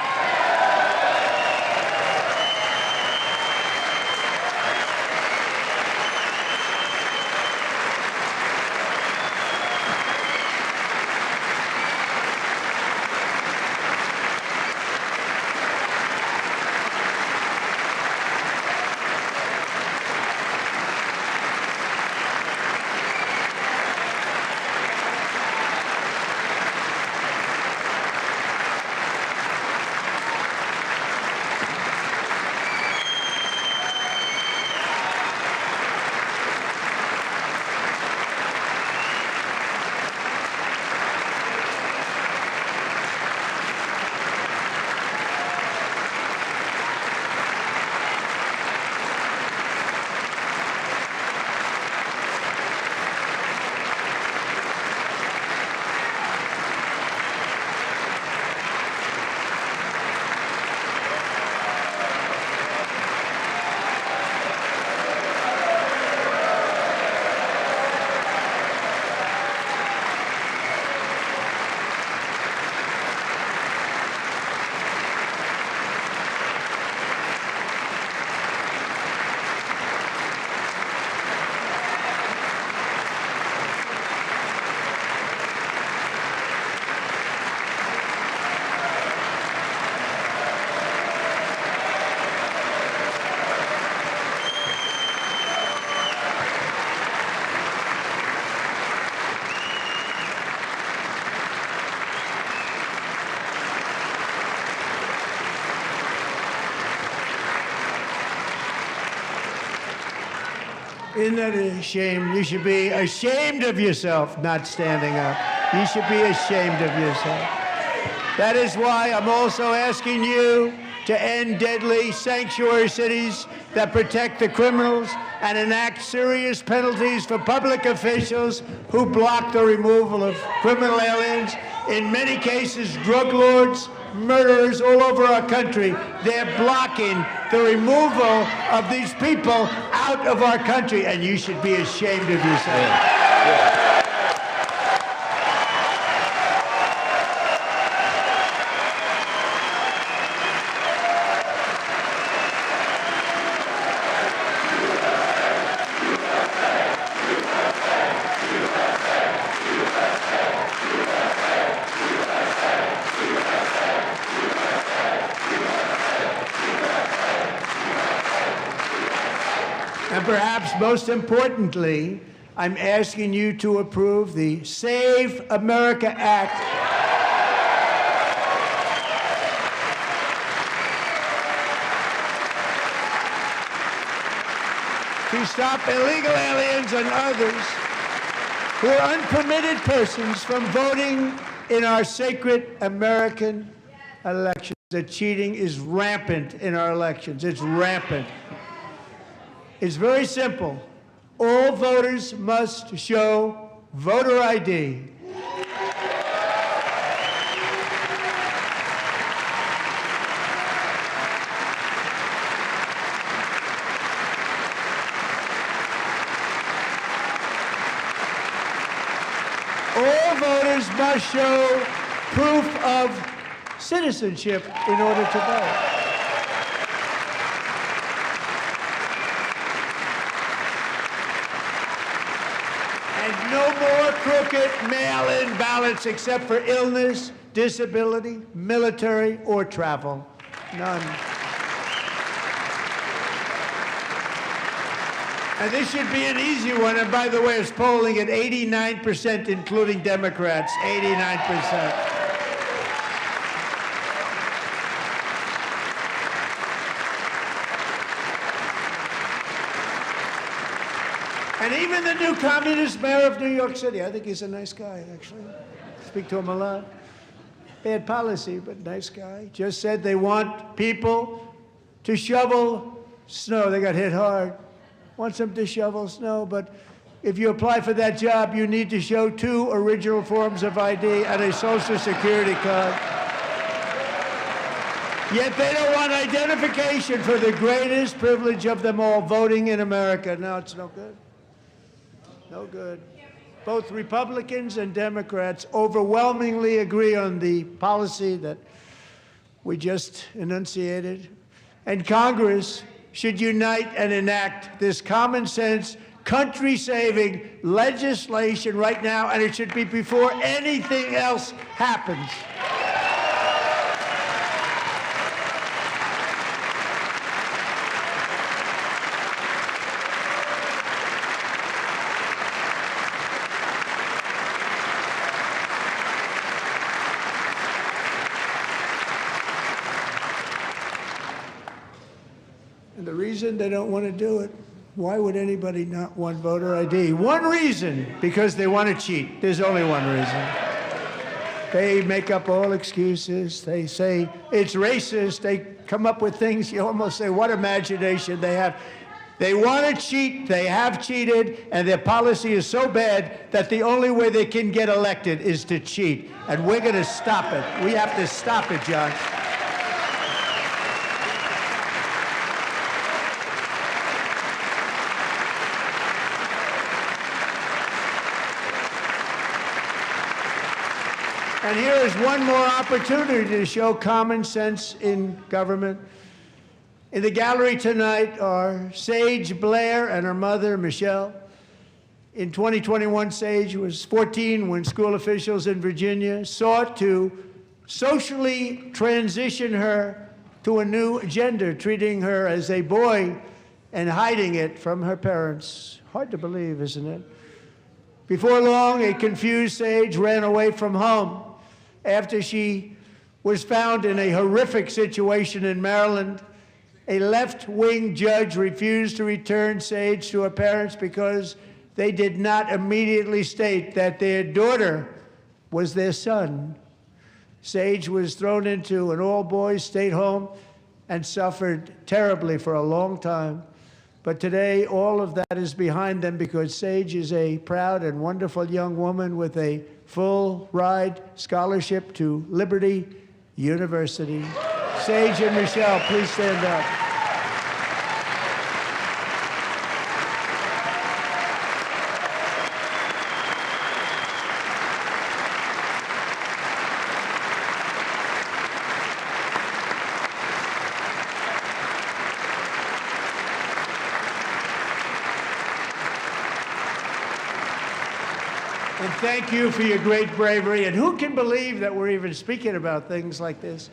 Isn't that a shame? You should be ashamed of yourself not standing up. You should be ashamed of yourself. That is why I'm also asking you to end deadly sanctuary cities that protect the criminals and enact serious penalties for public officials who block the removal of criminal aliens. In many cases, drug lords, murderers all over our country, they're blocking the removal of these people out of our country, and you should be ashamed of yourself. And perhaps most importantly, I'm asking you to approve the Save America Act. To stop illegal aliens and others who are unpermitted persons from voting in our sacred American elections. The cheating is rampant in our elections. It's rampant. It's very simple. All voters must show voter ID. All voters must show proof of citizenship in order to vote. No more crooked mail-in ballots except for illness, disability, military, or travel. None. And this should be an easy one. And by the way, it's polling at 89%, including Democrats. 89%. And even the new communist mayor of New York City, I think he's a nice guy, actually. Speak to him a lot. Bad policy, but nice guy. Just said they want people to shovel snow. They got hit hard. Wants them to shovel snow, but if you apply for that job, you need to show 2 original forms of ID and a Social Security card. Yet they don't want identification for the greatest privilege of them all, voting in America. No, it's no good. No good. Both Republicans and Democrats overwhelmingly agree on the policy that we just enunciated. And Congress should unite and enact this common sense, country-saving legislation right now, and it should be before anything else happens. And the reason they don't want to do it, why would anybody not want voter ID? One reason, because they want to cheat. There's only one reason. They make up all excuses. They say it's racist. They come up with things you almost say, what imagination they have. They want to cheat. They have cheated. And their policy is so bad that the only way they can get elected is to cheat. And we're going to stop it. We have to stop it, John. And here is one more opportunity to show common sense in government. In the gallery tonight are Sage Blair and her mother, Michelle. In 2021, Sage was 14 when school officials in Virginia sought to socially transition her to a new gender, treating her as a boy and hiding it from her parents. Hard to believe, isn't it? Before long, a confused Sage ran away from home after she was found in a horrific situation in Maryland A left-wing judge refused to return Sage to her parents because they did not immediately state that their daughter was their son. Sage was thrown into an all-boys state home and suffered terribly for a long time. But today, all of that is behind them because Sage is a proud and wonderful young woman with a full-ride scholarship to Liberty University. Sage and Michelle, please stand up. And thank you for your great bravery. And who can believe that we're even speaking about things like this?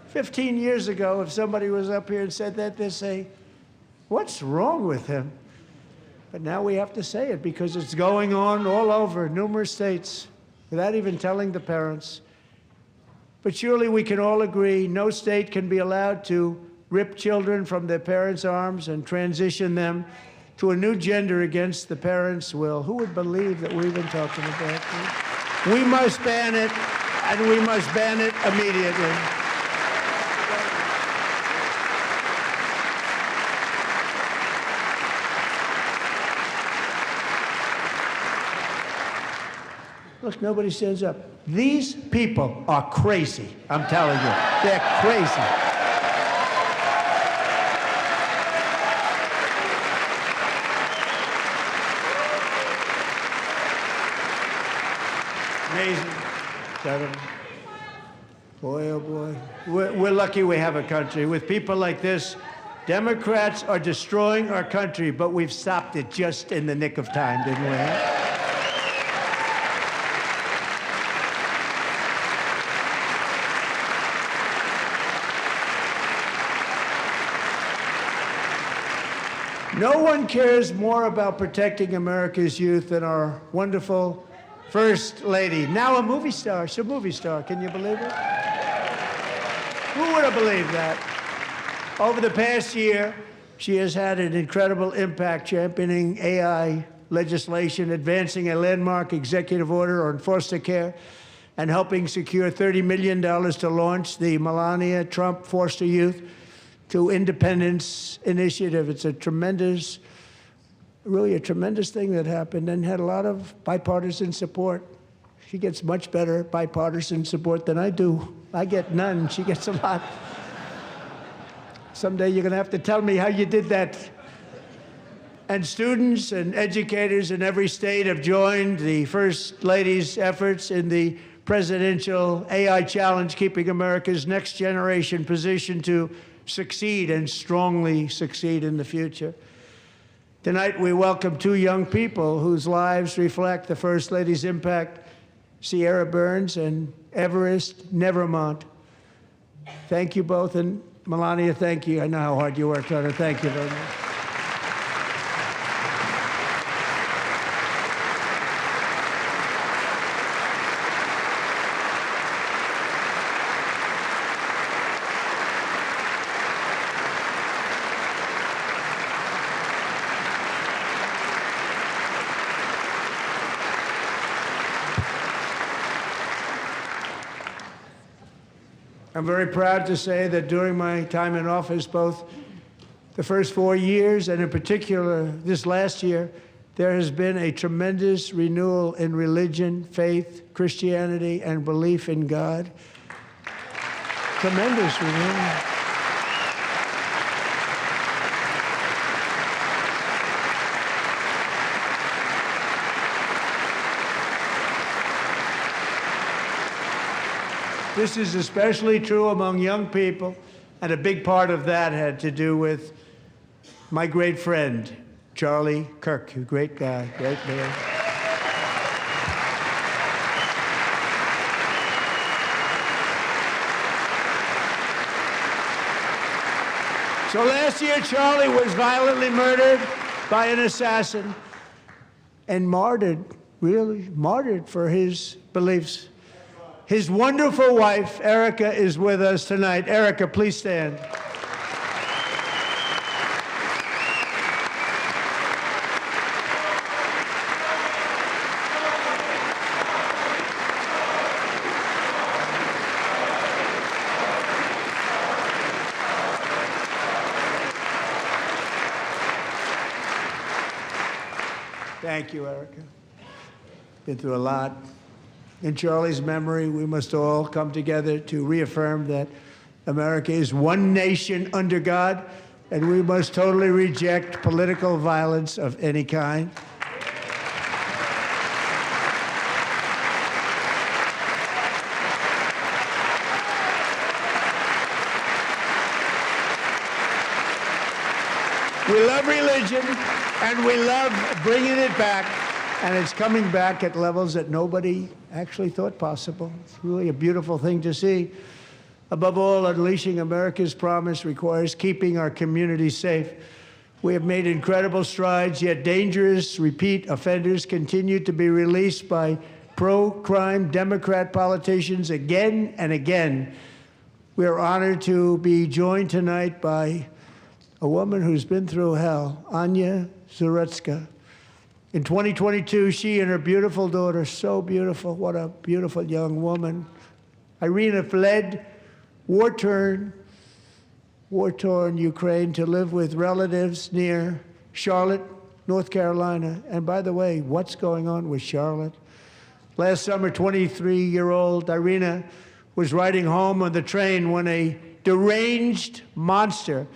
15 years ago, if somebody was up here and said that, they'd say, what's wrong with him? But now we have to say it because it's going on all over numerous states without even telling the parents. But surely we can all agree no state can be allowed to rip children from their parents' arms and transition them to a new gender against the parents' will. Who would believe that we're even talking about this? We must ban it, and we must ban it immediately. Look, nobody stands up. These people are crazy, I'm telling you. They're crazy. Amazing. Boy, oh boy. We're lucky we have a country. With people like this, Democrats are destroying our country, but we've stopped it just in the nick of time, didn't we? No one cares more about protecting America's youth than our wonderful First Lady, now a movie star. She's a movie star. Can you believe it? Who would have believed that? Over the past year, she has had an incredible impact championing AI legislation, advancing a landmark executive order on foster care, and helping secure $30 million to launch the Melania Trump Foster Youth to Independence Initiative. It's a tremendous, really a tremendous thing that happened and had a lot of bipartisan support. She gets much better bipartisan support than I do. I get none. She gets a lot. Someday you're going to have to tell me how you did that. And students and educators in every state have joined the First Lady's efforts in the presidential AI challenge, keeping America's next generation positioned to succeed and strongly succeed in the future. Tonight, we welcome two young people whose lives reflect the First Lady's impact, Sierra Burns and Everest Nevermont. Thank you both, and Melania, thank you. I know how hard you worked on it. Thank you very much. I'm very proud to say that during my time in office, both the first 4 years and in particular this last year, there has been a tremendous renewal in religion, faith, Christianity, and belief in God. Tremendous renewal. This is especially true among young people, and a big part of that had to do with my great friend, Charlie Kirk, a great guy, great man. So last year, Charlie was violently murdered by an assassin and martyred, really martyred for his beliefs. His wonderful wife, Erica, is with us tonight. Erica, please stand. Thank you, Erica. Been through a lot. In Charlie's memory, we must all come together to reaffirm that America is one nation under God, and we must totally reject political violence of any kind. We love religion, and we love bringing it back, and it's coming back at levels that nobody actually thought possible. It's really a beautiful thing to see. Above all, unleashing America's promise requires keeping our communities safe. We have made incredible strides, yet dangerous repeat offenders continue to be released by pro-crime Democrat politicians again and again. We are honored to be joined tonight by a woman who's been through hell, Anya Zarutska. In 2022, she and her beautiful daughter, so beautiful, what a beautiful young woman, Irina, fled war-torn Ukraine to live with relatives near Charlotte, North Carolina. And by the way, what's going on with Charlotte? Last summer, 23-year-old Irina was riding home on the train when a deranged monster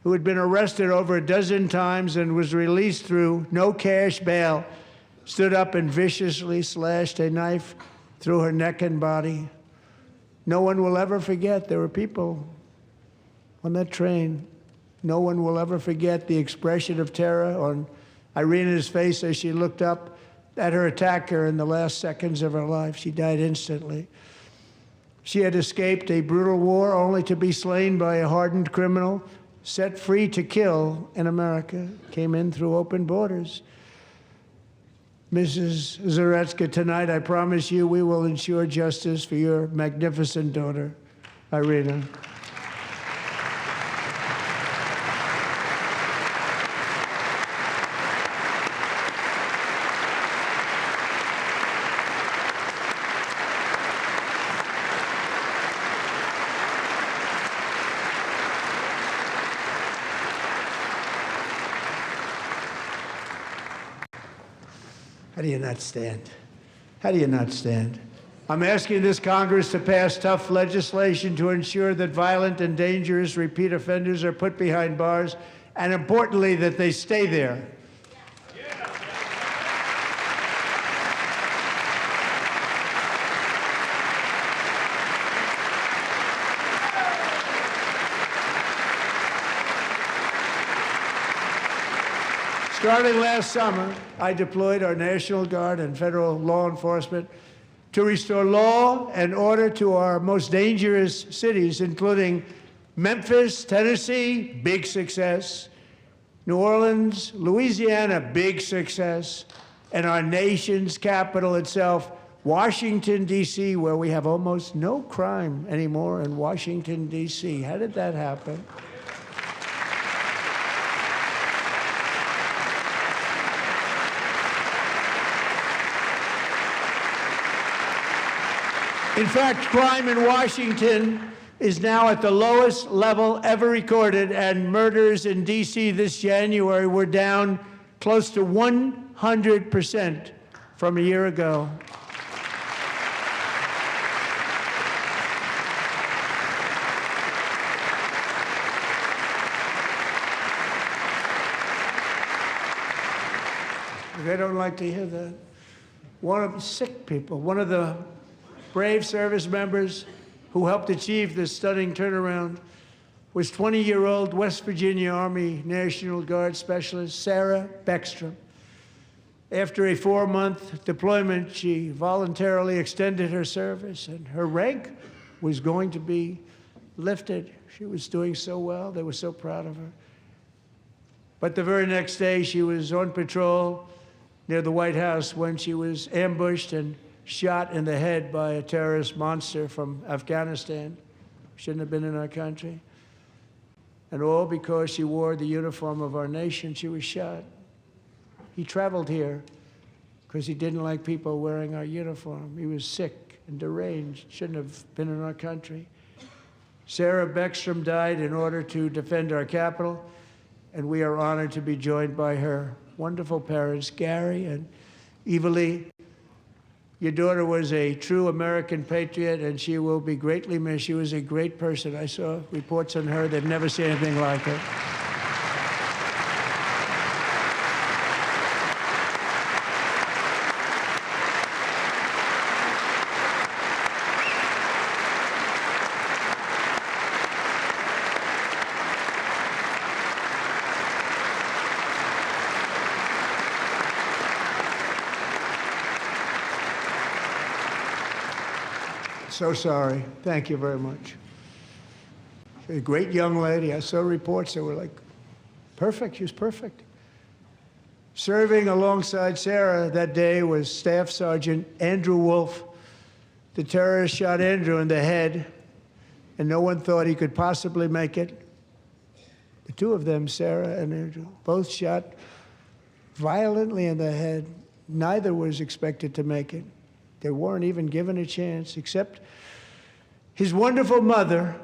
who had been arrested over a dozen times and was released through no cash bail, stood up and viciously slashed a knife through her neck and body. No one will ever forget. There were people on that train. No one will ever forget the expression of terror on Irina's face as she looked up at her attacker in the last seconds of her life. She died instantly. She had escaped a brutal war only to be slain by a hardened criminal, set free to kill in America, came in through open borders. Mrs. Zarutska, tonight I promise you we will ensure justice for your magnificent daughter, Irina. How do you not stand? How do you not stand? I'm asking this Congress to pass tough legislation to ensure that violent and dangerous repeat offenders are put behind bars, and importantly, that they stay there. Starting last summer, I deployed our National Guard and federal law enforcement to restore law and order to our most dangerous cities, including Memphis, Tennessee, big success, New Orleans, Louisiana, big success, and our nation's capital itself, Washington, D.C., where we have almost no crime anymore in Washington, D.C. How did that happen? In fact, crime in Washington is now at the lowest level ever recorded, and murders in D.C. this January were down close to 100% from a year ago. They don't like to hear that. One of the sick people, one of the brave service members who helped achieve this stunning turnaround was 20-year-old West Virginia Army National Guard Specialist Sarah Beckstrom. After a 4-month deployment, she voluntarily extended her service, and her rank was going to be lifted. She was doing so well. They were so proud of her. But the very next day, she was on patrol near the White House when she was ambushed and shot in the head by a terrorist monster from Afghanistan. Shouldn't have been in our country. And all because she wore the uniform of our nation, she was shot. He traveled here because he didn't like people wearing our uniform. He was sick and deranged, shouldn't have been in our country. Sarah Beckstrom died in order to defend our capital, and we are honored to be joined by her wonderful parents, Gary and Evalie. Your daughter was a true American patriot, and she will be greatly missed. She was a great person. I saw reports on her. They've never seen anything like her. So sorry. Thank you very much. She's a great young lady. I saw reports that were like perfect. She was perfect. Serving alongside Sarah that day was Staff Sergeant Andrew Wolf. The terrorist shot Andrew in the head, and no one thought he could possibly make it. The two of them, Sarah and Andrew, both shot violently in the head. Neither was expected to make it. They weren't even given a chance, except his wonderful mother,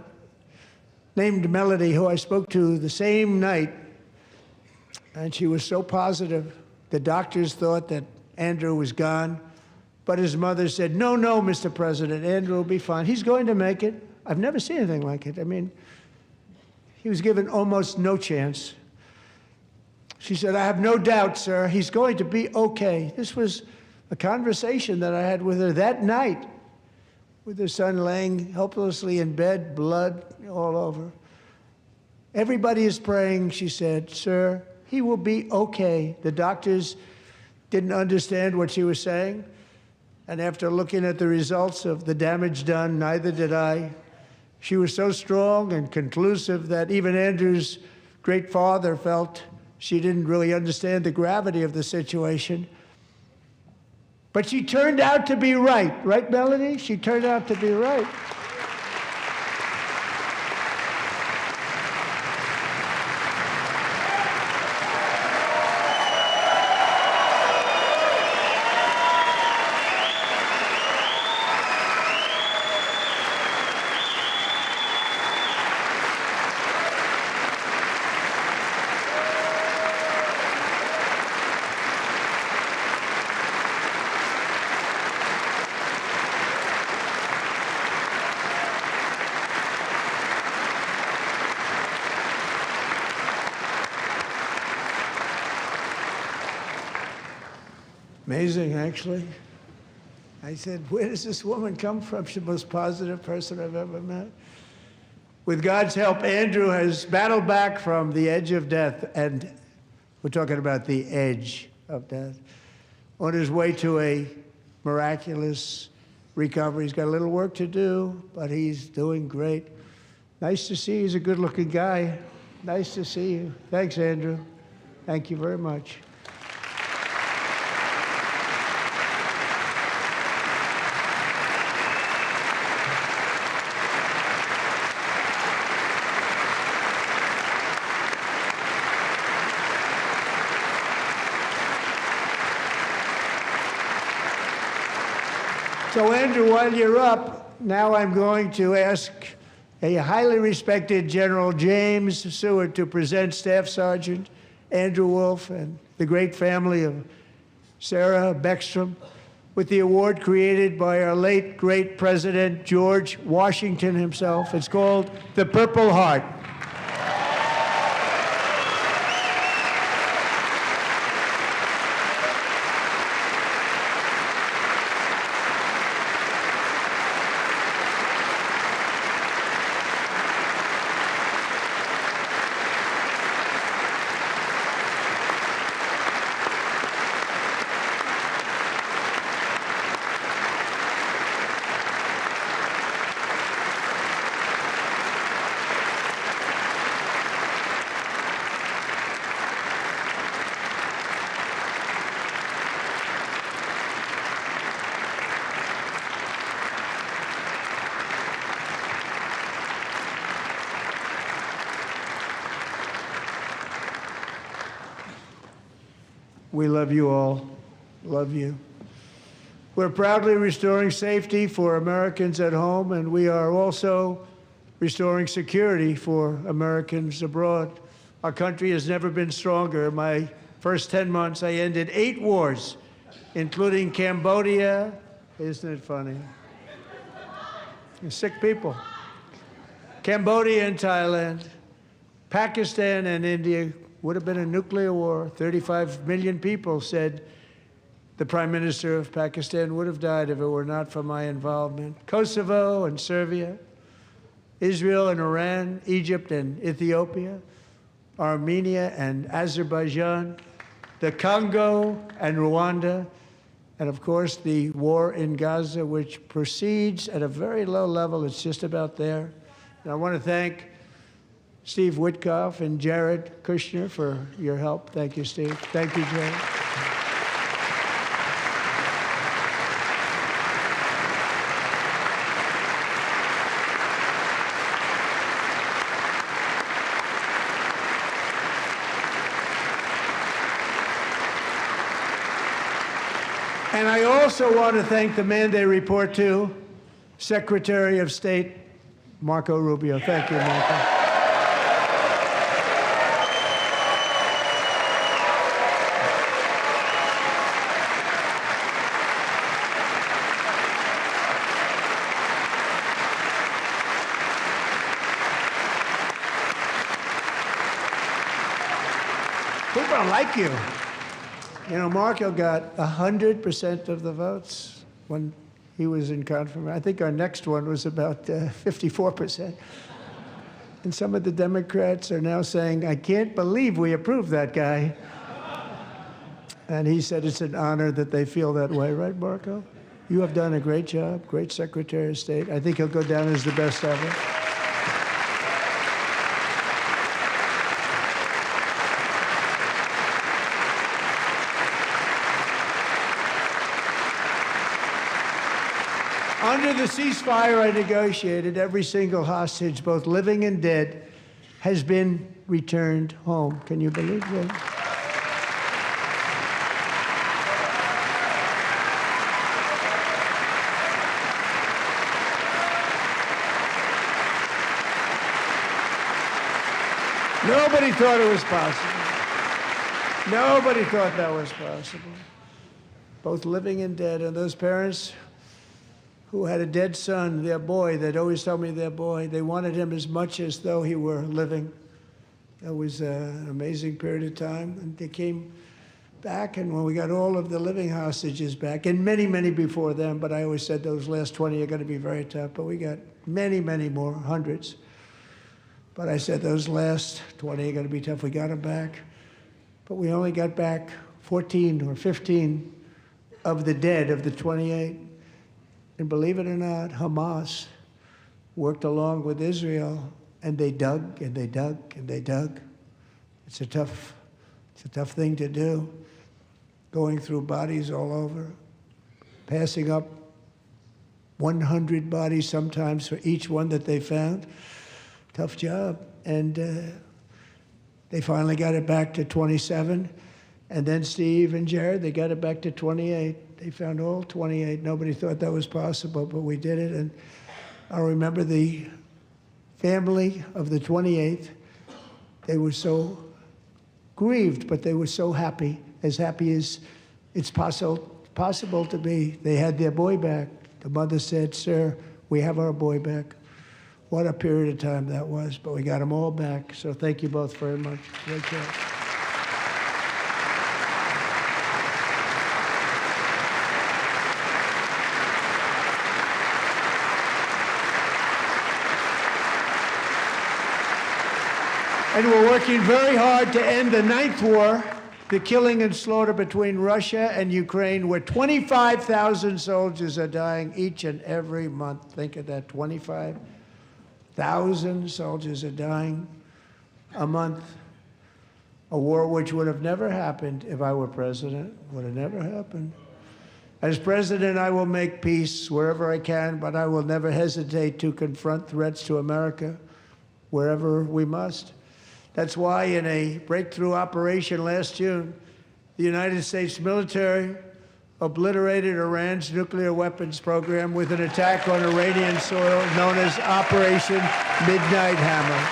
named Melody, who I spoke to the same night, and she was so positive. The doctors thought that Andrew was gone, but his mother said, no, no, Mr. President, Andrew will be fine. He's going to make it. I've never seen anything like it. I mean, he was given almost no chance. She said, I have no doubt, sir, he's going to be okay. This was a conversation that I had with her that night, with her son laying helplessly in bed, blood all over. Everybody is praying, she said, sir, he will be okay. The doctors didn't understand what she was saying, and after looking at the results of the damage done, neither did I. She was so strong and conclusive that even Andrew's great father felt she didn't really understand the gravity of the situation. But she turned out to be right. Right, Melody? She turned out to be right. Amazing, actually. I said, where does this woman come from? She's the most positive person I've ever met. With God's help, Andrew has battled back from the edge of death, and we're talking about the edge of death, on his way to a miraculous recovery. He's got a little work to do, but he's doing great. Nice to see you. He's a good-looking guy. Nice to see you. Thanks, Andrew. Thank you very much. So, Andrew, while you're up, now I'm going to ask a highly respected General James Seward to present Staff Sergeant Andrew Wolf and the great family of Sarah Beckstrom with the award created by our late, great President George Washington himself. It's called the Purple Heart. We love you all. Love you. We're proudly restoring safety for Americans at home, and we are also restoring security for Americans abroad. Our country has never been stronger. My first 10 months, I ended 8 wars, including Cambodia. Isn't it funny? You're sick people. Cambodia and Thailand, Pakistan and India. Would have been a nuclear war. 35 million people said the Prime Minister of Pakistan would have died if it were not for my involvement. Kosovo and Serbia, Israel and Iran, Egypt and Ethiopia, Armenia and Azerbaijan, the Congo and Rwanda, and of course the war in Gaza, which proceeds at a very low level. It's just about there. And I want to thank Steve Witkoff and Jared Kushner for your help. Thank you, Steve. Thank you, Jared. And I also want to thank the man they report to, Secretary of State Marco Rubio. Thank you, Marco. People don't like you. You know, Marco got 100% of the votes when he was in confirmation. I think our next one was about 54%. And some of the Democrats are now saying, I can't believe we approved that guy. And he said it's an honor that they feel that way, right, Marco? You have done a great job, great Secretary of State. I think he'll go down as the best ever. Under the ceasefire I negotiated, every single hostage, both living and dead, has been returned home. Can you believe that? Nobody thought it was possible. Nobody thought that was possible. Both living and dead, and those parents who had a dead son, their boy, they'd always tell me their boy, they wanted him as much as though he were living. It was an amazing period of time. And they came back, and when we got all of the living hostages back, and many, many before them, but I always said those last 20 are going to be very tough, but we got many, many more, hundreds. But I said those last 20 are going to be tough. We got them back. But we only got back 14 or 15 of the dead of the 28. And believe it or not, Hamas worked along with Israel, and they dug and they dug and they dug. It's a tough thing to do, going through bodies all over, passing up 100 bodies sometimes for each one that they found. Tough job. And they finally got it back to 27. And then Steve and Jared, they got it back to 28. They found all 28. Nobody thought that was possible, but we did it. And I remember the family of the 28th. They were so grieved, but they were so happy as it's possible to be. They had their boy back. The mother said, "Sir, we have our boy back." What a period of time that was, but we got them all back. So thank you both very much. Great job. And we're working very hard to end the 9th war, the killing and slaughter between Russia and Ukraine, where 25,000 soldiers are dying each and every month. Think of that, 25,000 soldiers are dying a month. A war which would have never happened if I were president, would have never happened. As president, I will make peace wherever I can, but I will never hesitate to confront threats to America wherever we must. That's why in a breakthrough operation last June, the United States military obliterated Iran's nuclear weapons program with an attack on Iranian soil known as Operation Midnight Hammer.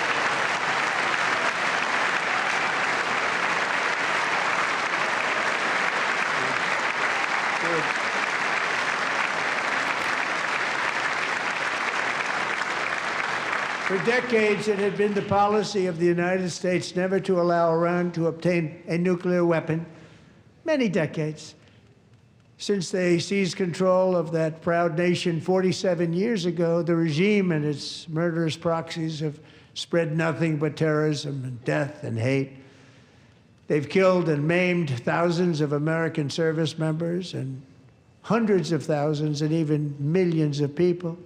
For decades, it had been the policy of the United States never to allow Iran to obtain a nuclear weapon. Many decades. Since they seized control of that proud nation 47 years ago, the regime and its murderous proxies have spread nothing but terrorism and death and hate. They've killed and maimed thousands of American service members and hundreds of thousands and even millions of people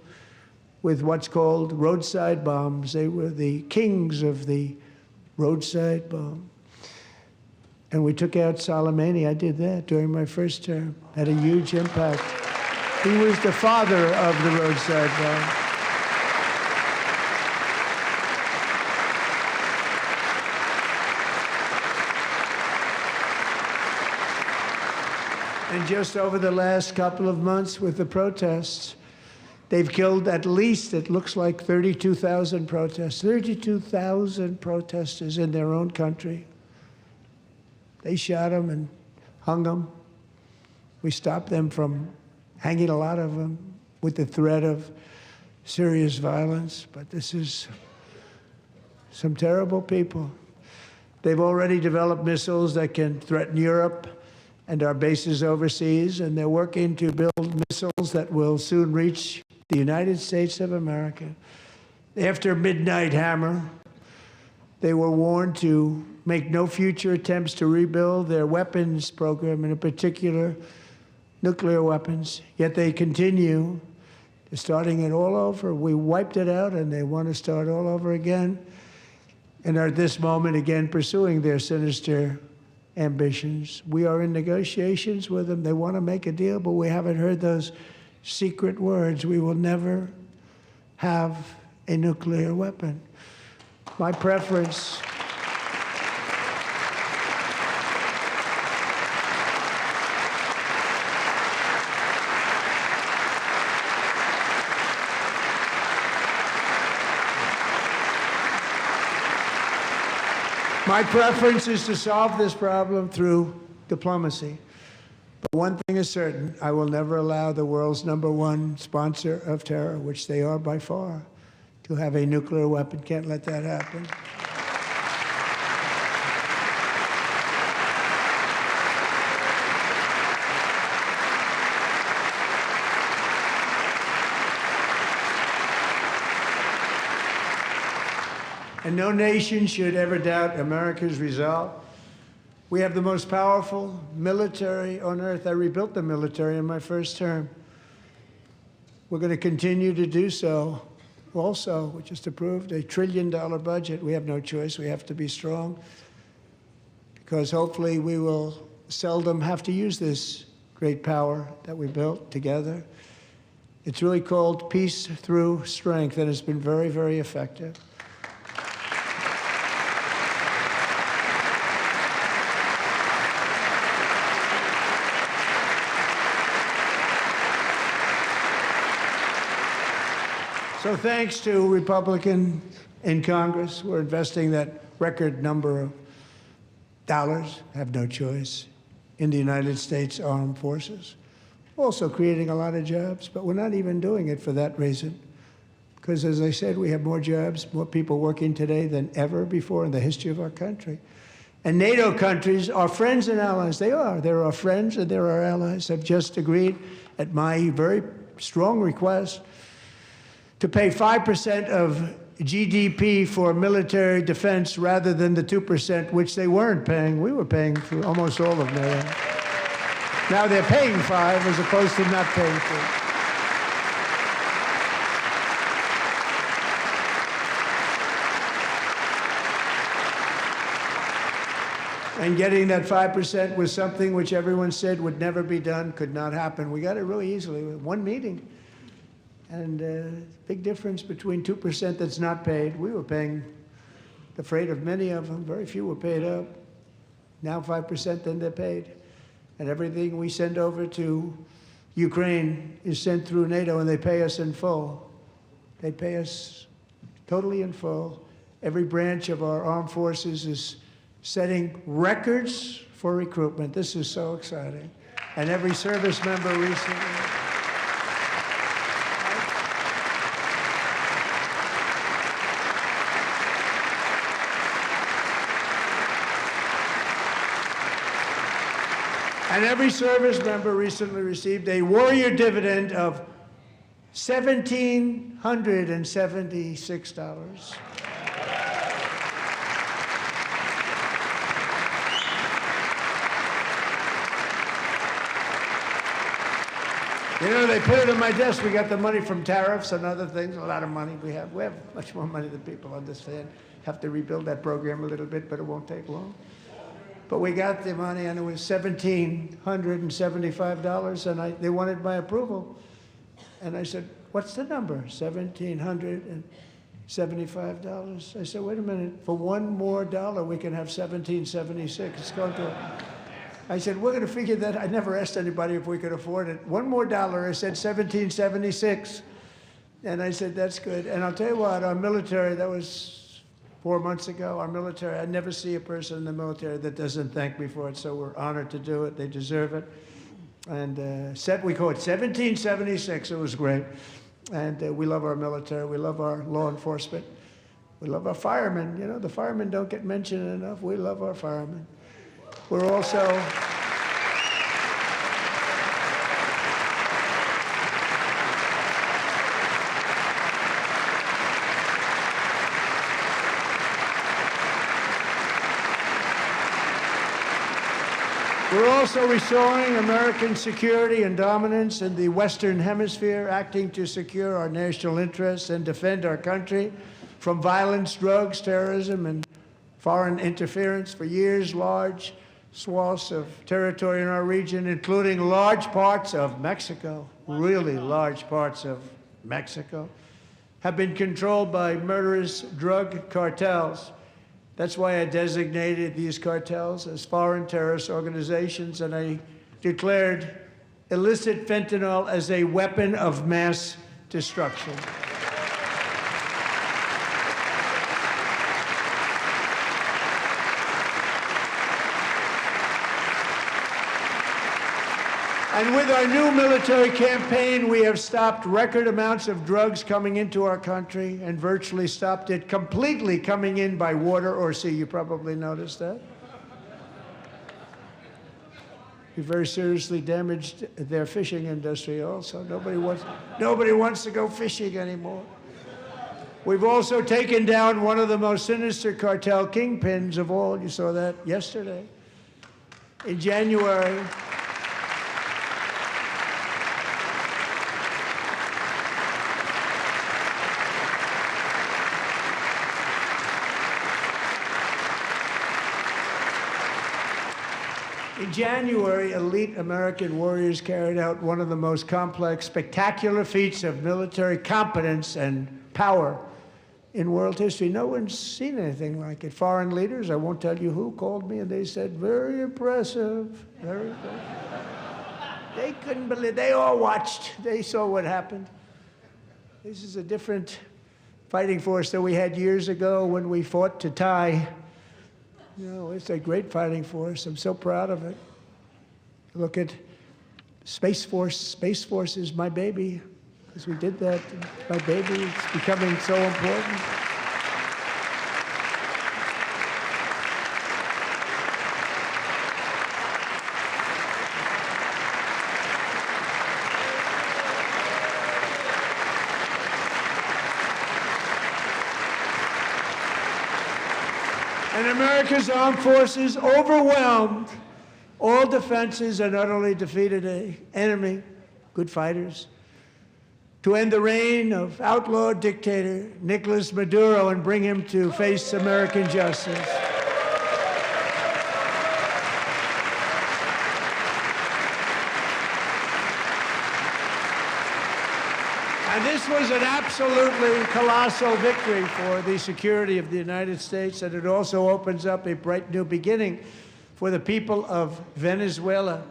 with what's called roadside bombs. They were the kings of the roadside bomb. And we took out Soleimani. I did that during my first term. Had a huge impact. He was the father of the roadside bomb. And just over the last couple of months with the protests, they've killed at least, it looks like 32,000 protests, 32,000 protesters in their own country. They shot them and hung them. We stopped them from hanging a lot of them with the threat of serious violence. But this is some terrible people. They've already developed missiles that can threaten Europe and our bases overseas, and they're working to build missiles that will soon reach the United States of America. After Midnight Hammer, they were warned to make no future attempts to rebuild their weapons program, and in particular, nuclear weapons. Yet they continue. They're starting it all over. We wiped it out, and they want to start all over again, and are at this moment again pursuing their sinister ambitions. We are in negotiations with them. They want to make a deal, but we haven't heard those secret words. We will never have a nuclear weapon. My preference is to solve this problem through diplomacy. But one thing is certain, I will never allow the world's #1 sponsor of terror, which they are by far, to have a nuclear weapon. Can't let that happen. And no nation should ever doubt America's resolve. We have the most powerful military on earth. I rebuilt the military in my first term. We're going to continue to do so. Also, we just approved a $1 trillion budget. We have no choice. We have to be strong, because hopefully we will seldom have to use this great power that we built together. It's really called peace through strength, and it's been very, very effective. So thanks to Republicans in Congress, we're investing that record number of dollars, have no choice, in the United States Armed Forces. Also creating a lot of jobs, but we're not even doing it for that reason. Because as I said, we have more jobs, more people working today than ever before in the history of our country. And NATO countries are friends and allies. They are. They're our friends and they're our allies. Have just agreed, at my very strong request, to pay 5% of GDP for military defense rather than the 2%, which they weren't paying. We were paying for almost all of NATO. Now they're paying 5 as opposed to not paying 3. And getting that 5% was something which everyone said would never be done, could not happen. We got it really easily with one meeting. And big difference between 2% that's not paid. We were paying the freight of many of them. Very few were paid up. Now 5%, then they're paid. And everything we send over to Ukraine is sent through NATO, and they pay us in full. They pay us totally in full. Every branch of our armed forces is setting records for recruitment. This is so exciting. and every service member recently. And every service member recently received a warrior dividend of $1,776. You know, they put it on my desk. We got the money from tariffs and other things, a lot of money we have. We have much more money than people understand. Have to rebuild that program a little bit, but it won't take long. But we got the money, and it was $1,775, and they wanted my approval. And I said, what's the number? $1,775. I said, wait a minute, for $1 more we can have $1,776. It's going to... I said, we're going to figure that. I never asked anybody if we could afford it. $1 more. I said, $1,776. And I said, that's good. And I'll tell you what, our military, that was 4 months ago, our military, I never see a person in the military that doesn't thank me for it, so we're honored to do it. They deserve it. And we call it 1776. It was great. And we love our military. We love our law enforcement. We love our firemen. You know, the firemen don't get mentioned enough. We love our firemen. We're also... We're also restoring American security and dominance in the Western Hemisphere, acting to secure our national interests and defend our country from violence, drugs, terrorism, and foreign interference. For years, large swaths of territory in our region, including large parts of Mexico, really large parts of Mexico, have been controlled by murderous drug cartels. That's why I designated these cartels as foreign terrorist organizations, and I declared illicit fentanyl as a weapon of mass destruction. And with our new military campaign, we have stopped record amounts of drugs coming into our country and virtually stopped it completely coming in by water or sea. You probably noticed that. We very seriously damaged their fishing industry also. Nobody wants to go fishing anymore. We've also taken down one of the most sinister cartel kingpins of all. You saw that yesterday. In January, elite American warriors carried out one of the most complex, spectacular feats of military competence and power in world history. No one's seen anything like it. Foreign leaders, I won't tell you who, called me and they said, very impressive, very impressive. They couldn't believe, they all watched, they saw what happened. This is a different fighting force that we had years ago when we fought to tie. You know, it's a great fighting force. I'm so proud of it. Look at Space Force. Space Force is my baby, because we did that. My baby. It's becoming so important. And America's armed forces overwhelmed all defenses and utterly defeated an enemy, good fighters, to end the reign of outlaw dictator Nicolas Maduro and bring him to face American justice. And this was an absolutely colossal victory for the security of the United States, and it also opens up a bright new beginning for the people of Venezuela.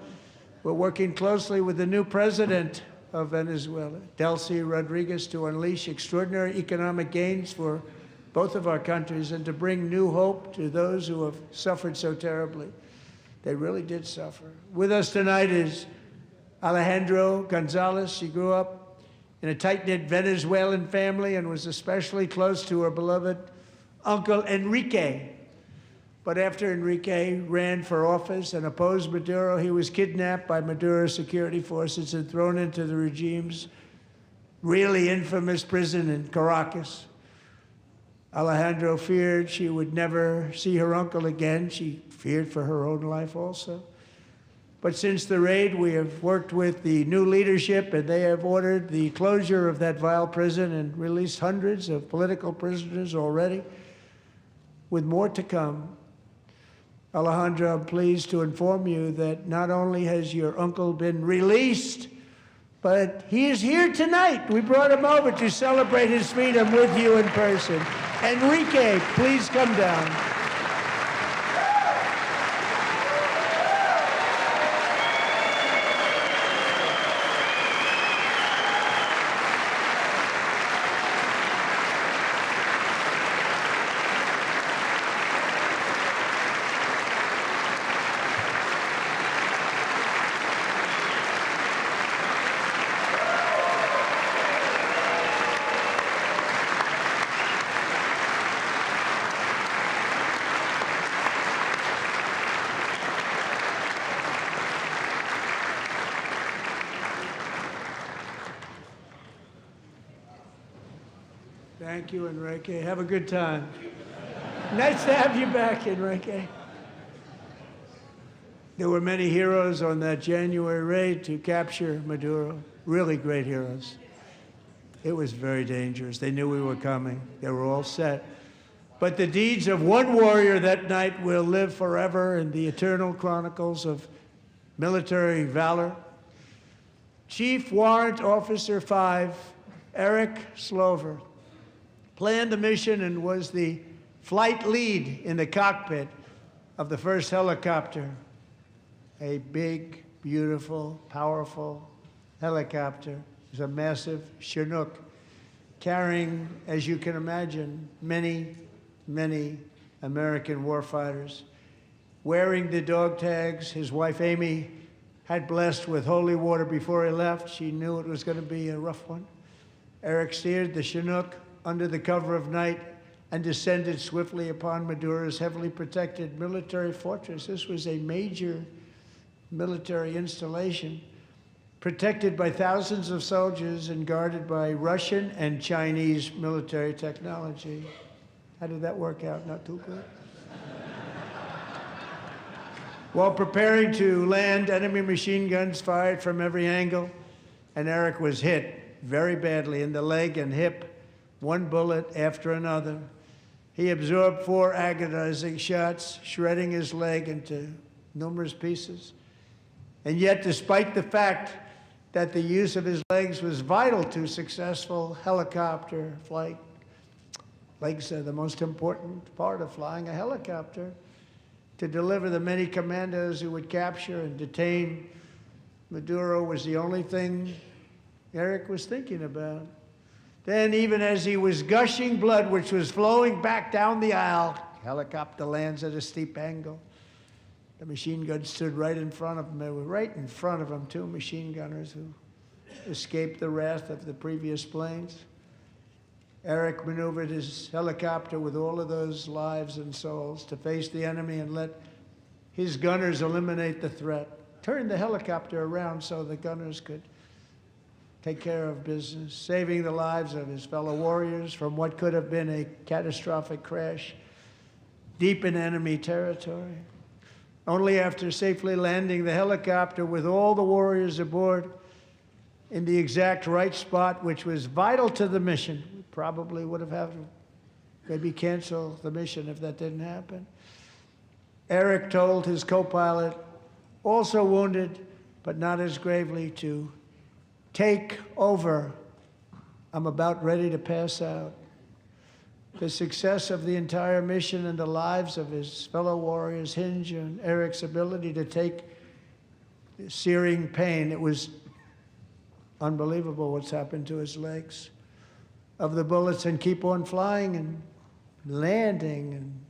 We're working closely with the new president of Venezuela, Delcy Rodriguez, to unleash extraordinary economic gains for both of our countries and to bring new hope to those who have suffered so terribly. They really did suffer. With us tonight is Alejandro Gonzalez. She grew up in a tight-knit Venezuelan family and was especially close to her beloved uncle Enrique. But after Enrique ran for office and opposed Maduro, he was kidnapped by Maduro's security forces and thrown into the regime's really infamous prison in Caracas. Alejandro feared she would never see her uncle again. She feared for her own life also. But since the raid, we have worked with the new leadership, and they have ordered the closure of that vile prison and released hundreds of political prisoners already, with more to come. Alejandro, I'm pleased to inform you that not only has your uncle been released, but he is here tonight. We brought him over to celebrate his freedom with you in person. Enrique, please come down. Thank you, Enrique. Have a good time. Nice to have you back, Enrique. There were many heroes on that January raid to capture Maduro, really great heroes. It was very dangerous. They knew we were coming. They were all set. But the deeds of one warrior that night will live forever in the eternal chronicles of military valor. Chief Warrant Officer 5, Eric Slover, planned the mission and was the flight lead in the cockpit of the first helicopter. A big, beautiful, powerful helicopter. It was a massive Chinook carrying, as you can imagine, many, many American warfighters. Wearing the dog tags, his wife Amy had blessed with holy water before he left. She knew it was going to be a rough one. Eric steered the Chinook under the cover of night and descended swiftly upon Maduro's heavily protected military fortress. This was a major military installation, protected by thousands of soldiers and guarded by Russian and Chinese military technology. How did that work out? Not too good. While preparing to land, enemy machine guns fired from every angle, and Eric was hit very badly in the leg and hip, one bullet after another. He absorbed 4 agonizing shots, shredding his leg into numerous pieces. And yet, despite the fact that the use of his legs was vital to successful helicopter flight, legs are the most important part of flying a helicopter, to deliver the many commandos who would capture and detain Maduro was the only thing Eric was thinking about. Then, even as he was gushing blood, which was flowing back down the aisle, helicopter lands at a steep angle. The machine gun stood right in front of him. They were right in front of him, 2 machine gunners who escaped the wrath of the previous planes. Eric maneuvered his helicopter with all of those lives and souls to face the enemy and let his gunners eliminate the threat. Turned the helicopter around so the gunners could take care of business, saving the lives of his fellow warriors from what could have been a catastrophic crash deep in enemy territory. Only after safely landing the helicopter with all the warriors aboard in the exact right spot, which was vital to the mission, we probably would have had to maybe cancel the mission if that didn't happen. Eric told his co-pilot, also wounded, but not as gravely, to take over. I'm about ready to pass out. The success of the entire mission and the lives of his fellow warriors hinge on Eric's ability to take searing pain. It was unbelievable what's happened to his legs of the bullets and keep on flying and landing and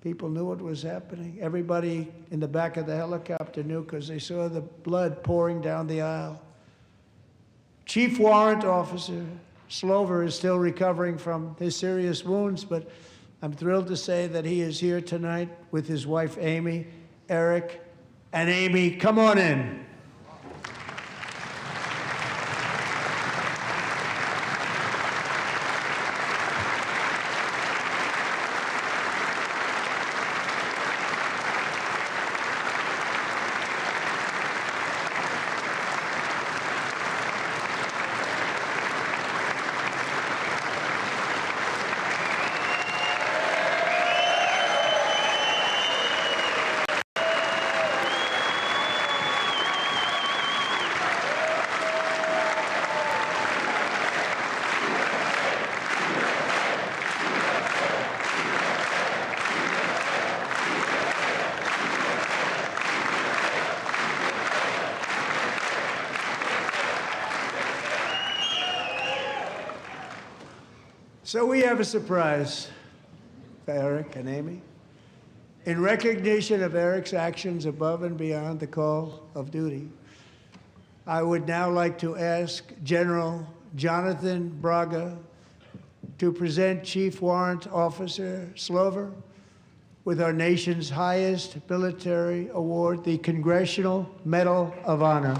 People knew what was happening. Everybody in the back of the helicopter knew because they saw the blood pouring down the aisle. Chief Warrant Officer Soave is still recovering from his serious wounds, but I'm thrilled to say that he is here tonight with his wife, Amy, Eric, and Amy. Come on in. So we have a surprise for Eric and Amy. In recognition of Eric's actions above and beyond the call of duty, I would now like to ask General Jonathan Braga to present Chief Warrant Officer Soave with our nation's highest military award, the Congressional Medal of Honor.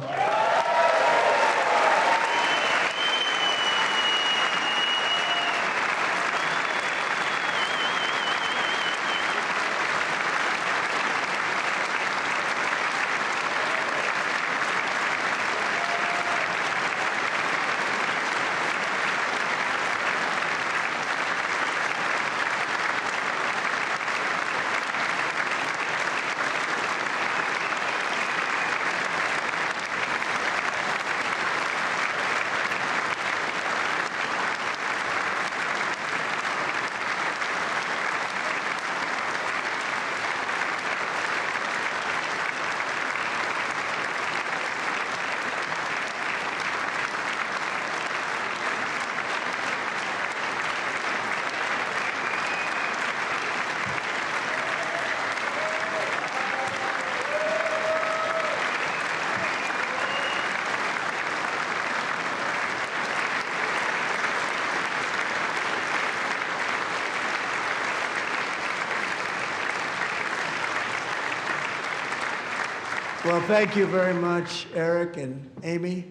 Well, thank you very much, Eric and Amy.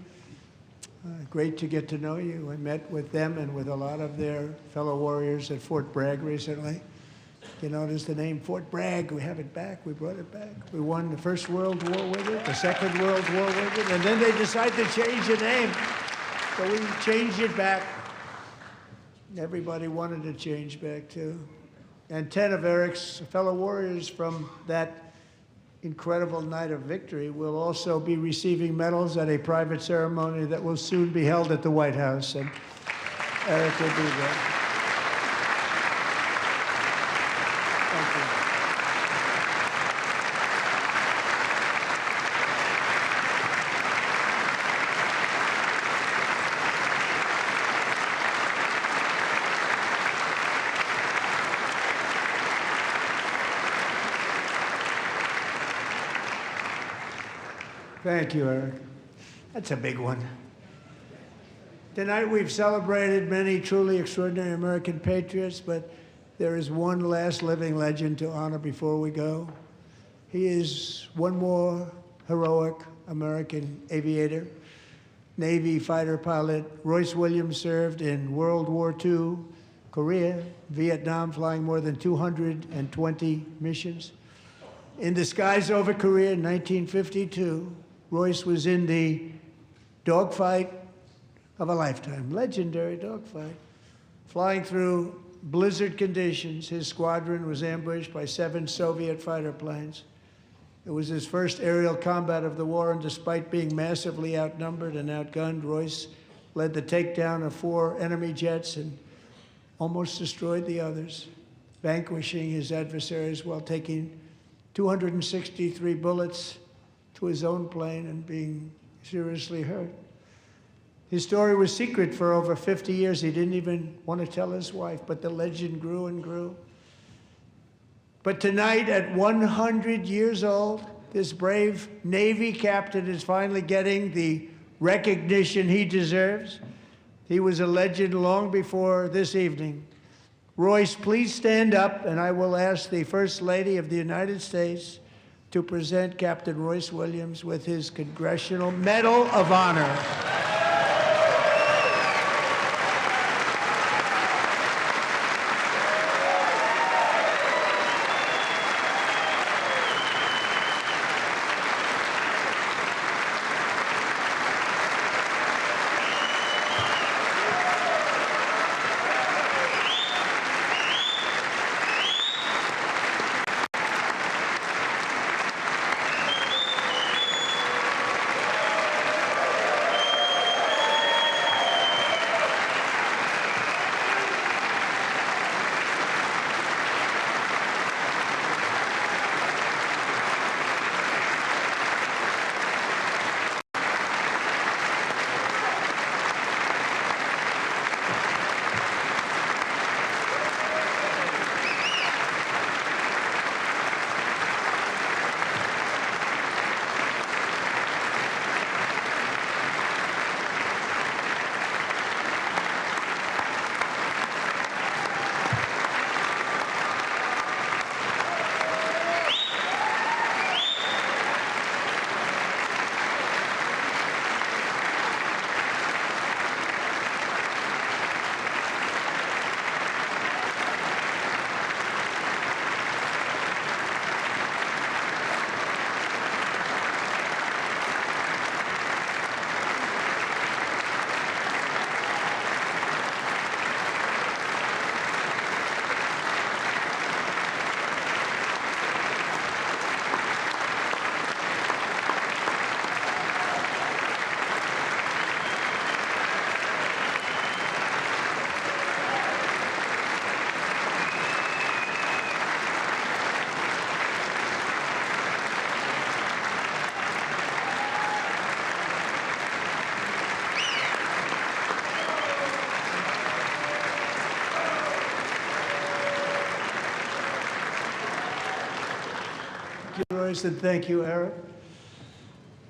Great to get to know you. I met with them and with a lot of their fellow warriors at Fort Bragg recently. You notice the name Fort Bragg, we have it back, we brought it back. We won the First World War with it, the Second World War with it, and then they decided to change the name. So we changed it back. Everybody wanted to change back too. And 10 of Eric's fellow warriors from that incredible night of victory will also be receiving medals at a private ceremony that will soon be held at the White House. And Eric will be there. Thank you. Thank you, Eric. That's a big one. Tonight we've celebrated many truly extraordinary American patriots, but there is one last living legend to honor before we go. He is one more heroic American aviator, Navy fighter pilot. Royce Williams served in World War II, Korea, Vietnam, flying more than 220 missions. In the skies over Korea in 1952, Royce was in the dogfight of a lifetime, legendary dogfight. Flying through blizzard conditions, his squadron was ambushed by 7 Soviet fighter planes. It was his first aerial combat of the war, and despite being massively outnumbered and outgunned, Royce led the takedown of 4 enemy jets and almost destroyed the others, vanquishing his adversaries while taking 263 bullets to his own plane and being seriously hurt. His story was secret for over 50 years. He didn't even want to tell his wife, but the legend grew and grew. But tonight, at 100 years old, this brave Navy captain is finally getting the recognition he deserves. He was a legend long before this evening. Royce, please stand up, and I will ask the First Lady of the United States to present Captain Royce Williams with his Congressional Medal of Honor. Royce, and thank you, Eric.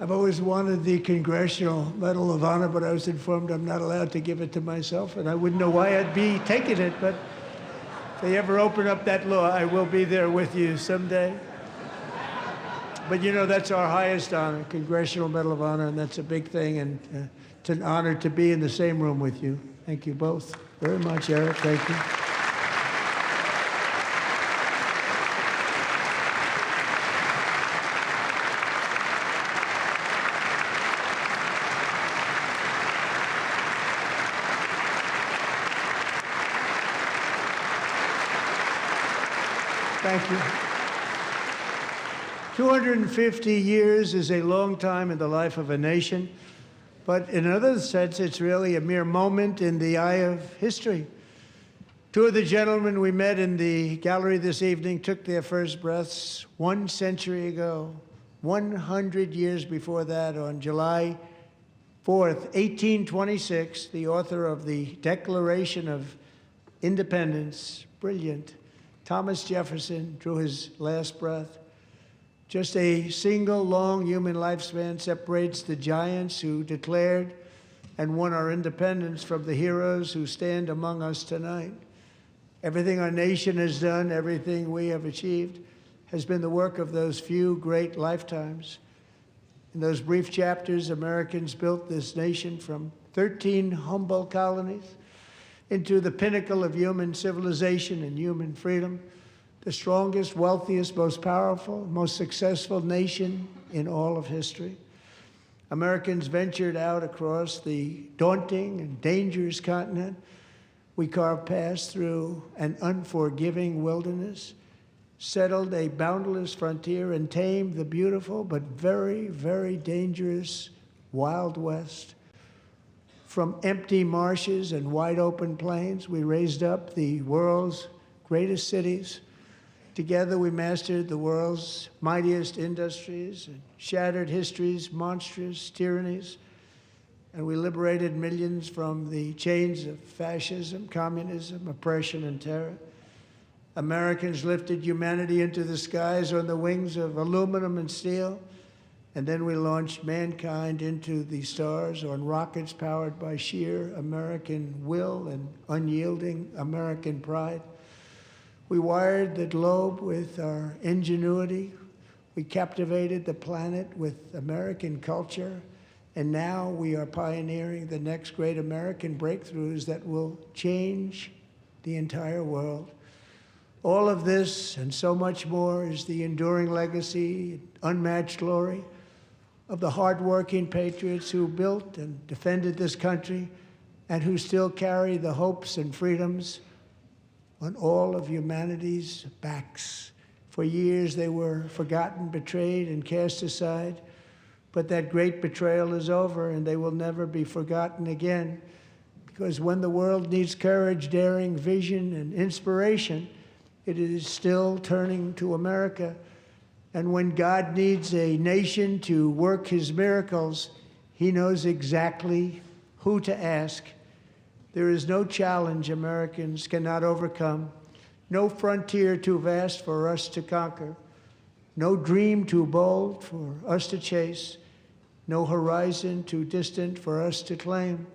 I've always wanted the Congressional Medal of Honor, but I was informed I'm not allowed to give it to myself, and I wouldn't know why I'd be taking it, but if they ever open up that law, I will be there with you someday. But you know, that's our highest honor, Congressional Medal of Honor, and that's a big thing, and it's an honor to be in the same room with you. Thank you both very much, Eric. Thank you. Thank you. 250 years is a long time in the life of a nation, but in another sense, it's really a mere moment in the eye of history. Two of the gentlemen we met in the gallery this evening took their first breaths 1 century ago, 100 years before that, on July 4th, 1826, the author of the Declaration of Independence, brilliant, Thomas Jefferson, drew his last breath. Just a single long human lifespan separates the giants who declared and won our independence from the heroes who stand among us tonight. Everything our nation has done, everything we have achieved, has been the work of those few great lifetimes. In those brief chapters, Americans built this nation from 13 humble colonies into the pinnacle of human civilization and human freedom, the strongest, wealthiest, most powerful, most successful nation in all of history. Americans ventured out across the daunting and dangerous continent. We carved paths through an unforgiving wilderness, settled a boundless frontier, and tamed the beautiful but very, very dangerous Wild West. From empty marshes and wide open plains, we raised up the world's greatest cities. Together, we mastered the world's mightiest industries and shattered history's monstrous tyrannies. And we liberated millions from the chains of fascism, communism, oppression, and terror. Americans lifted humanity into the skies on the wings of aluminum and steel. And then we launched mankind into the stars on rockets powered by sheer American will and unyielding American pride. We wired the globe with our ingenuity. We captivated the planet with American culture. And now we are pioneering the next great American breakthroughs that will change the entire world. All of this and so much more is the enduring legacy, unmatched glory of the hardworking patriots who built and defended this country and who still carry the hopes and freedoms on all of humanity's backs. For years they were forgotten, betrayed, and cast aside, but that great betrayal is over and they will never be forgotten again, because when the world needs courage, daring, vision, and inspiration, it is still turning to America. And when God needs a nation to work his miracles, he knows exactly who to ask. There is no challenge Americans cannot overcome, no frontier too vast for us to conquer, no dream too bold for us to chase, no horizon too distant for us to claim.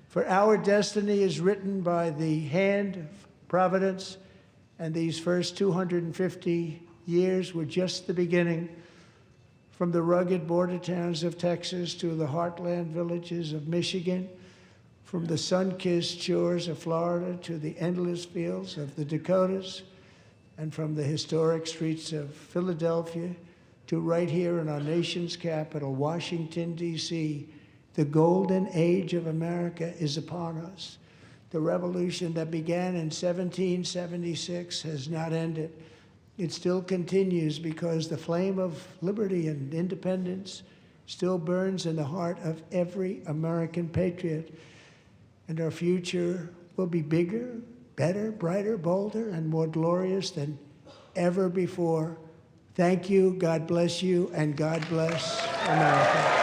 For our destiny is written by the hand of providence, and these first 250 years were just the beginning. From the rugged border towns of Texas to the heartland villages of Michigan, from the sun-kissed shores of Florida to the endless fields of the Dakotas, and from the historic streets of Philadelphia to right here in our nation's capital, Washington, D.C., the golden age of America is upon us. The revolution that began in 1776 has not ended. It still continues because the flame of liberty and independence still burns in the heart of every American patriot. And our future will be bigger, better, brighter, bolder, and more glorious than ever before. Thank you, God bless you, and God bless America.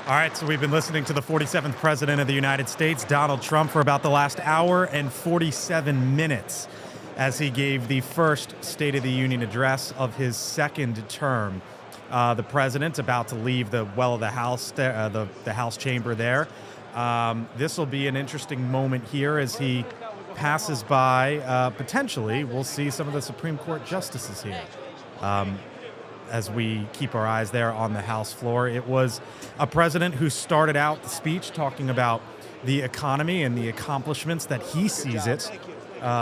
All right, so we've been listening to the 47th President of the United States, Donald Trump, for about the last hour and 47 minutes as he gave the first State of the Union address of his second term. The president's about to leave the well of the House, the House chamber there. This will be an interesting moment here as he passes by. Potentially, we'll see some of the Supreme Court justices here. As we keep our eyes there on the House floor. It was a president who started out the speech talking about the economy and the accomplishments that he sees it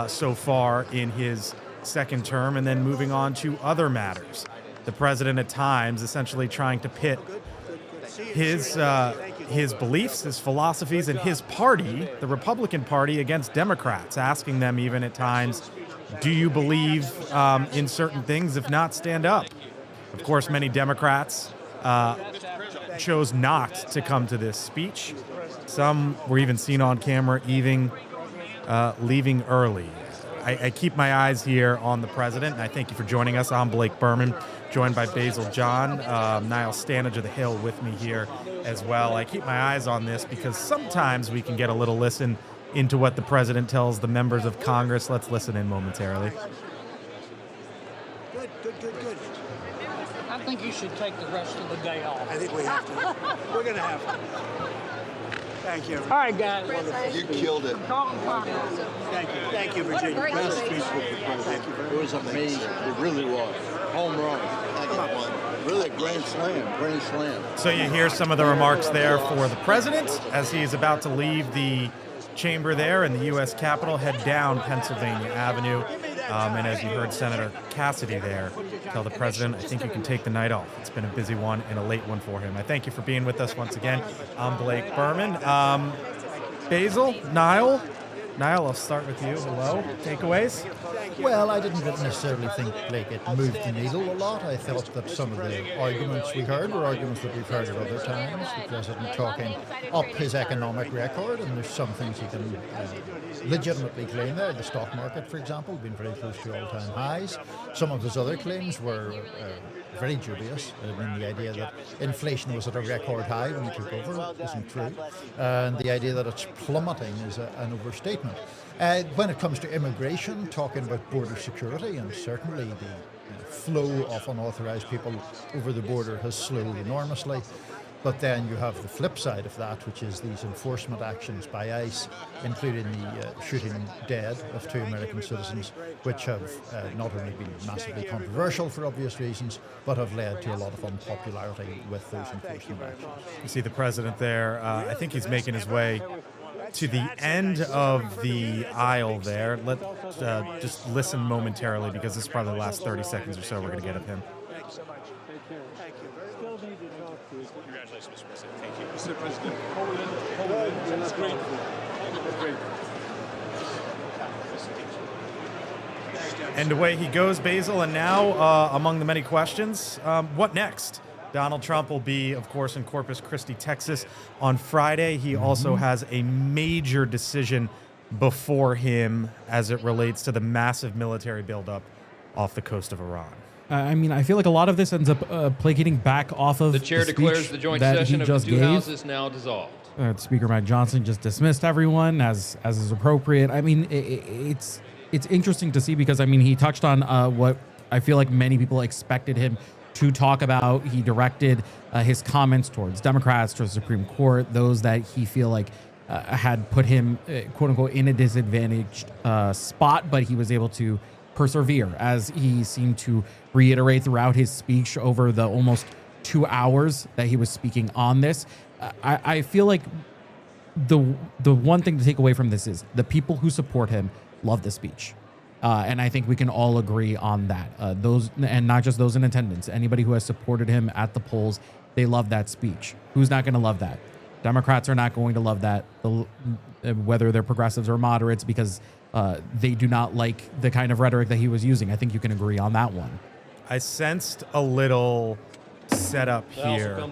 so far in his second term, and then moving on to other matters. The president at times essentially trying to pit his beliefs, his philosophies, and his party, the Republican Party, against Democrats, asking them even at times, do you believe in certain things? If not, stand up. Of course, many Democrats chose not to come to this speech. Some were even seen on camera leaving early. I keep my eyes here on the president, and I thank you for joining us. I'm Blake Burman, joined by Basil John, Niall Stanage of the Hill with me here as well. I keep my eyes on this because sometimes we can get a little listen into what the president tells the members of Congress. Let's listen in momentarily. Good. I think you should take the rest of the day off. I think we have to. We're going to have to. Thank you. All right, guys. You killed it. Thank you, Virginia. Best speech with the president. It was amazing. It really was. Home run. Really a grand slam. So you hear some of the remarks there for the president as he is about to leave the chamber there in the U.S. Capitol, head down Pennsylvania Avenue. And as you heard Senator Cassidy there tell the president, I think you can take the night off. It's been a busy one and a late one for him. I thank you for being with us once again. I'm Blake Burman. Basil, Niall, I'll start with you. Hello. Takeaways? Well, I didn't necessarily think, Blake, it moved the needle a lot. I thought that some of the arguments we heard were arguments that we've heard at other times. The president talking up his economic record, and there's some things he can legitimately claim there. The stock market, for example, been very close to all-time highs. Some of his other claims were very dubious. I mean, the idea that inflation was at a record high when he took over isn't true. And the idea that it's plummeting is an overstatement. When it comes to immigration, talking about border security, and certainly the flow of unauthorized people over the border has slowed enormously. But then you have the flip side of that, which is these enforcement actions by ICE, including the shooting dead of 2 American citizens, which have not only been massively controversial for obvious reasons, but have led to a lot of unpopularity with those enforcement actions. You see the president there. I think he's making his way to the end of the aisle there. Let's just listen momentarily, because this is probably the last 30 seconds or so we're going to get of him. Thanks so much. Take care. Thank you. Still need to talk to you. Congratulations, Mr. President. Thank you. Mr. President, Poland is great. And away he goes, Basil. And now, among the many questions, what next? Donald Trump will be, of course, in Corpus Christi, Texas on Friday. He also has a major decision before him as it relates to the massive military buildup off the coast of Iran. I mean, I feel like a lot of this ends up placating back off of The chair declares the joint session of the two houses now dissolved. Speaker Mike Johnson just dismissed everyone as is appropriate. I mean, it's interesting to see, because I mean, he touched on what I feel like many people expected him to talk about. He directed his comments towards Democrats, towards the Supreme Court, those that he feel like had put him, quote unquote, in a disadvantaged spot, but he was able to persevere, as he seemed to reiterate throughout his speech over the almost 2 hours that he was speaking on this. I feel like the one thing to take away from this is the people who support him love the speech. And I think we can all agree on that. Those, and not just those in attendance, anybody who has supported him at the polls, they love that speech. Who's not going to love that? Democrats are not going to love that, whether they're progressives or moderates, because they do not like the kind of rhetoric that he was using. I think you can agree on that one. I sensed a little setup here,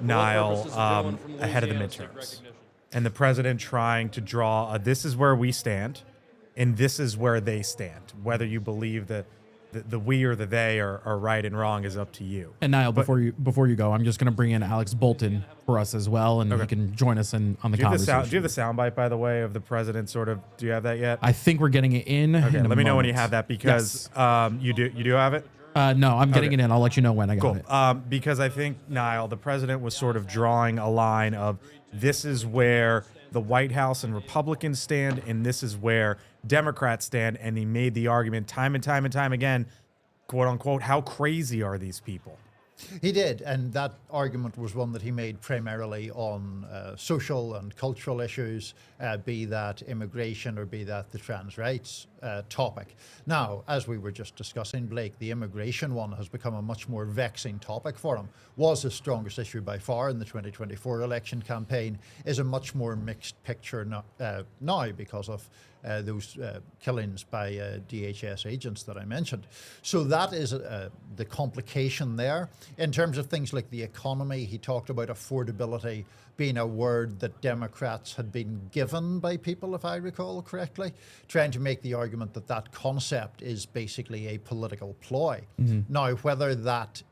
Niall, ahead of the midterms. And the president trying to draw this is where we stand, and this is where they stand. Whether you believe that the we or the they are right and wrong is up to you. And Niall, before you go, I'm just going to bring in Alex Bolton for us as well, and he can join us on the conversation. Do you have the soundbite, by the way, of the president sort of? Do you have that yet? I think we're getting it in. Okay, in let me know when you have that, because you do have it. No, I'm getting it in. I'll let you know when I got it. Because I think, Niall, the president was sort of drawing a line of this is where the White House and Republicans stand, and this is where Democrats stand. And he made the argument time and time and time again, quote unquote, how crazy are these people? He did, and that argument was one that he made primarily on social and cultural issues, be that immigration or be that the trans rights topic. Now, as we were just discussing, Blake, the immigration one has become a much more vexing topic for him. Was his strongest issue by far in the 2024 election campaign, is a much more mixed picture now because of those killings by DHS agents that I mentioned. So that is the complication there. In terms of things like the economy, he talked about affordability being a word that Democrats had been given by people, if I recall correctly, trying to make the argument that that concept is basically a political ploy. Now, whether that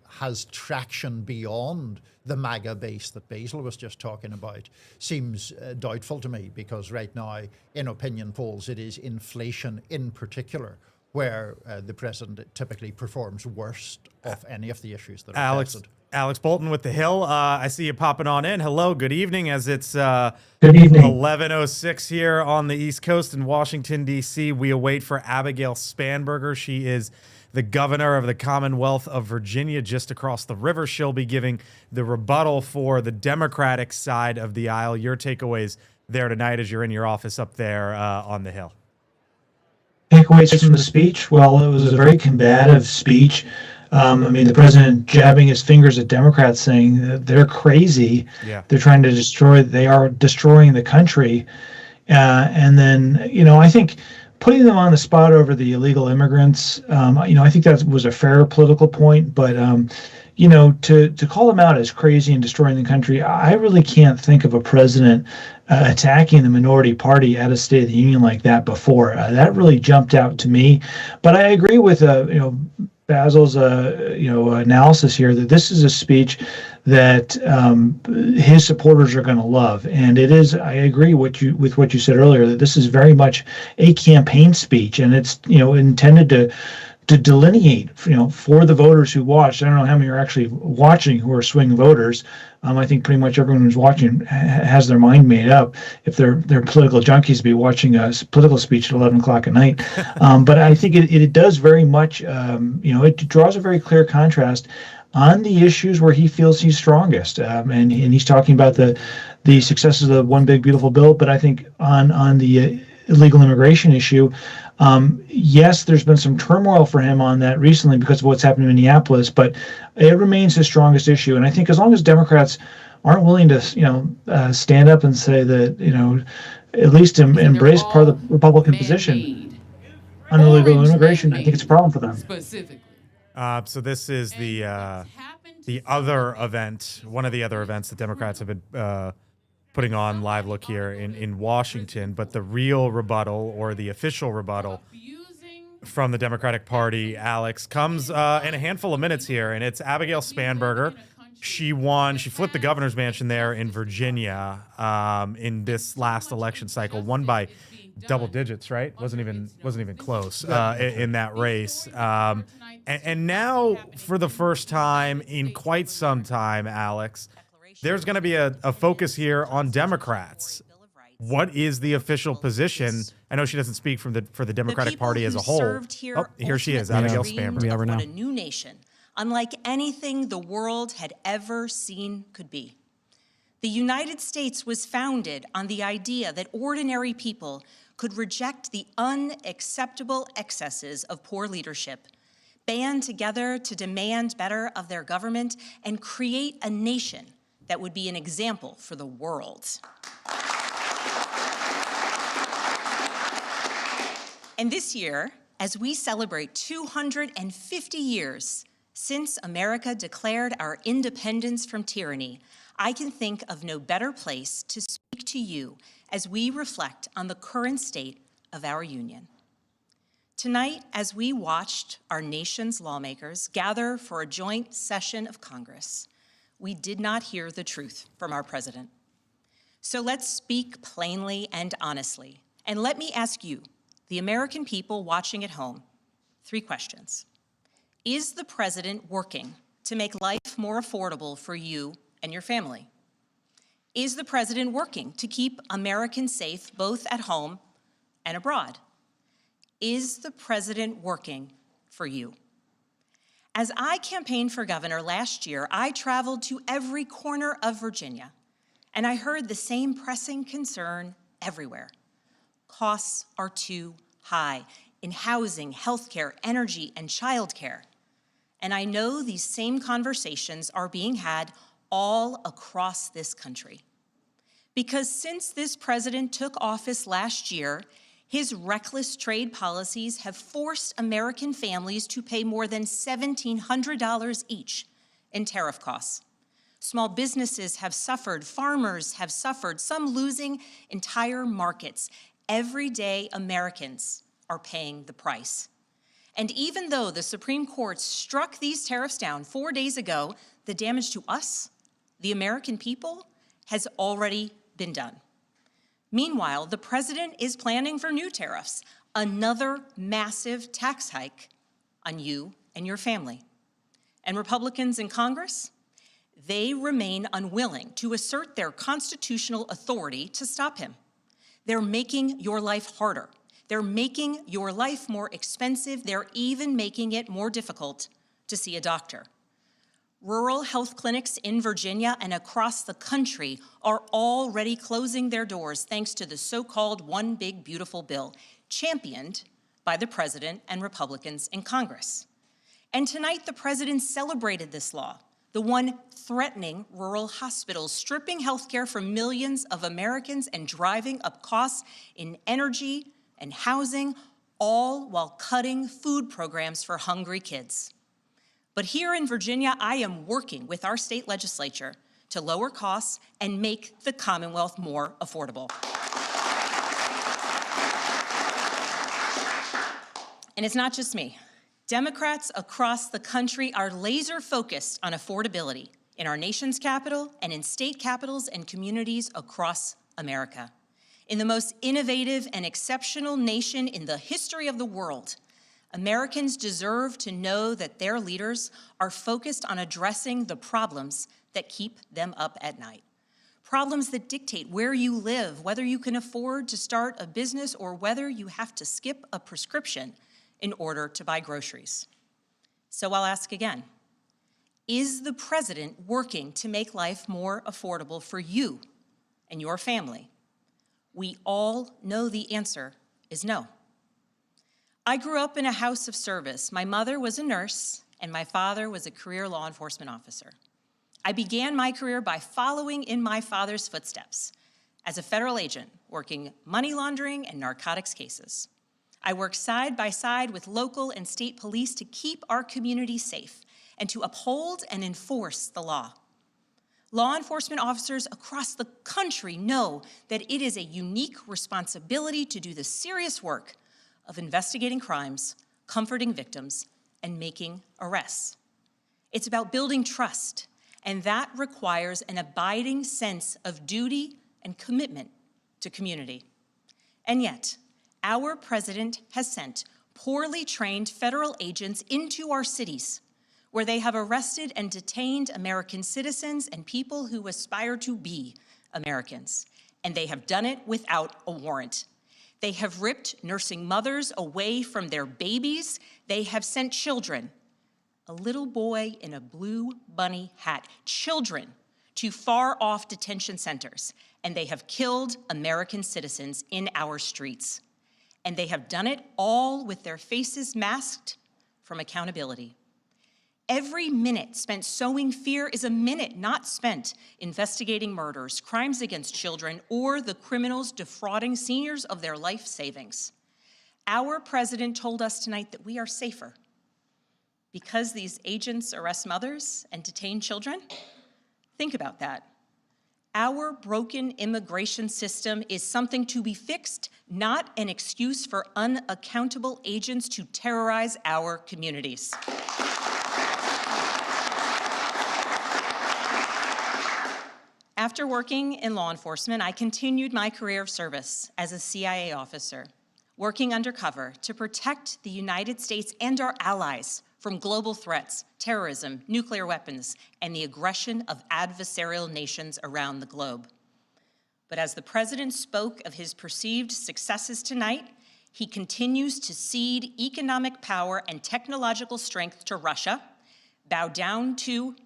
has traction beyond the MAGA base that Basil was just talking about seems doubtful to me, because right now, in opinion polls, it is inflation in particular where the president typically performs worst of any of the issues that are tested. Alex Bolton with The Hill. I see you popping on in. Hello, good evening, as it's 11:06 here on the East Coast in Washington, D.C. We await for Abigail Spanberger. She is the governor of the Commonwealth of Virginia, just across the river. She'll be giving the rebuttal for the Democratic side of the aisle. Your takeaways there tonight as you're in your office up there on the Hill? Takeaways from the speech? Well, it was a very combative speech. I mean, the president jabbing his fingers at Democrats, saying that they're crazy. Yeah. They're trying to they are destroying the country. And then, I think putting them on the spot over the illegal immigrants, I think that was a fair political point. But, to call them out as crazy and destroying the country, I really can't think of a president attacking the minority party at a State of the Union like that before. That really jumped out to me. But I agree with, Basil's, analysis here that this is a speech that his supporters are going to love, and it is. I agree with what you said earlier, that this is very much a campaign speech, and it's intended to delineate for the voters who watched. I don't know how many are actually watching who are swing voters. I think pretty much everyone who's watching has their mind made up. If they're political junkies, be watching a political speech at 11 o'clock at night. But I think it does very much, it draws a very clear contrast on the issues where he feels he's strongest. And he's talking about the successes of the One Big Beautiful Bill. But I think on the illegal immigration issue, yes, there's been some turmoil for him on that recently because of what's happened in Minneapolis, but it remains his strongest issue. And I think as long as Democrats aren't willing to, stand up and say that, at least embrace part of the Republican position on illegal immigration, I think it's a problem for them. Specifically. So this is the other event, one of the other events that Democrats have been putting on Live Look here in Washington, but the real rebuttal, or the official rebuttal from the Democratic Party, Alex, comes in a handful of minutes here, and it's Abigail Spanberger. She flipped the governor's mansion there in Virginia in this last election cycle, won by double digits, right? Wasn't even close in that race. And now, for the first time in quite some time, Alex, there's going to be a focus here on Democrats. What is the official position? I know she doesn't speak for the Democratic Party as a whole. Here she is, Abigail Spanberger. What a new nation, unlike anything the world had ever seen, could be. The United States was founded on the idea that ordinary people could reject the unacceptable excesses of poor leadership, band together to demand better of their government, and create a nation that would be an example for the world. And this year, as we celebrate 250 years since America declared our independence from tyranny, I can think of no better place to speak to you as we reflect on the current state of our union. Tonight, as we watched our nation's lawmakers gather for a joint session of Congress, we did not hear the truth from our president. So let's speak plainly and honestly. And let me ask you, the American people watching at home, 3 questions. Is the president working to make life more affordable for you and your family? Is the president working to keep Americans safe both at home and abroad? Is the president working for you? As I campaigned for governor last year, I traveled to every corner of Virginia, and I heard the same pressing concern everywhere. Costs are too high in housing, healthcare, energy, and childcare. And I know these same conversations are being had all across this country. Because since this president took office last year, his reckless trade policies have forced American families to pay more than $1,700 each in tariff costs. Small businesses have suffered, farmers have suffered, some losing entire markets. Everyday Americans are paying the price. And even though the Supreme Court struck these tariffs down 4 days ago, the damage to us, the American people, has already been done. Meanwhile, the president is planning for new tariffs, another massive tax hike on you and your family. And Republicans in Congress, they remain unwilling to assert their constitutional authority to stop him. They're making your life harder. They're making your life more expensive. They're even making it more difficult to see a doctor. Rural health clinics in Virginia and across the country are already closing their doors thanks to the so-called One Big Beautiful Bill, championed by the president and Republicans in Congress. And tonight, the president celebrated this law, the one threatening rural hospitals, stripping healthcare from millions of Americans and driving up costs in energy and housing, all while cutting food programs for hungry kids. But here in Virginia, I am working with our state legislature to lower costs and make the Commonwealth more affordable. And it's not just me. Democrats across the country are laser focused on affordability in our nation's capital and in state capitals and communities across America. In the most innovative and exceptional nation in the history of the world, Americans deserve to know that their leaders are focused on addressing the problems that keep them up at night. Problems that dictate where you live, whether you can afford to start a business or whether you have to skip a prescription in order to buy groceries. So I'll ask again, is the president working to make life more affordable for you and your family? We all know the answer is no. I grew up in a house of service. My mother was a nurse and my father was a career law enforcement officer. I began my career by following in my father's footsteps as a federal agent, working money laundering and narcotics cases. I worked side by side with local and state police to keep our community safe and to uphold and enforce the law. Law enforcement officers across the country know that it is a unique responsibility to do the serious work of investigating crimes, comforting victims, and making arrests. It's about building trust, and that requires an abiding sense of duty and commitment to community. And yet, our president has sent poorly trained federal agents into our cities, where they have arrested and detained American citizens and people who aspire to be Americans. And they have done it without a warrant. They have ripped nursing mothers away from their babies. They have sent children, a little boy in a blue bunny hat, children to far-off detention centers, and they have killed American citizens in our streets. And they have done it all with their faces masked from accountability. Every minute spent sowing fear is a minute not spent investigating murders, crimes against children, or the criminals defrauding seniors of their life savings. Our president told us tonight that we are safer because these agents arrest mothers and detain children. Think about that. Our broken immigration system is something to be fixed, not an excuse for unaccountable agents to terrorize our communities. After working in law enforcement, I continued my career of service as a CIA officer, working undercover to protect the United States and our allies from global threats, terrorism, nuclear weapons, and the aggression of adversarial nations around the globe. But as the president spoke of his perceived successes tonight, he continues to cede economic power and technological strength to Russia, bow down to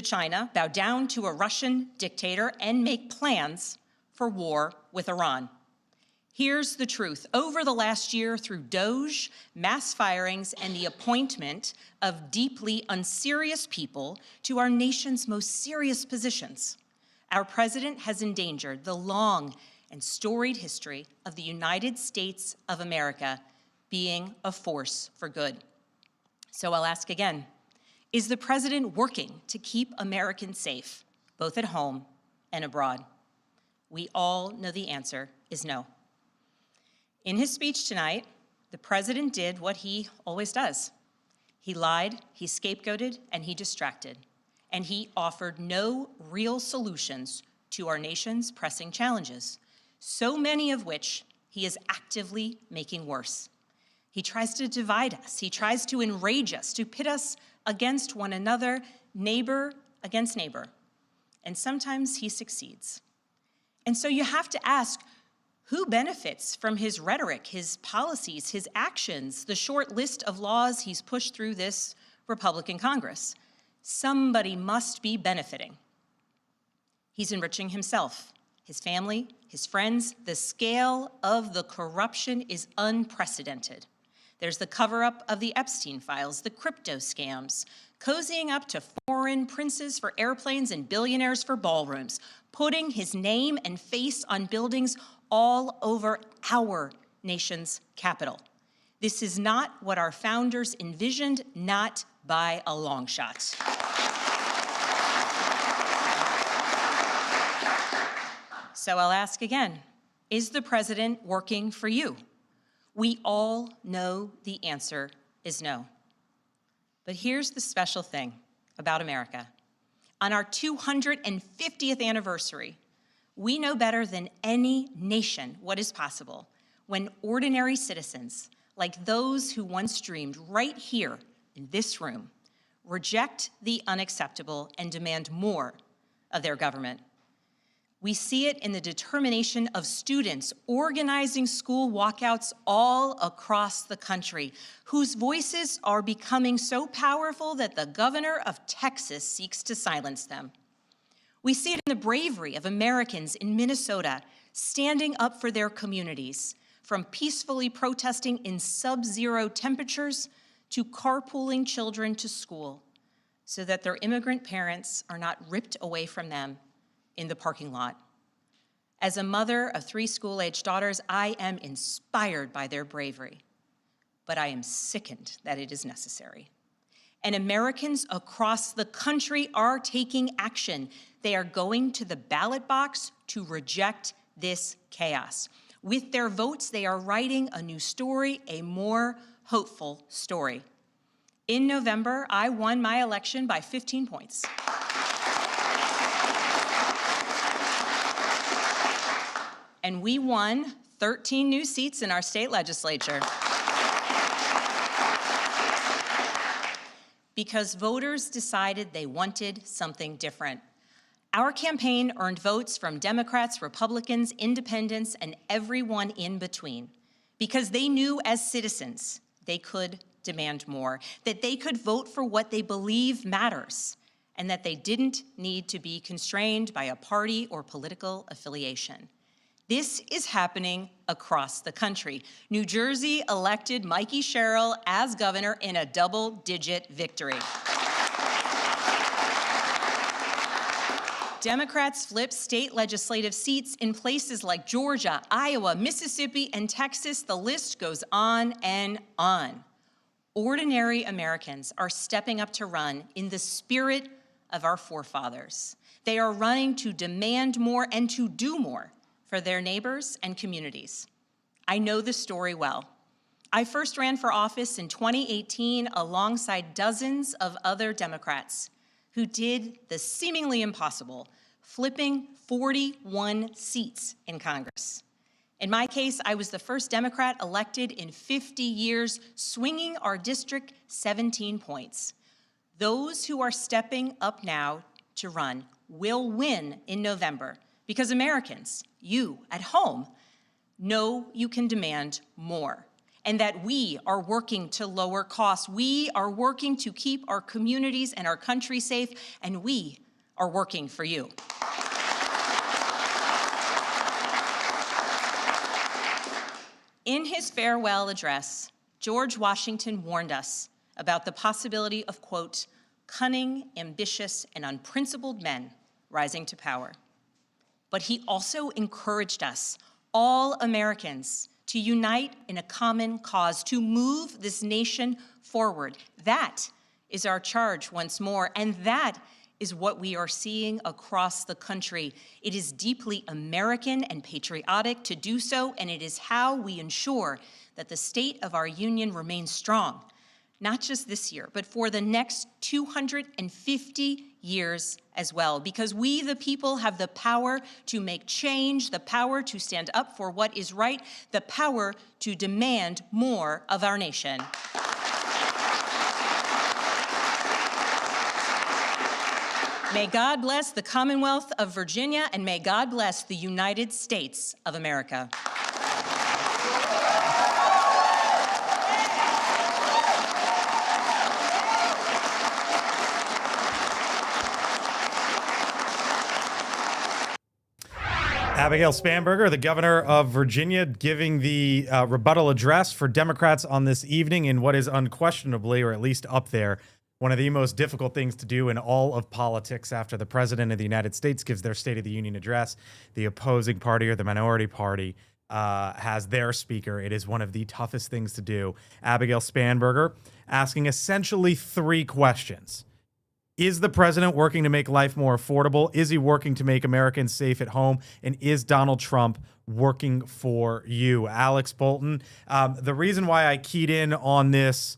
China, bow down to a Russian dictator, and make plans for war with Iran. Here's the truth. Over the last year, through DOJ, mass firings, and the appointment of deeply unserious people to our nation's most serious positions, our president has endangered the long and storied history of the United States of America being a force for good. So I'll ask again, is the president working to keep Americans safe, both at home and abroad? We all know the answer is no. In his speech tonight, the president did what he always does. He lied, he scapegoated, and he distracted. And he offered no real solutions to our nation's pressing challenges, so many of which he is actively making worse. He tries to divide us. He tries to enrage us, to pit us against one another, neighbor against neighbor. And sometimes he succeeds. And so you have to ask, who benefits from his rhetoric, his policies, his actions, the short list of laws he's pushed through this Republican Congress? Somebody must be benefiting. He's enriching himself, his family, his friends. The scale of the corruption is unprecedented. There's the cover-up of the Epstein files, the crypto scams, cozying up to foreign princes for airplanes and billionaires for ballrooms, putting his name and face on buildings all over our nation's capital. This is not what our founders envisioned, not by a long shot. So I'll ask again, is the president working for you? We all know the answer is no. But here's the special thing about America. On our 250th anniversary, we know better than any nation what is possible when ordinary citizens, like those who once dreamed right here in this room, reject the unacceptable and demand more of their government. We see it in the determination of students organizing school walkouts all across the country, whose voices are becoming so powerful that the governor of Texas seeks to silence them. We see it in the bravery of Americans in Minnesota standing up for their communities, from peacefully protesting in sub-zero temperatures to carpooling children to school so that their immigrant parents are not ripped away from them in the parking lot. As a mother of 3 school-aged daughters, I am inspired by their bravery, but I am sickened that it is necessary. And Americans across the country are taking action. They are going to the ballot box to reject this chaos. With their votes, they are writing a new story, a more hopeful story. In November, I won my election by 15 points. And we won 13 new seats in our state legislature. Because voters decided they wanted something different. Our campaign earned votes from Democrats, Republicans, independents, and everyone in between. Because they knew as citizens they could demand more, that they could vote for what they believe matters, and that they didn't need to be constrained by a party or political affiliation. This is happening across the country. New Jersey elected Mikey Sherrill as governor in a double-digit victory. Democrats flipped state legislative seats in places like Georgia, Iowa, Mississippi, and Texas. The list goes on and on. Ordinary Americans are stepping up to run in the spirit of our forefathers. They are running to demand more and to do more for their neighbors and communities. I know this story well. I first ran for office in 2018 alongside dozens of other Democrats who did the seemingly impossible, flipping 41 seats in Congress. In my case, I was the first Democrat elected in 50 years, swinging our district 17 points. Those who are stepping up now to run will win in November because Americans, you at home, know you can demand more and that we are working to lower costs. We are working to keep our communities and our country safe, and we are working for you. In his farewell address, George Washington warned us about the possibility of, quote, cunning, ambitious, and unprincipled men rising to power. But he also encouraged us, all Americans, to unite in a common cause, to move this nation forward. That is our charge once more, and that is what we are seeing across the country. It is deeply American and patriotic to do so, and it is how we ensure that the state of our union remains strong, not just this year, but for the next 250 years as well, because we, the people, have the power to make change, the power to stand up for what is right, the power to demand more of our nation. May God bless the Commonwealth of Virginia, and may God bless the United States of America. Abigail Spanberger, the governor of Virginia, giving the rebuttal address for Democrats on this evening in what is unquestionably, or at least up there, one of the most difficult things to do in all of politics after the president of the United States gives their State of the Union address. The opposing party or the minority party has their speaker. It is one of the toughest things to do. Abigail Spanberger asking essentially three questions. Is the president working to make life more affordable? Is he working to make Americans safe at home? And is Donald Trump working for you? Alex Bolton, the reason why I keyed in on this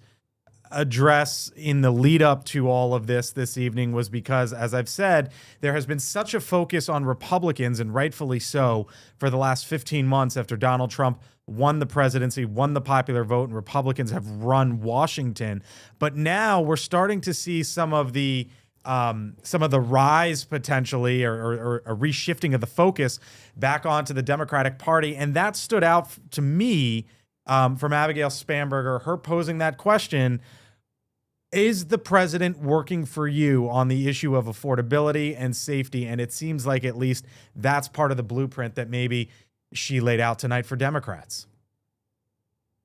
address in the lead up to all of this evening was because, as I've said, there has been such a focus on Republicans, and rightfully so, for the last 15 months after Donald Trump won the presidency, won the popular vote, and Republicans have run Washington. But now we're starting to see some of the rise potentially, or a reshifting of the focus back onto the Democratic Party. And that stood out to me from Abigail Spanberger, her posing that question. Is the president working for you on the issue of affordability and safety? And it seems like at least that's part of the blueprint that maybe she laid out tonight for Democrats.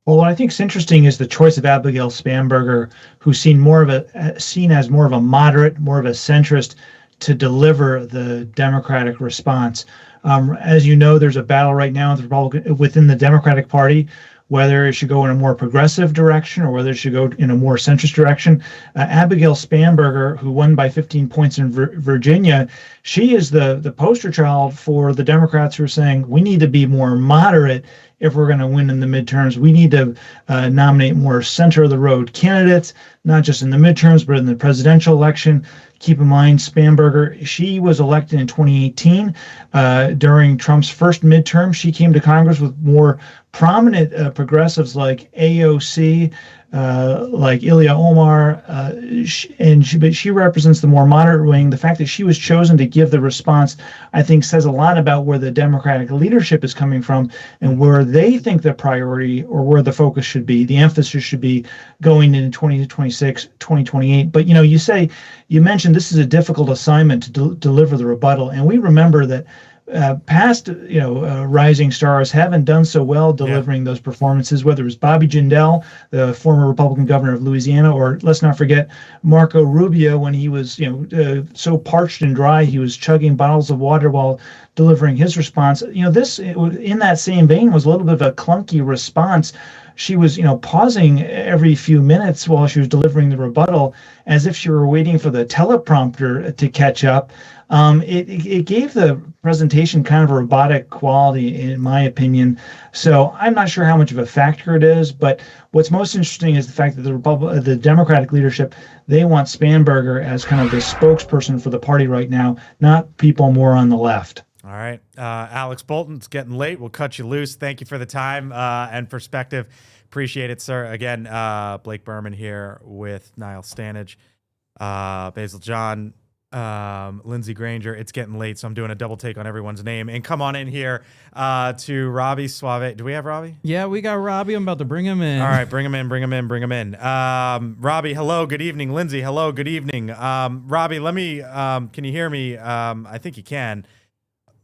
Well, what I think is interesting is the choice of Abigail Spanberger, who's seen as more of a moderate, more of a centrist, to deliver the Democratic response. As you know, there's a battle right now within the Democratic Party, whether it should go in a more progressive direction or whether it should go in a more centrist direction. Abigail Spanberger, who won by 15 points in Virginia, she is the poster child for the Democrats who are saying we need to be more moderate if we're going to win in the midterms. We need to nominate more center-of-the-road candidates, not just in the midterms, but in the presidential election. Keep in mind, Spanberger, she was elected in 2018 during Trump's first midterm. She came to Congress with more prominent progressives like AOC, like Ilya Omar, but she represents the more moderate wing. The fact that she was chosen to give the response, I think, says a lot about where the Democratic leadership is coming from and where they think the priority or where the focus should be, the emphasis should be going into 2026, 2028. But, you mentioned this is a difficult assignment to deliver the rebuttal. And we remember that past rising stars haven't done so well delivering those performances, whether it was Bobby Jindal, the former Republican governor of Louisiana, or let's not forget Marco Rubio, when he was so parched and dry he was chugging bottles of water while delivering his response. This in that same vein was a little bit of a clunky response. She was, pausing every few minutes while she was delivering the rebuttal, as if she were waiting for the teleprompter to catch up. It gave the presentation kind of a robotic quality, in my opinion. So I'm not sure how much of a factor it is, but what's most interesting is the fact that the Democratic leadership, they want Spanberger as kind of the spokesperson for the party right now, not people more on the left. All right. Alex Bolton, it's getting late. We'll cut you loose. Thank you for the time and perspective. Appreciate it, sir. Again, Blake Burman here with Niall, Stanage, Basil John, Lindsey, Granger. It's getting late, so I'm doing a double take on everyone's name. And come on in here to Robby, Soave. Do we have Robby? Yeah, we got Robby. I'm about to bring him in. All right, bring him in. Robby, hello, good evening. Lindsey, hello, good evening. Robby, let me, can you hear me? I think you can.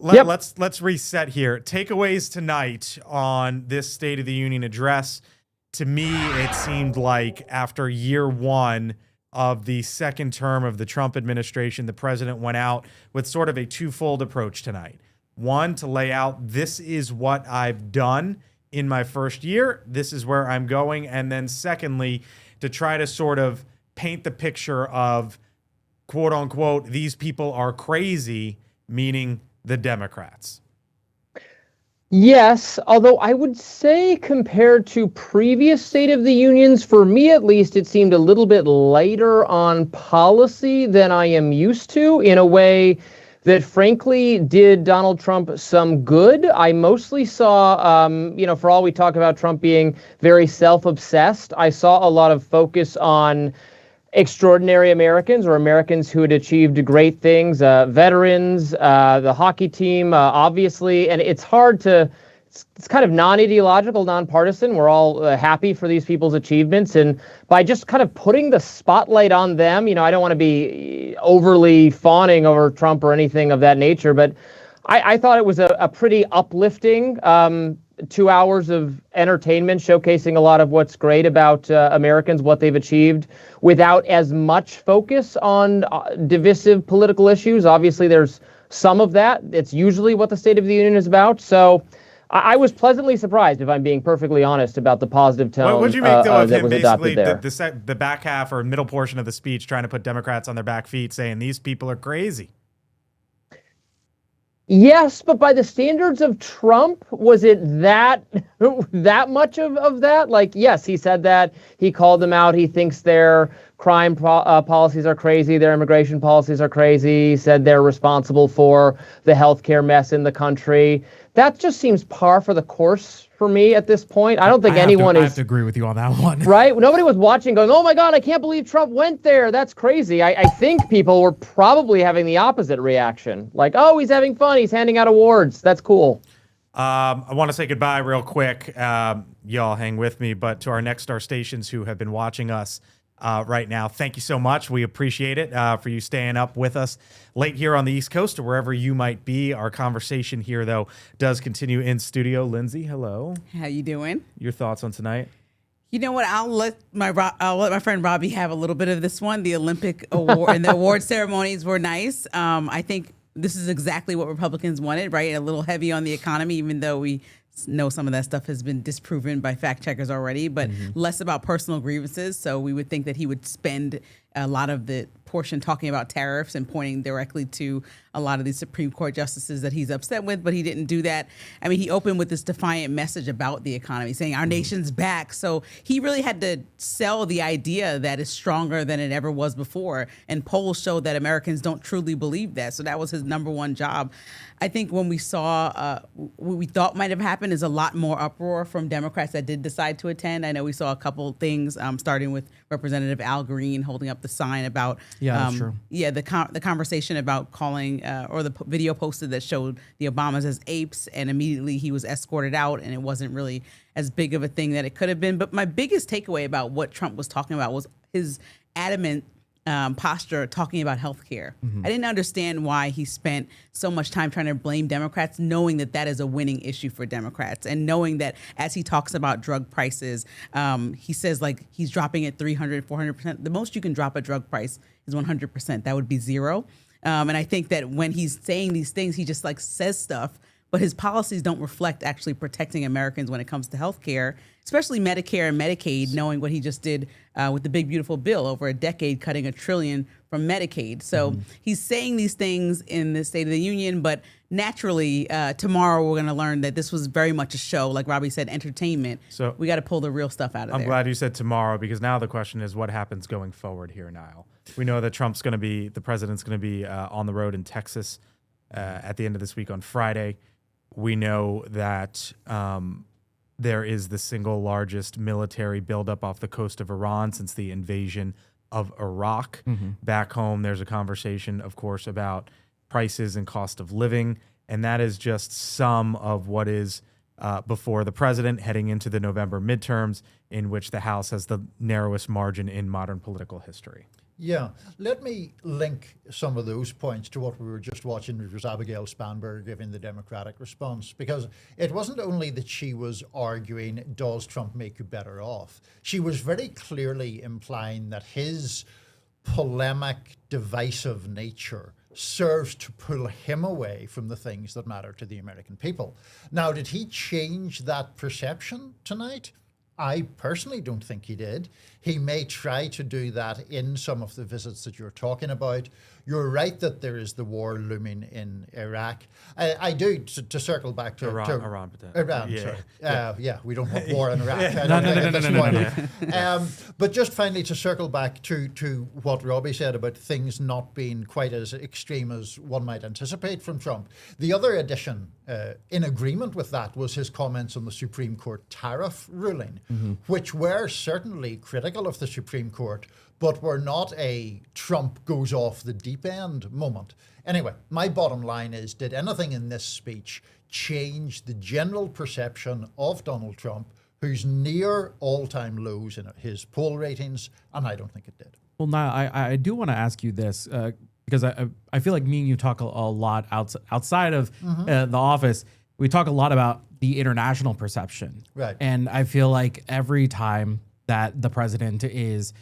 Let's reset here. Takeaways tonight on this State of the Union address. To me, it seemed like after year one of the second term of the Trump administration, the president went out with sort of a twofold approach tonight. One, to lay out, this is what I've done in my first year. This is where I'm going. And then secondly, to try to sort of paint the picture of, quote unquote, these people are crazy, meaning the Democrats. Yes, although I would say compared to previous State of the Unions, for me at least, it seemed a little bit lighter on policy than I am used to, in a way that frankly did Donald Trump some good. I mostly saw, for all we talk about Trump being very self-obsessed, I saw a lot of focus on extraordinary Americans or Americans who had achieved great things, veterans, the hockey team, obviously. And it's hard to, it's kind of non-ideological, non-partisan. We're all happy for these people's achievements. And by just kind of putting the spotlight on them, I don't want to be overly fawning over Trump or anything of that nature, but I thought it was a pretty uplifting 2 hours of entertainment showcasing a lot of what's great about Americans, what they've achieved, without as much focus on divisive political issues. Obviously, there's some of that. It's usually what the State of the Union is about. So I was pleasantly surprised, if I'm being perfectly honest, about the positive tone What did you make, though, of that him was basically adopted there. the back half or middle portion of the speech trying to put Democrats on their back feet, saying these people are crazy? Yes, but by the standards of Trump, was it that much of that? Like, yes, he said that. He called them out. He thinks their crime policies are crazy. Their immigration policies are crazy. He said they're responsible for the healthcare mess in the country. That just seems par for the course for me at this point. I don't think anyone I have to agree with you on that one. Right? Nobody was watching going, oh my God, I can't believe Trump went there. That's crazy. I think people were probably having the opposite reaction. Like, oh, he's having fun. He's handing out awards. That's cool. I want to say goodbye real quick. Y'all hang with me, but to our Nexstar stations who have been watching us right now, thank you so much. We appreciate it for you staying up with us late here on the East Coast or wherever you might be. Our conversation here, though, does continue in studio. Lindsey, hello. How you doing? Your thoughts on tonight? You know what? I'll let my friend Robby have a little bit of this one. The Olympic award and the award ceremonies were nice. I think this is exactly what Republicans wanted, right? A little heavy on the economy, even though we know some of that stuff has been disproven by fact checkers already, but less about personal grievances. So we would think that he would spend a lot of the portion talking about tariffs and pointing directly to a lot of these Supreme Court justices that he's upset with, but he didn't do that. I mean, he opened with this defiant message about the economy, saying our nation's back. So he really had to sell the idea that it's stronger than it ever was before. And polls show that Americans don't truly believe that. So that was his number one job. I think when we saw what we thought might have happened is a lot more uproar from Democrats that did decide to attend. I know we saw a couple things, starting with Representative Al Green holding up the sign about that's true. Yeah, the conversation about calling or the video posted that showed the Obamas as apes, and immediately he was escorted out, and it wasn't really as big of a thing that it could have been. But my biggest takeaway about what Trump was talking about was his adamant posture talking about healthcare. I didn't understand why he spent so much time trying to blame Democrats, knowing that that is a winning issue for Democrats, and knowing that as he talks about drug prices, he says like he's dropping it 300, 400%. The most you can drop a drug price is 100%. That would be zero. And I think that when he's saying these things, he just like says stuff, but his policies don't reflect actually protecting Americans when it comes to healthcare, especially Medicare and Medicaid, knowing what he just did with the big, beautiful bill over a decade, cutting $1 trillion from Medicaid. So he's saying these things in the State of the Union, but naturally tomorrow we're going to learn that this was very much a show, like Robby said, entertainment. So we got to pull the real stuff out of there. I'm glad you said tomorrow, because now the question is what happens going forward here, Niall. We know that the president's going to be on the road in Texas at the end of this week on Friday. We know that there is the single largest military buildup off the coast of Iran since the invasion of Iraq. Back home, there's a conversation, of course, about prices and cost of living, and that is just some of what is before the president heading into the November midterms, in which the House has the narrowest margin in modern political history. Yeah, let me link some of those points to what we were just watching, which was Abigail Spanberg giving the Democratic response, because it wasn't only that she was arguing, does Trump make you better off? She was very clearly implying that his polemic, divisive nature serves to pull him away from the things that matter to the American people. Now, did he change that perception tonight? I personally don't think he did. He may try to do that in some of the visits that you're talking about. You're right that there is the war looming in Iraq. I do, to circle back to Iran. Sorry. Yeah, we don't want war in Iraq. No. But just finally to circle back to what Robby said about things not being quite as extreme as one might anticipate from Trump. The other addition in agreement with that was his comments on the Supreme Court tariff ruling, which were certainly critical of the Supreme Court, but were not a Trump goes off the deep end moment. Anyway, my bottom line is, did anything in this speech change the general perception of Donald Trump, who's near all-time lows in his poll ratings? And I don't think it did. Well, Niall, I do want to ask you this, because I feel like me and you talk a lot outside of the office. We talk a lot about the international perception. Right. And I feel like every time that the president is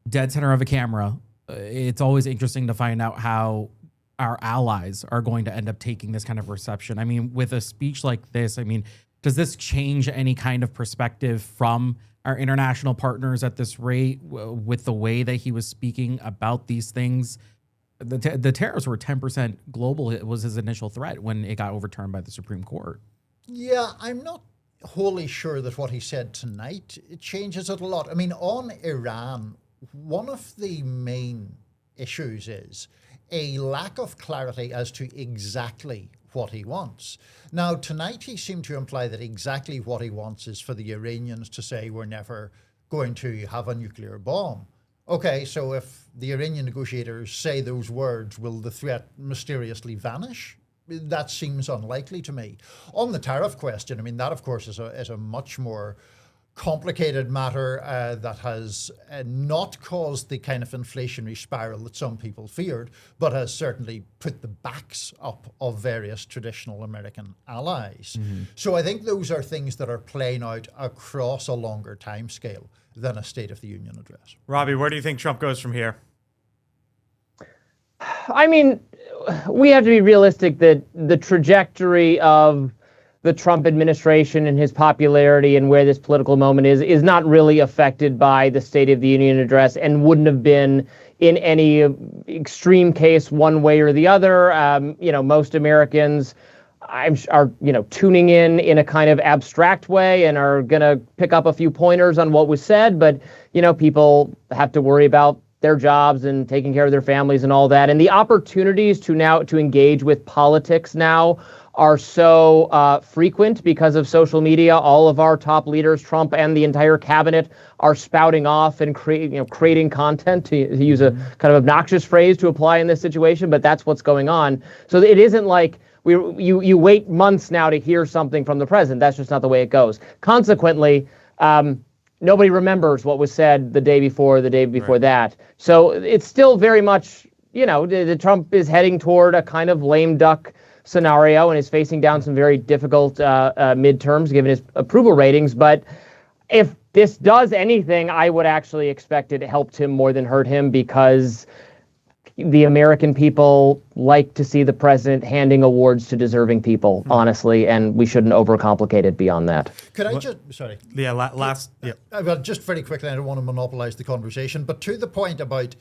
dead center of a camera, it's always interesting to find out how our allies are going to end up taking this kind of reception. I mean, with a speech like this, I mean, does this change any kind of perspective from our international partners at this rate with the way that he was speaking about these things? The tariffs were 10% global. It was his initial threat when it got overturned by the Supreme Court. Yeah, I'm not wholly sure that what he said tonight it changes it a lot. I mean, on Iran, one of the main issues is a lack of clarity as to exactly what he wants. Now, tonight he seemed to imply that exactly what he wants is for the Iranians to say we're never going to have a nuclear bomb. Okay, so if the Iranian negotiators say those words, will the threat mysteriously vanish? That seems unlikely to me. On the tariff question, I mean, that of course is a much more complicated matter that has not caused the kind of inflationary spiral that some people feared, but has certainly put the backs up of various traditional American allies. So I think those are things that are playing out across a longer time scale than a State of the Union address. Robby, where do you think Trump goes from here? I mean, we have to be realistic that the trajectory of the Trump administration and his popularity and where this political moment is not really affected by the State of the Union address and wouldn't have been in any extreme case one way or the other. Most Americans are tuning in a kind of abstract way and are going to pick up a few pointers on what was said. But, people have to worry about their jobs and taking care of their families and all that. And the opportunities to engage with politics now are so frequent because of social media. All of our top leaders, Trump and the entire cabinet, are spouting off and creating content, to use a kind of obnoxious phrase to apply in this situation, but that's what's going on. So it isn't like you wait months now to hear something from the president. That's just not the way it goes. Consequently, nobody remembers what was said the day before that. So it's still very much, the Trump is heading toward a kind of lame duck scenario and is facing down some very difficult midterms given his approval ratings. But if this does anything, I would actually expect it helped him more than hurt him, because the American people like to see the president handing awards to deserving people, honestly, and we shouldn't overcomplicate it beyond that. Could I just, sorry. Yeah, Well, just very quickly, I don't want to monopolize the conversation, but to the point about,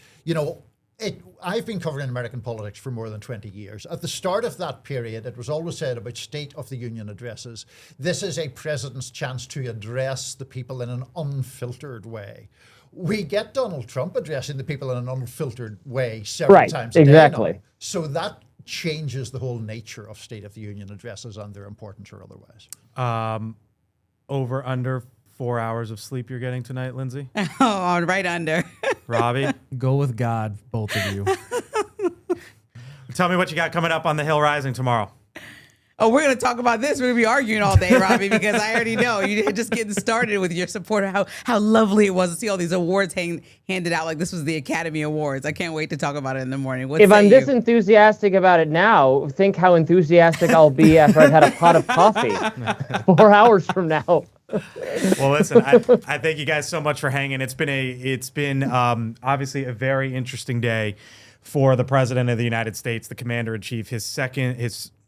I've been covering American politics for more than 20 years. At the start of that period, it was always said about State of the Union addresses, this is a president's chance to address the people in an unfiltered way. We get Donald Trump addressing the people in an unfiltered way several times a day now. So that changes the whole nature of State of the Union addresses and their importance or otherwise. Over, under 4 hours of sleep you're getting tonight, Lindsey? Oh, right under. Robby? Go with God, both of you. Tell me what you got coming up on the Hill Rising tomorrow. Oh, we're going to talk about this. We're going to be arguing all day, Robby, because I already know you're just getting started with your support of how lovely it was to see all these awards handed out like this was the Academy Awards. I can't wait to talk about it in the morning. If I'm this enthusiastic about it now, think how enthusiastic I'll be after I've had a pot of coffee 4 hours from now. Well, listen, I thank you guys so much for hanging. It's been obviously a very interesting day for the President of the United States, the Commander-in-Chief, his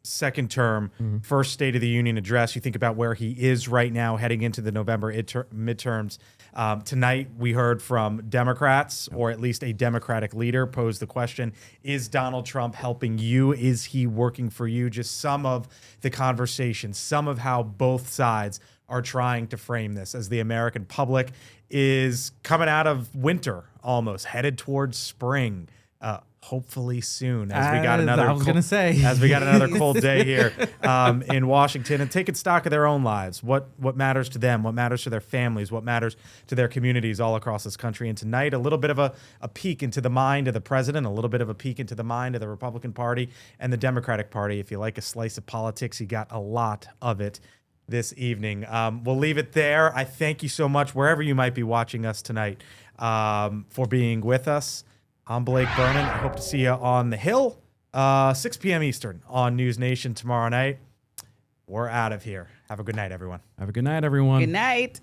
second term, first State of the Union address. You think about where he is right now heading into the November midterms. Tonight, we heard from Democrats, or at least a Democratic leader, pose the question, is Donald Trump helping you? Is he working for you? Just some of the conversation, some of how both sides are trying to frame this as the American public is coming out of winter, almost headed towards spring. Hopefully soon, as we got another cold day here in Washington, and taking stock of their own lives, what matters to them, what matters to their families, what matters to their communities all across this country. And tonight, a little bit of a peek into the mind of the president, a little bit of a peek into the mind of the Republican Party and the Democratic Party. If you like a slice of politics, you got a lot of it this evening. We'll leave it there. I thank you so much, wherever you might be watching us tonight, for being with us. I'm Blake Burman. I hope to see you on the Hill, 6 p.m. Eastern on News Nation tomorrow night. We're out of here. Have a good night, everyone. Have a good night, everyone. Good night.